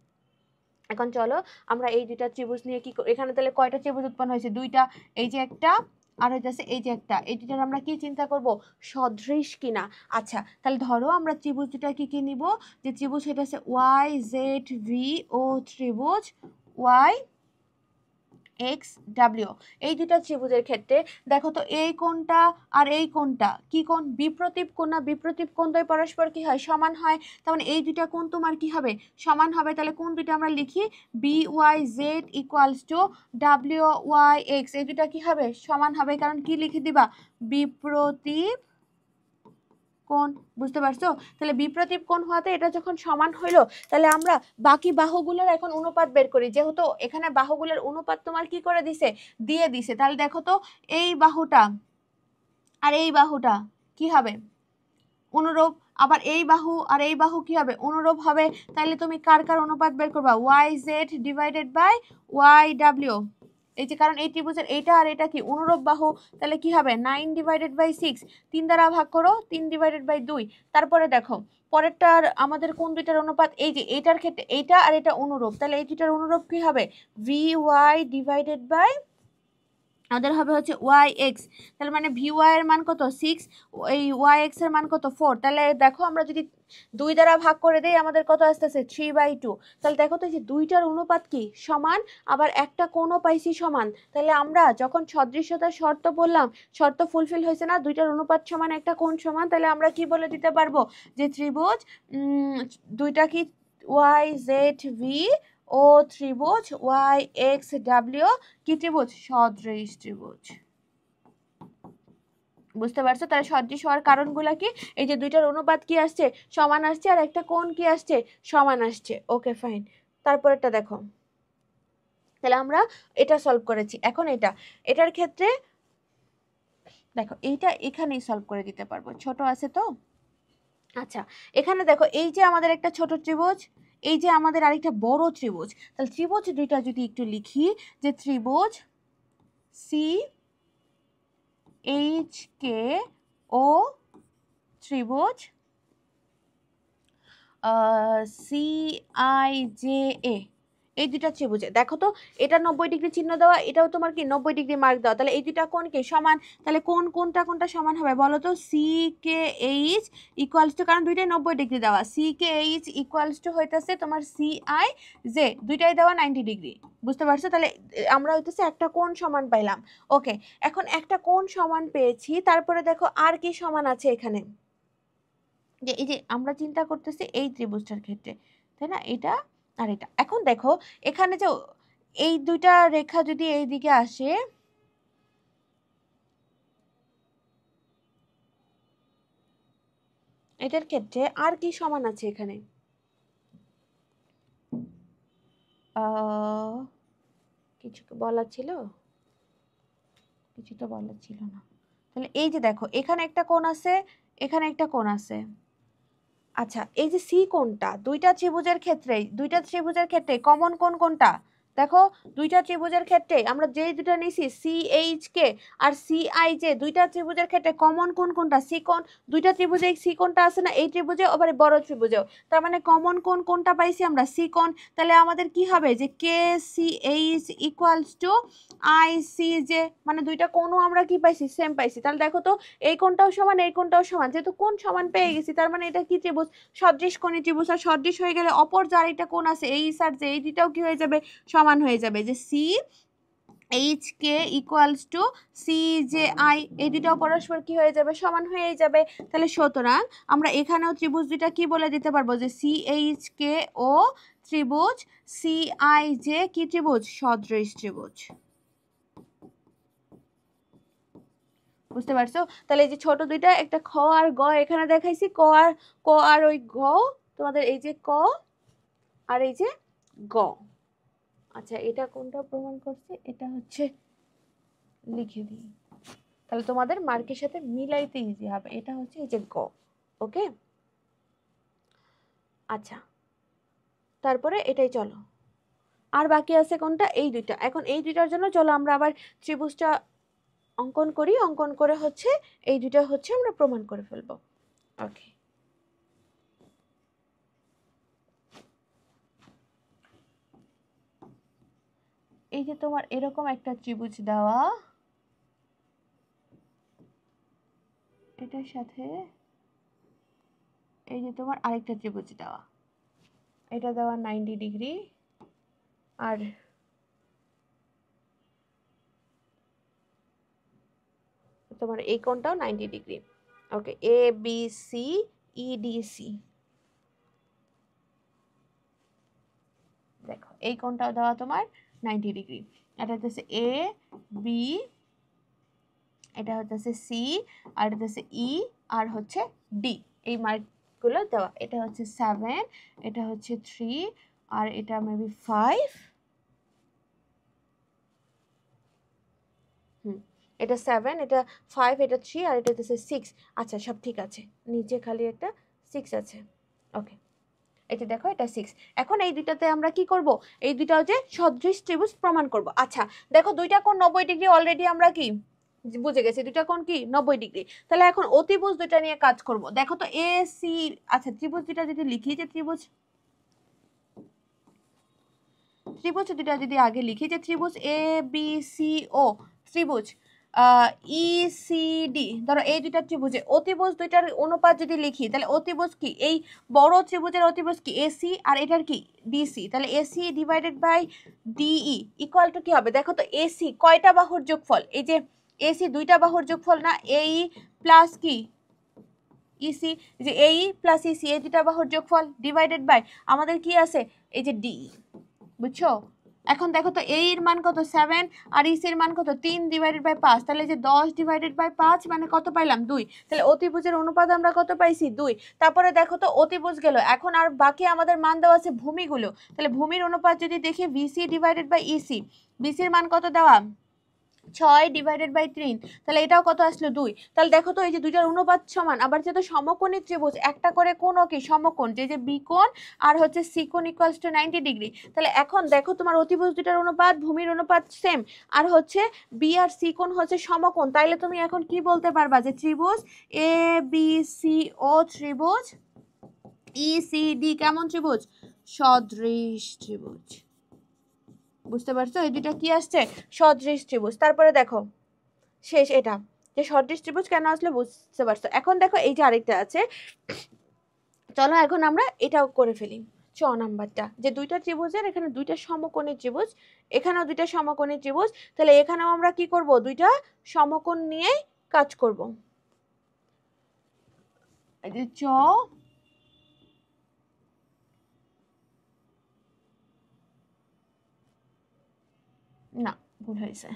এখন চলো আমরা এই দুইটা ত্রিভুজ নিয়ে কি, এখানে তাহলে কয়টা ত্রিভুজ উৎপন্ন হয়েছে, দুইটা, এই যে একটা আর হইতেছে এই যে একটা, এই দুইটার আমরা কি চিন্তা করব, সদৃশ কিনা। আচ্ছা তাহলে ধরো আমরা ত্রিভুজ দুটা কি কি নিব, যে ত্রিভুজ হইতেছে ওয়াই জেড ভি ও ত্রিভুজ ওয়াই এক্স ডাব্লিউ। এই দুটা ত্রিভুজের ক্ষেত্রে দেখো তো এই কোণটা আর এই কোণটা কি কোণ, বিপ্রতীপ কোণ না, বিপ্রতীপ কোণ দ্বয় পরস্পর কি হয়, সমান হয়। তার মানে এই দুটা কোণ তোমার কি হবে, সমান হবে। তাহলে কোন দুইটা আমরা লিখি, B Y Z equals to W Y X, এই দুটা কি হবে, সমান হবে, কারণ কি লিখে দিবা, বিপ্রতীপ কোণ। বুঝতে পারছো? তাহলে বিপ্রতীপ কোণ হওয়াতে এটা যখন সমান হইলো, তাহলে আমরা বাকি বাহুগুলোর এখন অনুপাত বের করি, যেহেতু এখানে বাহুগুলোর অনুপাত তোমার কি করে দিছে, দিয়ে দিছে। তাহলে দেখো তো এই বাহুটা আর এই বাহুটা কি হবে অনুরূপ, আবার এই বাহু আর এই বাহু কি হবে অনুরূপ হবে। তাহলে তুমি কার কার অনুপাত বের করবা Y Z divided by Y W. এই যে কারণ এই ত্রিভুজের এইটা আর এটা কি অনুরূপ বাহু, তাহলে কি হবে 9 ডিভাইডেড বাই 6, 3 দ্বারা ভাগ করো 3 ডিভাইডেড বাই 2। তারপরে দেখো পরেরটার আমাদের কোন দুইটার অনুপাত, এই যে এইটার ক্ষেত্রে এইটা আর এটা অনুরূপ, তাহলে এই দুইটার অনুরূপ কি হবে ভি ওয়াই ডিভাইডেড বাই আমাদের হবে হচ্ছে ওয়াই এক্স। তাহলে মানে ভি ওয়াই এর মান কত 6, এই ওয়াই এক্স এর মান কত 4। তাহলে দেখো আমরা যদি 2 দ্বারা ভাগ করে দেই আমাদের কত আসতেছে 3/2। তাহলে দেখো তো যে দুইটার অনুপাত কি সমান, আবার একটা কোণও পাইছি সমান। তাহলে আমরা যখন সদৃশ্যতার শর্ত বললাম শর্ত ফুলফিল হয়েছে না, দুইটার অনুপাত সমান একটা কোণ সমান, তাহলে আমরা কি বলে দিতে পারবো যে ত্রিভুজ দুইটা কি ওয়াই জেড ভি ও ত্রিভুজ ওয়াই এক্স ডাব্লিউ কি ত্রিভুজ সদৃশ ত্রিভুজ। বুঝতে পারছো? তাহলে সদৃশ হওয়ার কারণগুলো কি, এই যে দুইটার অনুপাত কি আসছে সমান আসছে, আর একটা কোণ কি আসছে সমান আসছে। ওকে ফাইন, তারপরেরটা দেখো, তাহলে আমরা এটা সলভ করেছি। এখন এটার ক্ষেত্রে দেখো এইটা এখানেই সলভ করে দিতে পারবো, ছোট আছে তো। আচ্ছা এখানে দেখো এই যে আমাদের একটা ছোট ত্রিভুজ, এই যে আমাদের আরেকটা বড় ত্রিভুজ, তাহলে ত্রিভুজ দুইটা যদি একটু লিখি যে ত্রিভুজ সি এইচ কে ও ত্রিভুজ সি আই জে এ, এই দুইটা ত্রিভুজে দেখো তো এটা 90 ডিগ্রি চিহ্ন দেওয়া, এটাও তোমার কি 90 ডিগ্রি মার্ক দেওয়া, তাহলে এই দুইটা কোণ কি সমান। তাহলে কোনটা সমান হবে বলো তো, C K H equals to, কারণ দুইটাই 90 ডিগ্রি দেওয়া, C K H equals to হইতেছে তোমার সি আই জে, দুইটাই দেওয়া 90 ডিগ্রি। বুঝতে পারছো? তাহলে আমরা হইতেছে একটা কোণ সমান পাইলাম। ওকে, এখন একটা কোণ সমান পেয়েছি, তারপরে দেখো আর কি সমান আছে এখানে, যে এই যে আমরা চিন্তা করতেছি এই ত্রিভুজটার ক্ষেত্রে, তাই না, এটা আর এটা। এখন দেখো এখানে যে এই দুইটা রেখা যদি এই দিকে আসে, এটার ক্ষেত্রে আর কি সমান আছে এখানে, কিছু বলার ছিল, কিছু তো বলার ছিল না। তাহলে এই যে দেখো এখানে একটা কোণ আছে, এখানে একটা কোণ আছে। আচ্ছা এই যে সি কোণটা দুইটা ত্রিভুজের ক্ষেত্রে কমন কোণ কোনটা, দেখো দুইটা ত্রিভুজের ক্ষেত্রে আমরা যেই দুটো নিছি সি এইচ কে আর সি আই জে, দুইটা ত্রিভুজের ক্ষেত্রে কমন কোণ কোনটা সি কোণ। দুইটা ত্রিভুজে সি কোণটা আছে না, এই ত্রিভুজে আবার বড় ত্রিভুজেও, তার মানে কমন কোণ কোনটা পাইছি আমরা সি কোণ। তাহলে আমাদের কি হবে যে K C H equals to I C J, মানে দুইটা কোণও আমরা কি পাইছি সেম পাইছি। তাহলে দেখো তো এই কোণটাও সমান এই কোণটাও সমান, যেহেতু কোণ সমান পেয়ে গেছি তার মানে এটা কি ত্রিভুজ সদৃশ কোণী ত্রিভুজ। আর সদৃশ হয়ে গেলে অপর যার একটা কোণ আছে এই আর যে, এই দুইটাও কি হয়ে যাবে সমান হয়ে যাবে, যে C H K equals to C J I, এই দুইটাও পরস্পর কি হয়ে যাবে সমান হয়ে যাবে। তাহলে সুতরাং আমরা এখানেও ত্রিভুজ দুইটা কি বলে দিতে পারবো যে সি এইচ কে ও ত্রিভুজ সি আই জে কি ত্রিভুজ সদৃশ ত্রিভুজ। বুঝতে পারছো? তাহলে এই যে ছোট দুইটা একটা খ আর গ এখানে দেখাইছি, ক আর ওই গ, তোমাদের এই যে ক আর এই যে গ। আচ্ছা এটা কোনটা প্রমাণ করছে, এটা হচ্ছে লিখে দিই, তাহলে তোমাদের মার্কের সাথে মিলাইতে ইজি হবে। এটা হচ্ছে এই যে গ। ওকে আচ্ছা তারপরে এটাই, চলো আর বাকি আছে কোনটা, এই দুইটা। এখন এই দুইটার জন্য চলো আমরা আবার ত্রিভুজটা অঙ্কন করি, অঙ্কন করে হচ্ছে এই দুইটা হচ্ছে আমরা প্রমাণ করে ফেলবো। ওকে এই যে তোমার এরকম একটা ত্রিভুজ দেওয়া, এটার সাথে এই যে তোমার আরেকটা ত্রিভুজ দেওয়া, এটা দেওয়া 90 ডিগ্রি, আর তোমার এই কোণটাও 90 degree. Okay A B C E D C, দেখো এই কোণটাও দেওয়া তোমার 90 ডিগ্রি। এটা হচ্ছে এ বি, এটা হচ্ছে সি, আর এটা হচ্ছে ই, আর হচ্ছে ডি, এই মার্কগুলো দেওয়া। এটা হচ্ছে 7, এটা হচ্ছে 3, আর এটা মেবি 5। এটা 7, এটা 5, এটা 3, আর এটা হচ্ছে 6। আচ্ছা, সব ঠিক আছে, নিচে খালি একটা 6 আছে। ওকে, এটা দেখো, এটা 6। এখন এই দুইটাতে আমরা কি করব, এই দুইটা হচ্ছে সদৃশ ত্রিভুজ প্রমাণ করব। আচ্ছা দেখো, দুইটা কোণ 90 ডিগ্রি, অলরেডি আমরা কি বুঝে গেছি, দুইটা কোণ কি 90 ডিগ্রি। তাহলে এখন অতিভুজ দুইটা নিয়ে কাজ করব। দেখো তো এ সি, আচ্ছা ত্রিভুজ দুইটা যদি লিখি, যে ত্রিভুজ দুইটা যদি আগে লিখি, যে ত্রিভুজ এ বি সি ও, ত্রিভুজ ই সি ডি, ধরো এই দুইটা ত্রিভুজে অতিভুজ দুইটার অনুপাত যদি লিখি, তাহলে অতিভুজ কি, এই বড় ত্রিভুজের অতিভুজ কি এসি, আর এটার কি ডিসি, তাহলে AC divided by DE equal to কি হবে, দেখো তো এসি কয়টা বাহুর যোগফল, এই যে এসি দুইটা বাহুর যোগফল না, এই প্লাস কি ইসি, যে এই প্লাস ইসি এই দুইটা বাহুর যোগফল ডিভাইডেড বাই আমাদের কি আছে, এই যে ডিই, বুঝছো। এখন দেখো তো এই এর মান কত 7, আর ইসি এর মান কত 3 ডিভাইডেড বাই 5, তাহলে যে 10 ডিভাইডেড বাই 5 মানে কত পাইলাম 2। তাহলে অতিভুজের অনুপাত আমরা কত পাইছি 2। তারপরে দেখো তো অতিভুজ গেল, এখন আর বাকি আমাদের মান দেওয়া আছে ভূমিগুলো। তাহলে ভূমির অনুপাত যদি দেখি, বিসি ডিভাইডেড বাই ইসি, বিসির মান কত দেওয়া 6 ডিভাইডেড বাই 3, তাহলে এটাও কত আসলো 2। তাহলে দেখো তো এই যে দুইটার অনুপাত সমান, আবার যেহেতু সমকোণী ত্রিভুজ, একটা করে কোণ কি সমকোণ, যে বি কোণ আর হচ্ছে সি কোণ ইকুয়ালস টু 90 ডিগ্রি। তাহলে এখন দেখো তোমার অতিভুজ দুইটার অনুপাত, ভূমির অনুপাত সেম, আর হচ্ছে বি আর সি কোণ হচ্ছে সমকোণ। তাইলে তুমি এখন কি বলতে পারবা, যে ত্রিভুজ এ বি সি ও, ত্রিভুজ ই সি ডি কেমন ত্রিভুজ, সদৃশ ত্রিভুজ। বুঝতে পারছো, এই দুইটা কি আসছে, সদৃশ ত্রিভুজ। তারপরে দেখো শেষ, এটা যে সদৃশ ত্রিভুজ কেন আসলে বুঝতে পারছো। এখন দেখো এই যে আরেকটা আছে, চলো এখন আমরা এটাও করে ফেলি। ছ নাম্বারটা, যে দুইটা ত্রিভুজের, এখানে দুইটা সমকোণী ত্রিভুজ, এখানেও দুইটা সমকোণী ত্রিভুজ, তাহলে এখানেও আমরা কি করব, দুইটা সমকোণ নিয়ে কাজ করব। এই যে না, ভুল হয়েছে।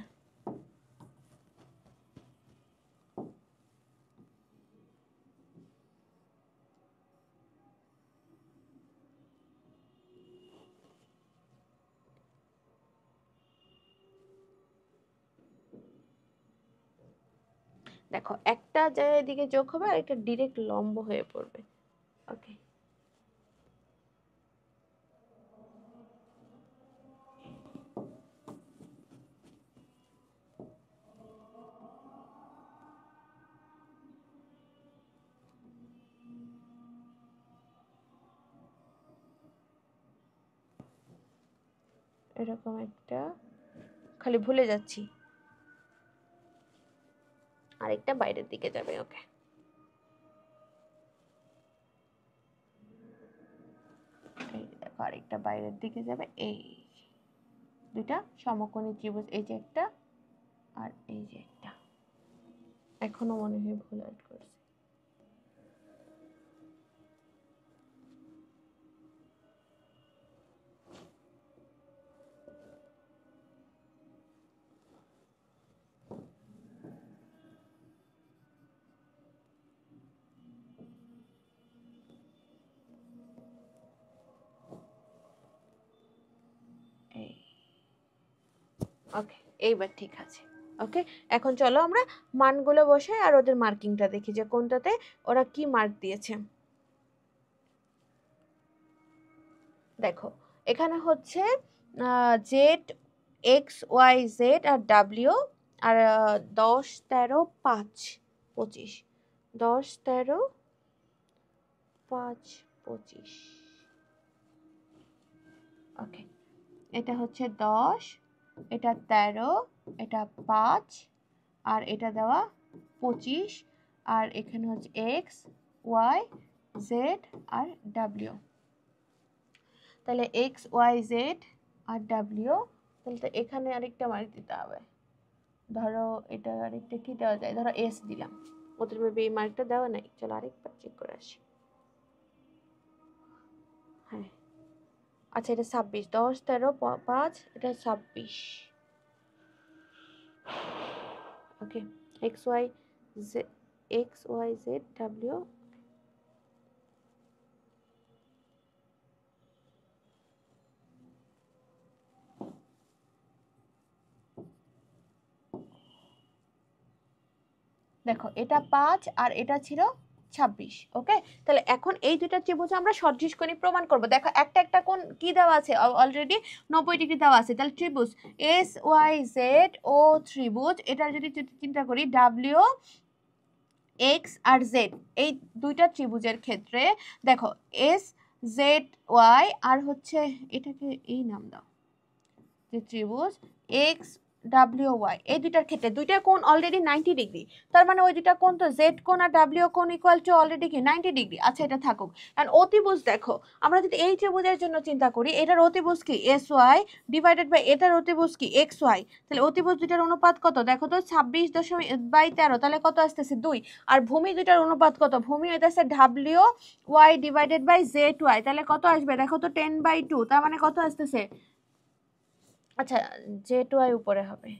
দেখো একটা জায়গায় এদিকে যোগ হবে, আর একটা ডিরেক্ট লম্ব হয়ে পড়বে। ওকে, এরকম একটা, খালি ভুলে যাচ্ছি, আরেকটা বাইরের দিকে যাবে। ওকে, এই দেখো আরেকটা বাইরের দিকে যাবে। এই দুইটা সমকোণী ত্রিভুজ, এই যে একটা আর এই যে একটা, এখনো মনে হয় ভুল অ্যাড করছি। এই ওকে, এইবার ঠিক আছে। ওকে, এখন চলো আমরা মানগুলো বসাই আর ওদের মার্কিংটা দেখি, যে কোনটাতে ওরা কি মার্ক দিয়েছে। দেখো এখানে হচ্ছে জেড, এক্স ওয়াই জেড আর ডাব্লিউ, আর 10 13 5 25, 10 13 5 25। ওকে, এটা হচ্ছে 10, এটা 13, এটা 5, আর এটা দেওয়া 25, আর এখানে হচ্ছে এক্স ওয়াই জেড আর ডাব্লিউ। তাহলে এক্স ওয়াই জেড আর ডাব্লিউ, তাহলে তো এখানে আরেকটা মার্ক দিতে হবে। ধরো এটা আরেকটা কি দেওয়া যায়, ধরো এস দিলাম, ওদের মেবি এই মার্কটা দেওয়া নাই। চলো আরেকবার চেক করে আসি। হ্যাঁ, আচ্ছা এটা 26, 10 13 5, এটা 26। Okay, X Y Z, X Y Z W. দেখো এটা 5 আর এটা ছিল 26। ওকে, তাহলে এখন এই দুইটা ত্রিভুজ আমরা সদৃশ কোণী প্রমাণ করব। দেখো একটা একটা কোণ কি দেওয়া আছে, অলরেডি 90 ডিগ্রি দেওয়া আছে। তাহলে ত্রিভুজ এস ওয়াই জেড ও ত্রিভুজ, এটা যদি চিন্তা করি ডাব্লিউ এক্স আর জেড, এই দুইটা ত্রিভুজের ক্ষেত্রে দেখো এস জেড ওয়াই আর হচ্ছে এটাকে এই নাম দাও, যে ত্রিভুজ এক্স ডাব্লিউ ওয়াই, এই দুইটার ক্ষেত্রে দুইটা কোণ অলরেডি 90 ডিগ্রি। তার মানে ওই দুইটা কোণ তো জেড কোণ আর ডাব্লিউ কোণ ইকুয়াল টু অলরেডি কি 90 ডিগ্রি। আচ্ছা এটা থাকুক। কারণ অতিভুজ দেখো আমরা যদি এই ত্রিভুজের জন্য চিন্তা করি, এটার অতিভুজ কি এস ওয়াই ডিভাইডেড বাই এটার অতিভুজ কি এক্স ওয়াই। তাহলে অতিভুজ দুইটার অনুপাত কত দেখো তো 26.13, তাহলে কত আসতেছে 2। আর ভূমি দুইটার অনুপাত কত, ভূমি হইতেছে W Y divided by Z Y, তাহলে কত আসবে দেখো তো 10/2, তার মানে কত আসতেছে, আচ্ছা জেড ওয়াই উপরে হবে।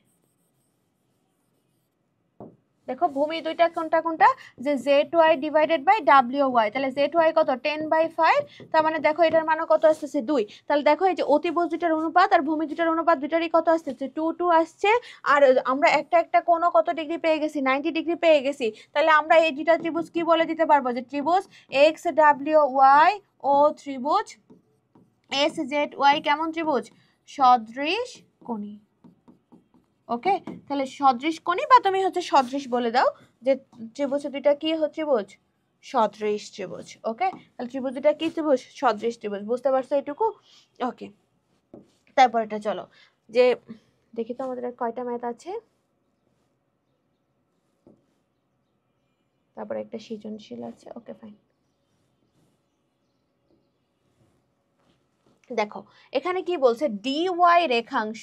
দেখো ভূমি দুইটা কোনটা কোনটা, যে Z Y divided by W Y, তাহলে জেড ওয়াই কত 10/5, তার মানে দেখো এটার মান কত আসতেছে 2। তাহলে দেখো এই যে অতিভুজ দুইটার অনুপাত আর ভূমি দুইটার অনুপাত দুইটারই কত আসতেছে 2 আসছে। আর আমরা একটা একটা কোণ কত ডিগ্রি পেয়ে গেছি, 90 ডিগ্রি পেয়ে গেছি। তাহলে আমরা এই দুইটা ত্রিভুজ কি বলে দিতে পারবো, যে ত্রিভুজ এক্স ডাব্লিউ ওয়াই ও ত্রিভুজ এস জেড ওয়াই কেমন ত্রিভুজ, সদৃশ কোণী। ওকে, তাহলে সদৃশ কোণী বা তুমি হচ্ছে সদৃশ বলে দাও, যে ত্রিভুজ দুইটা কি হচ্ছে ত্রিভুজ, সদৃশ ত্রিভুজ। ওকে, তাহলে ত্রিভুজ দুইটা কি ত্রিভুজ, সদৃশ ত্রিভুজ। বুঝতে পারছো এটুকু? ওকে, তারপর এটা চলো যে দেখি তো আমাদের আর কয়টা ম্যাথ আছে, তারপরে একটা সৃজনশীল আছে। Okay fine. দেখো এখানে কি বলছে, ডিওয়াই রেখাংশ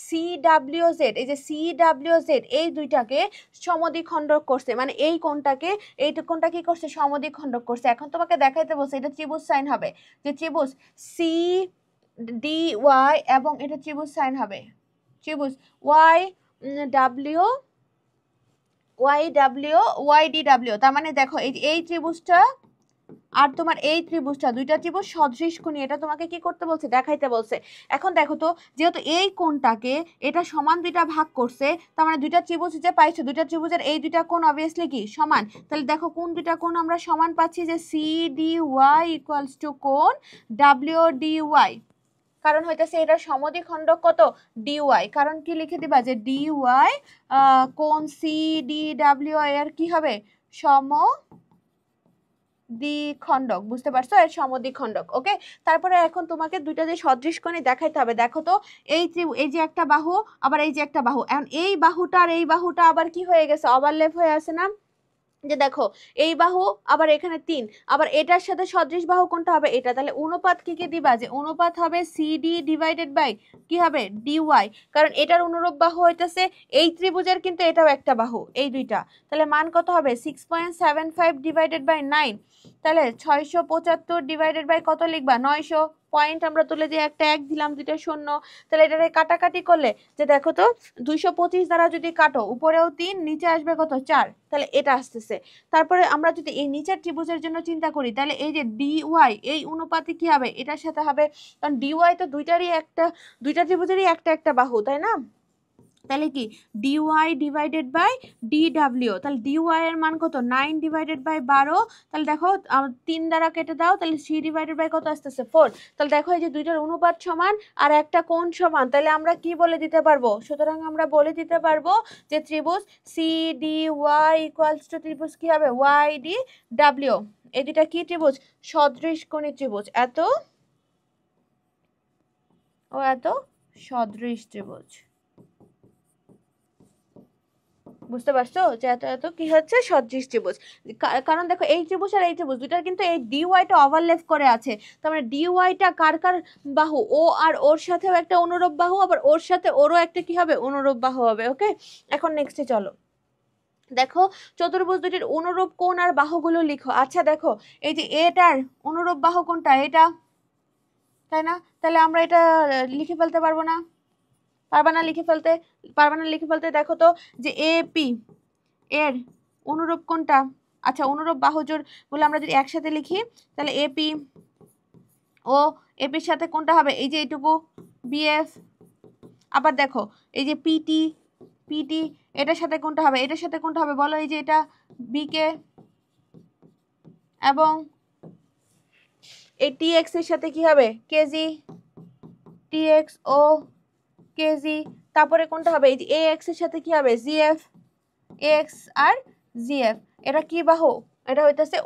CWZ, এই যে CWZ এই দুইটাকে সমদ্বিখণ্ডক করছে, মানে এই কোণটাকে এই কোণটা কি করছে, সমদ্বিখণ্ডক করছে। এখন তোমাকে দেখাইতে বলছে এটা ত্রিভুজ সাইন হবে, যে ত্রিভুজ CDY এবং এটা ত্রিভুজ সাইন হবে, ত্রিভুজ YDW। তার মানে দেখো এই ত্রিভুজটা আর তোমার এই ত্রিভুজটা, দুইটা ত্রিভুজ সদৃশ কোণী, এটা তোমাকে কি করতে বলছে, দেখাইতে বলছে। এখন দেখো তো যেহেতু এই কোণটাকে এটা সমান দুইটা ভাগ করছে, তার মানে দুইটা ত্রিভুজ যে পাইছো, দুইটা ত্রিভুজের এই দুইটা কোণ অবভিয়াসলি কি সমান। তাহলে দেখো কোন দুইটা কোণ আমরা সমান পাচ্ছি, যে CDY ইকুয়ালস টু কোণ WDY, কারণ হইতেছে এটা সমদ্বিখণ্ডক কত DY। কারণ কি লিখে দিবা, যে DY কোণ CDWI এর কি হবে, দ্বিখণ্ডক। বুঝতে পারছো, এর সমদ্বিখণ্ডক। ওকে, তারপরে এখন তোমাকে দুইটা যে সদৃশ কোণী দেখাইতে হবে। দেখো তো এই যে একটা বাহু, আবার এই যে একটা বাহু, এখন এই বাহুটা আর এই বাহুটা আবার কি হয়ে গেছে, ওভারল্যাপ হয়ে আছে না, যে দেখো এই বাহু আবার এখানে 3, আবার এটার সাথে সদৃশ বাহু কোনটা হবে, এটা। তাহলে অনুপাত কি কি দিবা, যে অনুপাত হবে CD ডিভাইডেড বাই কি হবে DY, কারণ এটার অনুরূপ বাহু হইতেছে এই ত্রিভুজের, কিন্তু এটাও একটা বাহু, এই দুইটা। তাহলে মান কত হবে 6.75 ডিভাইডেড বাই 9, তাহলে 675 ডিভাইডেড বাই কত লিখবা 900, পয়েন্ট আমরা তুলে দিয়ে একটা 1 দিলাম, দুইটা শূন্য। তাহলে এটারে কাটাকাটি করলে, যে দেখো তো 225 দ্বারা যদি কাটো, উপরেও 3 নিচে আসবে কত 4, তাহলে এটা আসতেছে। তারপরে আমরা যদি এই নিচের ত্রিভুজের জন্য চিন্তা করি, তাহলে এই যে DY এই অনুপাতে কি হবে, এটার সাথে হবে, কারণ DY তো দুইটা ত্রিভুজেরই একটা একটা বাহু, তাই না। তাহলে কি DY ডিভাইডেড বাই DW, তাহলে DY এর মান কত 9 ডিভাইডেড বাই 12, তাহলে দেখো 3 দ্বারা কেটে দাও, তাহলে C ডিভাইডেড বাই কত আসতেছে 4। তাহলে দেখো এই যে দুইটার অনুপাত সমান আর একটা কোণ সমান, তাহলে আমরা কি বলে দিতে পারবো, সুতরাং আমরা বলে দিতে পারবো যে ত্রিভুজ CDY ইকুয়ালস টু ত্রিভুজ কি হবে YDW, এই দুইটা কি ত্রিভুজ, সদৃশ কোণী ত্রিভুজ, এত ও এত সদৃশ ত্রিভুজ। বুঝতে পারছো, যে এত এত কি হচ্ছে সদৃশ ত্রিভুজ। কারণ দেখো এই ত্রিভুজ আর এই ত্রিভুজ দুইটার কিন্তু এই ডিওয়াইটা ওভারল্যাপ করে আছে, তার মানে ডিওয়াইটা কার কার বাহু, ও আর ওর সাথেও একটা অনুরূপ বাহু, আবার ওর সাথে ওরও একটা কি হবে অনুরূপ বাহু হবে। ওকে, এখন নেক্সটে চলো দেখো চতুর্ভুজ দুটির অনুরূপ কোণ আর বাহুগুলো লিখো। আচ্ছা দেখো এই যে এটার অনুরূপ বাহু কোনটা, এটা, তাই না। তাহলে আমরা এটা লিখে ফেলতে পারবো না, পারবা না লিখে ফেলতে। দেখো তো যে AP এর অনুরূপ কোনটা, আচ্ছা অনুরূপ বাহুজোড় বলে আমরা যদি একসাথে লিখি, তাহলে AP ও APর সাথে কোনটা হবে, এই যে এইটুকু BF। আবার দেখো এই যে PT এটার সাথে কোনটা হবে, এটার সাথে কোনটা হবে বলো, এই যে এটা বিকে এবং এই টিএক্স এর সাথে কি হবে কেজি, টিএক্স ও কেজি। তারপরে কোনটা হবে, এই যে এক্স এর সাথে কি হবে জিএফ, এক্স আর জিএফ। এটা কি বাহু, এটা হইতেছে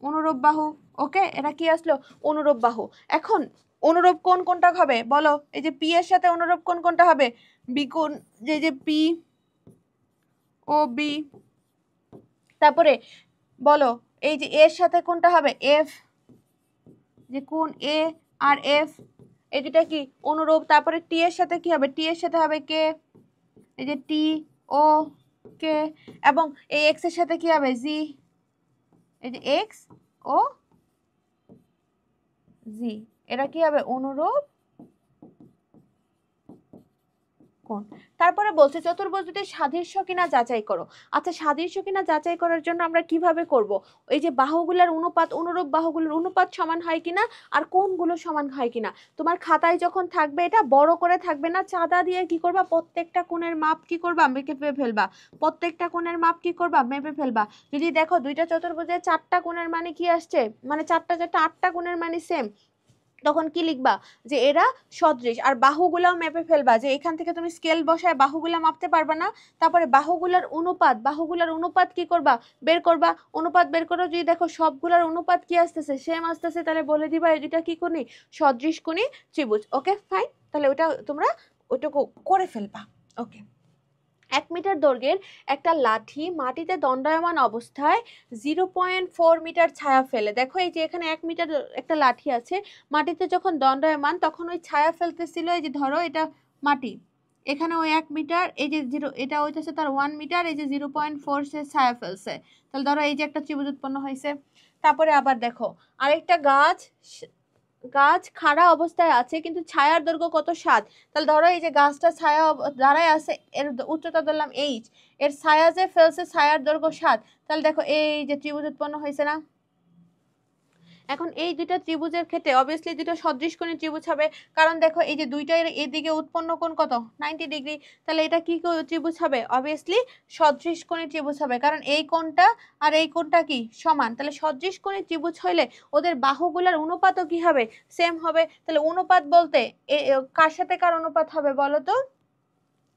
অনুরূপ বাহু। ওকে, এটা কি আসলো অনুরূপ বাহু। এখন অনুরূপ কোন কোনটা হবে বলো, এই যে পি এর সাথে অনুরূপ কোন কোনটা হবে, বি কোন, যে পি ও বি। তারপরে বলো এই যে এর সাথে কোনটা হবে এফ, যে কোন এ আর এফ, এই দুটা কি অনুরূপ। তারপরে টি এর সাথে কি হবে, টি এর সাথে হবে কে, এই যে টি ও কে। এবং এই এক্স এর সাথে কি হবে জি, এই যে এক্স ও জি। এটা কি হবে অনুরূপ কোণ। তারপরে বলছে চতুর্ভুজটির সাদৃশ্য কিনা যাচাই করো। আচ্ছা, সাদৃশ্য কিনা যাচাই করার জন্য আমরা কিভাবে করব, এই যে বাহুগুলোর অনুপাত, অনুরূপ বাহুগুলোর অনুপাত সমান হয় কিনা আর কোণগুলো সমান হয় কিনা। তোমার খাতায় যখন থাকবে এটা বড় করে থাকবে না, চাঁদা দিয়ে কি করবা প্রত্যেকটা কোণের মাপ কি করবা মেপে ফেলবা, প্রত্যেকটা কোণের মাপ কি করবা মেপে ফেলবা। যদি দেখো দুইটা চতুর্ভুজের চারটা কোণের মানে কি আসছে, মানে চারটা চারটা আটটা কোণের মানে সেম, তখন কি লিখবা যে এরা সদৃশ। আর বাহুগুলাও মেপে ফেলবা, যে এখান থেকে তুমি স্কেল বসায় বাহুগুলা মাপতে পারবা না। তারপরে বাহুগুলার অনুপাত, বাহুগুলার অনুপাত কি করবা বের করবা, অনুপাত বের করো। যদি দেখো সবগুলার অনুপাত কি আসতেছে সেম আসতেছে, তাহলে বলে দিবা এই দুইটা কি কোণী সদৃশ কোণী ত্রিভুজ। ওকে ফাইন, তাহলে ওটা তোমরা ওইটুকু করে ফেলবা। ওকে, 1 মিটার দৈর্ঘ্যের একটা লাঠি মাটিতে দণ্ডায়মান অবস্থায় 0.4 মিটার ছায়া ফেলে। দেখো এই যে এখানে 1 মিটার একটা লাঠি আছে, মাটিতে যখন দণ্ডায়মান তখন ওই ছায়া ফেলতেছিল। এই যে ধরো এটা মাটি, এখানে ওই 1 মিটার, এই যে 0 এটা হইতেছে তার 1 মিটার, এই যে 0.4 সে ছায়া ফেলছে। তাহলে ধরো এই যে একটা ত্রিভুজ উৎপন্ন হয়েছে। তারপরে আবার দেখো আরেকটা গাছ খাড়া অবস্থায় আছে কিন্তু ছায়ার দৈর্ঘ্য কত 7। তাহলে ধরো এই যে গাছটা ছায়া দাঁড়ায় আছে, এর উচ্চতা ধরলাম এইচ, এর ছায়া যে ফেলছে ছায়ার দৈর্ঘ্য 7। তাহলে দেখো এই যে ত্রিভুজ উৎপন্ন হয়েছে না। এখন এই দুইটা ত্রিভুজের ক্ষেত্রে অবভিয়াসলি দুটো সদৃশকোণী ত্রিভুজ হবে, কারণ দেখো এই যে দুইটার এদিকে উৎপন্ন কোণ কত 90 ডিগ্রি। তাহলে এটা কি ত্রিভুজ হবে, অবভিয়াসলি সদৃশকোণী ত্রিভুজ হবে, কারণ এই কোণটা আর এই কোণটা কি সমান। তাহলে সদৃশকোণী ত্রিভুজ হইলে ওদের বাহুগুলোর অনুপাতও কি হবে সেম হবে। তাহলে অনুপাত বলতে কার সাথে কার অনুপাত হবে বলো তো,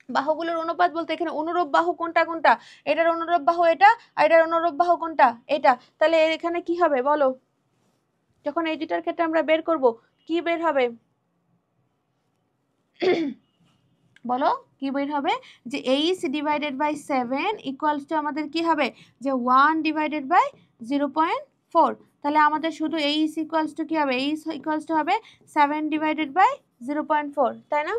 বাহুগুলোর অনুপাত বলতে এখানে অনুরূপ বাহু কোনটা কোনটা, এটার অনুরূপ বাহু এটা আর এটার অনুরূপ বাহু কোনটা এটা। তাহলে এখানে কি হবে বলো, যখন এই দুটার ক্ষেত্রে আমরা বের করব কি বের হবে বলো, কি বের হবে যে 8/7 ইকুয়ালস টু আমাদের কি হবে যে 1/0.4। তাহলে আমাদের শুধু ইকুয়ালস টু কি হবে, ইকুয়ালস টু হবে 7/0.4, তাই না।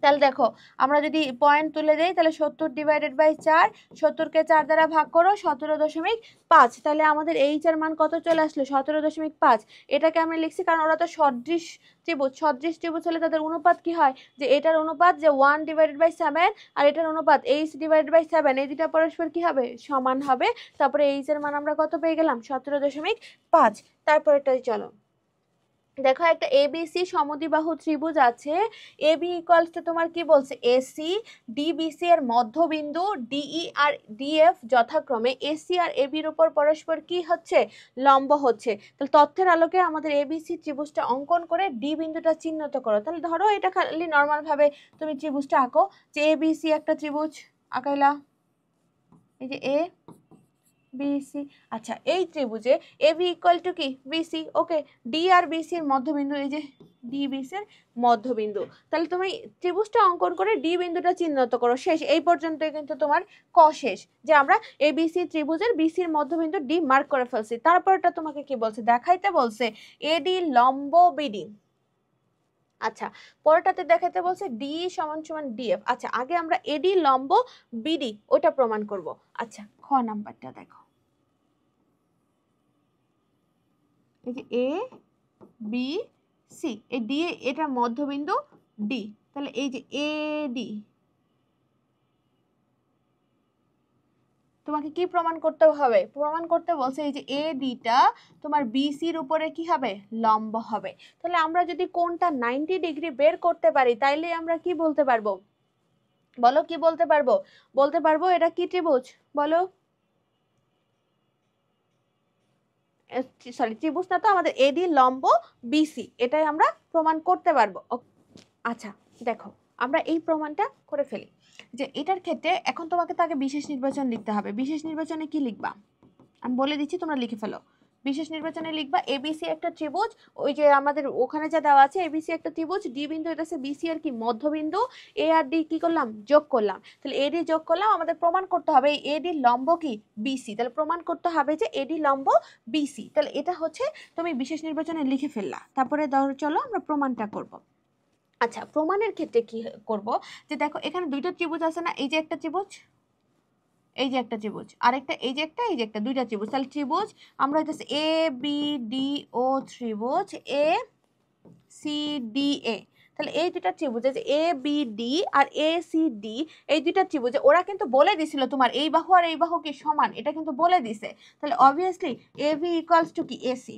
তাহলে দেখো আমরা যদি পয়েন্ট তুলে দেই তাহলে 70/4, 70কে 4 দ্বারা ভাগ করো 17.5। তাহলে আমাদের এইচ এর মান কত চলে আসলো 17.5। এটাকে আমরা লিখছি কারণ ওরা তো সদৃশ ত্রিভুজ, সদৃশ ত্রিভুজ হলে তাদের অনুপাত কি হয়, যে এটার অনুপাত যে 1/7 আর এটার অনুপাত h/7, এই দুটা পরস্পর কি হবে সমান হবে। তারপরে এইচ এর মান আমরা কত পেয়ে গেলাম 17.5। তারপরেটাই চলো দেখো একটা এবিসি সমদ্বিবাহু ত্রিভুজ আছে, এবি ইকুয়ালস টু তোমার কি বলছে এসি, ডিবিসি এর মধ্যবিন্দু ডিই আর ডিএফ যথাক্রমে এসি আর এবির উপর পরস্পর কি হচ্ছে লম্ব হচ্ছে। তাহলে তথ্যের আলোকে আমাদের এবিসি ত্রিভুজটা অঙ্কন করে ডি বিন্দুটা চিহ্নিত করো। তাহলে ধরো এটা খালি নর্মাল ভাবে তুমি ত্রিভুজটা আঁকো, যে এবিসি একটা ত্রিভুজ আঁকাইলা, এই যে এ বিসি। আচ্ছা, এই ত্রিভুজে এবি ইকুয়াল টু কি বিসি। ওকে, ডি আর বিসি এর মধ্যবিন্দু, এই যে ডি বিসি এর মধ্যবিন্দু। তাহলে তুমি ত্রিভুজটা অঙ্কন করে ডি বিন্দুটা চিহ্নিত করো। শেষ, এই পর্যন্ত কিন্তু তোমার ক শেষ, যে আমরা এবিসি ত্রিভুজের বিসির মধ্যবিন্দু ডি মার্ক করে ফেলছি। তারপরটা তোমাকে কি বলছে দেখাইতে বলছে এডি লম্ব বিডি। আচ্ছা, পরেরটাতে দেখাতে বলছে ডি সমান সমান ডিএফ। আচ্ছা, আগে আমরা এডি লম্ব বিডি ওটা প্রমাণ করব। আচ্ছা, খ নাম্বারটা দেখো, এই যে এ বি সি, এই ডি এটা মধ্যবিন্দু ডি। তাহলে এই যে এ ডি, তোমাকে কি প্রমাণ করতে হবে? প্রমাণ করতে বলছে এই যে এডিটা তোমার বিসির উপরে কি হবে? লম্ব হবে। তাহলে আমরা যদি কোণটা 90 ডিগ্রি বের করতে পারি তাইলে আমরা কি বলতে পারবো? বলো কি বলতে পারবো? বলতে পারবো এটা কি ত্রিভুজ? বলো। সরি, ত্রিভুজ না তো, আমাদের এডি লম্ব বিসি, এটাই আমরা প্রমাণ করতে পারবো। আচ্ছা দেখো, আমরা এই প্রমাণটা করে ফেলি যে এটার ক্ষেত্রে এখন তোমাকে তো আগে বিশেষ নির্বাচন লিখতে হবে। বিশেষ নির্বাচনে কি লিখবা আমি বলে দিচ্ছি, তোমরা লিখে ফেলো। বিশেষ নির্বাচনে লিখবা এবিসি একটা ত্রিভুজ, ওই যে আমাদের ওখানে যা দেওয়া আছে এবিসি একটা ত্রিভুজ, ডি বিন্দু এটা হচ্ছে বিসি আর কি মধ্যবিন্দু, এ আর ডি কি করলাম? যোগ করলাম। তাহলে এডি যোগ করলাম, আমাদের প্রমাণ করতে হবে এই এডি লম্ব কি? বিসি। তাহলে প্রমাণ করতে হবে যে এডি লম্ব বিসি। তাহলে এটা হচ্ছে তুমি বিশেষ নির্বাচনে লিখে ফেললা। তারপরে ধরো চলো আমরা প্রমাণটা করব। আচ্ছা, প্রমাণের ক্ষেত্রে কি করব, যে দেখো এখানে দুইটা ত্রিভুজ আছে না, এই যে একটা ত্রিভুজ, এই যে একটা ত্রিভুজ, আরেকটা এই যে একটা, এই যে একটা, দুইটা ত্রিভুজ। তাহলে ত্রিভুজ আমরা হইতেছে এ বি ডি ও ত্রিভুজ এ সি ডি এ। তাহলে এই দুইটা ত্রিভুজ যে এ বি ডি আর এ সি ডি, এই দুইটা ত্রিভুজ ওরা কিন্তু বলে দিছিল তোমার এই বাহু আর এই বাহু কি সমান, এটা কিন্তু বলে দিছে। তাহলে obviously A B equals to কি এসি।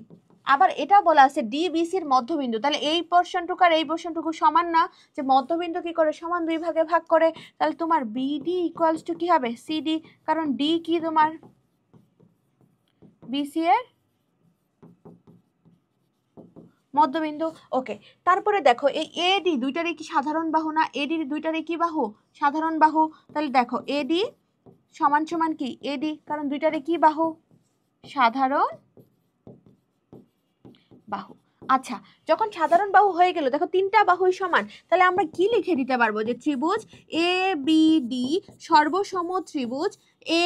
আবার এটা বলা আছে ডি বিসির মধ্যবিন্দু, তাহলে এই পোরশনটুকু আর এই পোরশনটুকু সমান না, যে মধ্যবিন্দু কি করে? সমান দুই ভাগে ভাগ করে। তাহলে তোমার বিডি ইকুয়ালস টু কি হবে? সিডি, কারণ ডি কি তোমার বিসি এর মধ্যবিন্দু। ওকে, তারপরে দেখো এই এডি দুইটারই কি সাধারণ বাহু না? এডি দুইটারই কি বাহু? সাধারণ বাহু। তাহলে দেখো এডি সমান সমান কি এডি, কারণ দুইটারই কি বাহু? সাধারণ বাহু। আচ্ছা, যখন সাধারণ বাহু হয়ে গেল, দেখো তিনটা বাহুই সমান, তাহলে আমরা কি লিখে দিতে পারবো? যে ত্রিভুজ এ বি ডি সর্বসম ত্রিভুজ এ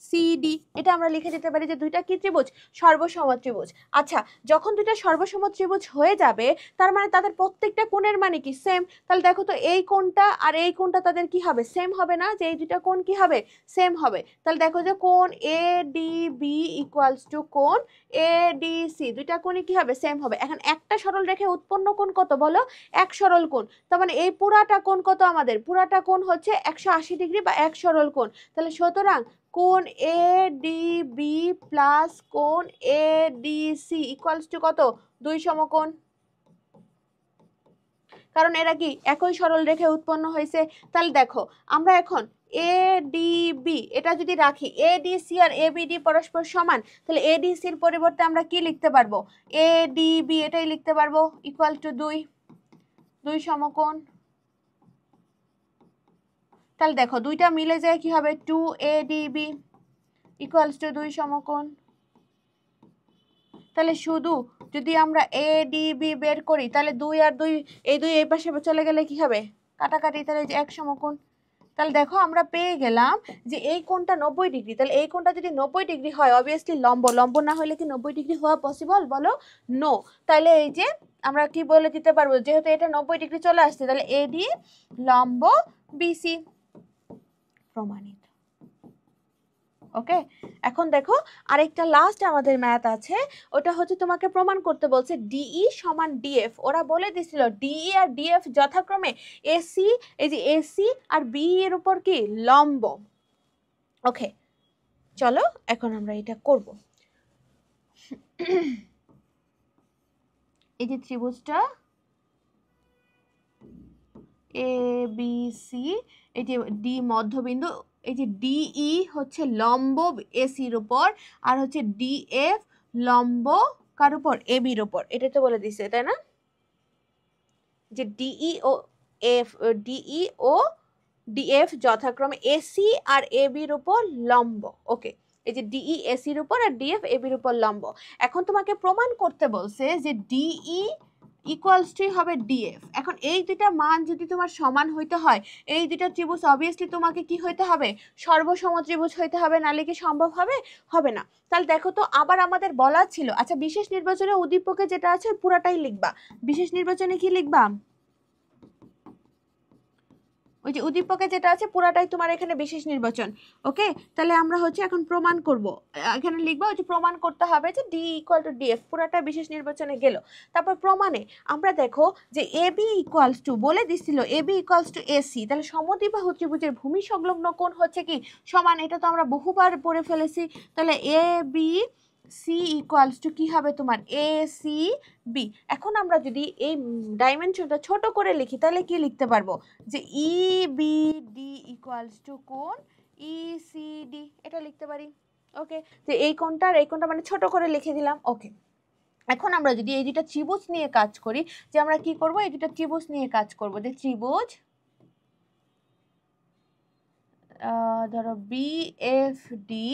সিডি, এটা আমরা লিখে দিতে পারি যে দুইটা কি ত্রিভুজ? সর্বসম ত্রিভুজ। আচ্ছা, যখন দুইটা সর্বসম ত্রিভুজ হয়ে যাবে তার মানে তাদের প্রত্যেকটা কোণের মানে কি? সেম। তাহলে দেখো তো এই কোণটা আর এই কোণটা তাদের কি হবে? সেম হবে না? যে এই দুইটা কোণ কি হবে? সেম হবে। তাহলে দেখো যে কোণ A D B equals to কোণ এ ডি সি, দুইটা কোণই কি হবে? সেম হবে। এখন একটা সরল রেখে উৎপন্ন কোণ কত বলো? এক সরল কোণ। তার মানে এই পুরাটা কোণ কত? আমাদের পুরাটা কোণ হচ্ছে 180 ডিগ্রি বা এক সরল কোণ। তাহলে সুতরাং কোণ এ ডি বি প্লাস কোণ A D C equals to কত? দুই সমকোণ, কারণ এরা কি একই সরল রেখে উৎপন্ন হয়েছে। তাহলে দেখো আমরা এখন এ ডি বি এটা যদি রাখি, এ ডি সি আর এ বি ডি পরস্পর সমান, তাহলে এ ডি সির পরিবর্তে আমরা কি লিখতে পারবো? এ ডি বি এটাই লিখতে পারবো, ইকুয়াল টু দুই সমকোণ। তাহলে দেখো দুইটা মিলে যায় কি হবে? 2ADB ইকুয়ালস টু দুই সমকোণ। তাহলে শুধু যদি আমরা ADB বের করি তাহলে দুই আর দুই, এই দুই এই পাশে চলে গেলে কি হবে? কাটাকাটি, তাহলে যে এক সমকোণ। তাহলে দেখো আমরা পেয়ে গেলাম যে এই কোণটা 90 ডিগ্রি। তাহলে এই কোণটা যদি 90 ডিগ্রি হয় অবভিয়াসলি লম্ব, লম্ব না হলে কি 90 ডিগ্রি হওয়া পসিবল? বলো নো। তাহলে এই যে আমরা কি বলে দিতে পারবো, যেহেতু এটা 90 ডিগ্রি চলে আসছে তাহলে এডি লম্ব বিসি প্রমাণিত। ওকে, এখন দেখো আরেকটা লাস্ট আমাদের ম্যাথ আছে, ওটা হচ্ছে তোমাকে প্রমাণ করতে বলছে ডিই সমান ডিএফ। ওরা বলে দিছিল ডিই আর ডিএফ যথাক্রমে এসি, এই যে এসি আর বি এর উপর কি লম্ব। ওকে, চলো এখন আমরা এটা করব। এই যে ত্রিভুজটা এ বি সি, এই যে ডি মধ্যবিন্দু, এই যে ডিই হচ্ছে লম্ব এসির উপর, আর হচ্ছে ডিএফ লম্ব কার উপর? এ বির উপর। এটা তো বলে দিছে তাই না, যে ডিই ও এফ, ডিই ও ডিএফ যথাক্রমে এসি আর এ বির উপর লম্ব। ওকে, এই যে ডিই এসির উপর আর ডিএফ এ বির উপর লম্ব। এখন তোমাকে প্রমাণ করতে বলছে যে ডিই ইকুয়ালস টু হবে ডিএফ। এখন এই দুইটা মান যদি তোমার সমান হইতে হয়, এই দুইটা ত্রিভুজ অবভিয়াসলি তোমাকে কি হইতে হবে? সর্বসম ত্রিভুজ হইতে হবে, নালে কি সম্ভব হবে? হবে না। তাহলে দেখো তো আবার আমাদের বলা ছিল, আচ্ছা বিশেষ নির্বাচনে উদ্দীপকে যেটা আছে পুরাটাই লিখবা। বিশেষ নির্বাচনে কি লিখবা? ওই যে উদ্দীপকে যেটা আছে পুরাটাই তোমার এখানে বিশেষ নির্বাচন। ওকে, তাহলে আমরা হচ্ছে এখন প্রমাণ করব। এখানে লিখবো যে প্রমাণ করতে হবে যে ডি ইকুয়াল টু ডিএফ, পুরাটা বিশেষ নির্বাচনে গেল। তারপর প্রমাণে আমরা দেখো যে এ বি ইকুয়ালস টু বলে দিছিল এ বি ইকুয়ালস টু এসি, তাহলে সমদ্বিবাহু ত্রিভুজের ভূমি সংলগ্ন কোণ হচ্ছে কি সমান, এটা তো আমরা বহুবার পড়ে ফেলেছি। তাহলে এ বি সি ইকুয়ালস টু কি হবে তোমার এ সি বি। এখন আমরা যদি এই ডাইমেনশনটা ছোট করে লিখি তাহলে কি লিখতে পারবো যে E B D equals to কোণ ই সি ডি, এটা লিখতে পারি। ওকে, যে এই কোণটা আর এই কোণটা মানে ছোট করে লিখে দিলাম। ওকে, এখন আমরা যদি এই দুটা ত্রিভুজ নিয়ে কাজ করি, যে আমরা কি করব এই দুটা ত্রিভুজ নিয়ে কাজ করব, যে ত্রিভুজ ধরো বি এফ ডি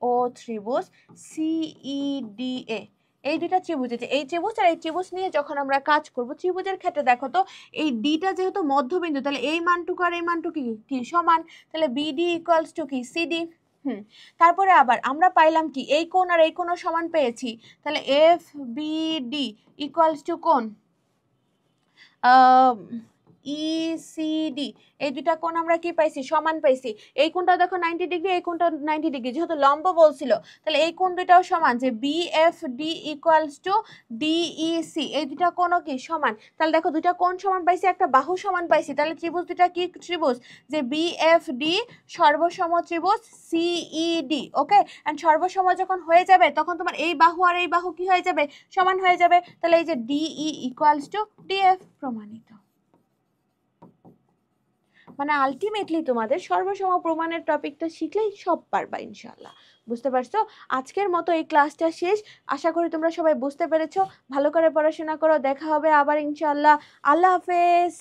ও ত্রিভুজ সিইডি এ, এই দুটা ত্রিভুজ আছে, এই ত্রিভুজ আর এই ত্রিভুজ নিয়ে যখন আমরা কাজ করব, ত্রিভুজের ক্ষেত্রে দেখো তো এই ডিটা যেহেতু মধ্যবিন্দু, তাহলে এই মানটুকু আর এই মানটুকু কি সমান, তাহলে বিডি ইকুয়ালস টু কি সিডি। তারপরে আবার আমরা পাইলাম কি এই কোণ আর এই কোণও সমান পেয়েছি, তাহলে এফ বিডি ইকুয়ালস টু কোণ ইসিডি, এই দুটা কোণ আমরা কি পাইছি সমান পাইছি। এই কোণটা দেখো 90 ডিগ্রি, এই কোণটা 90 ডিগ্রি, যেহেতু লম্ব বলছিল তাহলে এই কোণ দুটাও সমান, যে বিএফডি ইকুয়ালস টু ডিইসি, এই দুটা কোণও কি সমান। তাহলে দেখো দুটা কোণ সমান পাইছি, একটা বাহু সমান পাইছি, তাহলে ত্রিভুজ দুটা কি ত্রিভুজ, যে বিএফডি সর্বসম ত্রিভুজ সিইডি। ওকে, এন্ড সর্বসম যখন হয়ে যাবে তখন তোমার এই বাহু আর এই বাহু কি হয়ে যাবে সমান হয়ে যাবে, তাহলে এই যে ডিই ইকুয়ালস টু ডিএফ প্রমাণিত। মানে আলটিমেটলি তোমাদের সর্বসম প্রমাণের টপিকটা শিখলেই সব পারবা ইনশাল্লাহ। বুঝতে পারছো? আজকের মতো এই ক্লাসটা শেষ। আশা করি তোমরা সবাই বুঝতে পেরেছো। ভালো করে পড়াশোনা করো, দেখা হবে আবার ইনশাল্লাহ। আল্লাহ হাফেজ।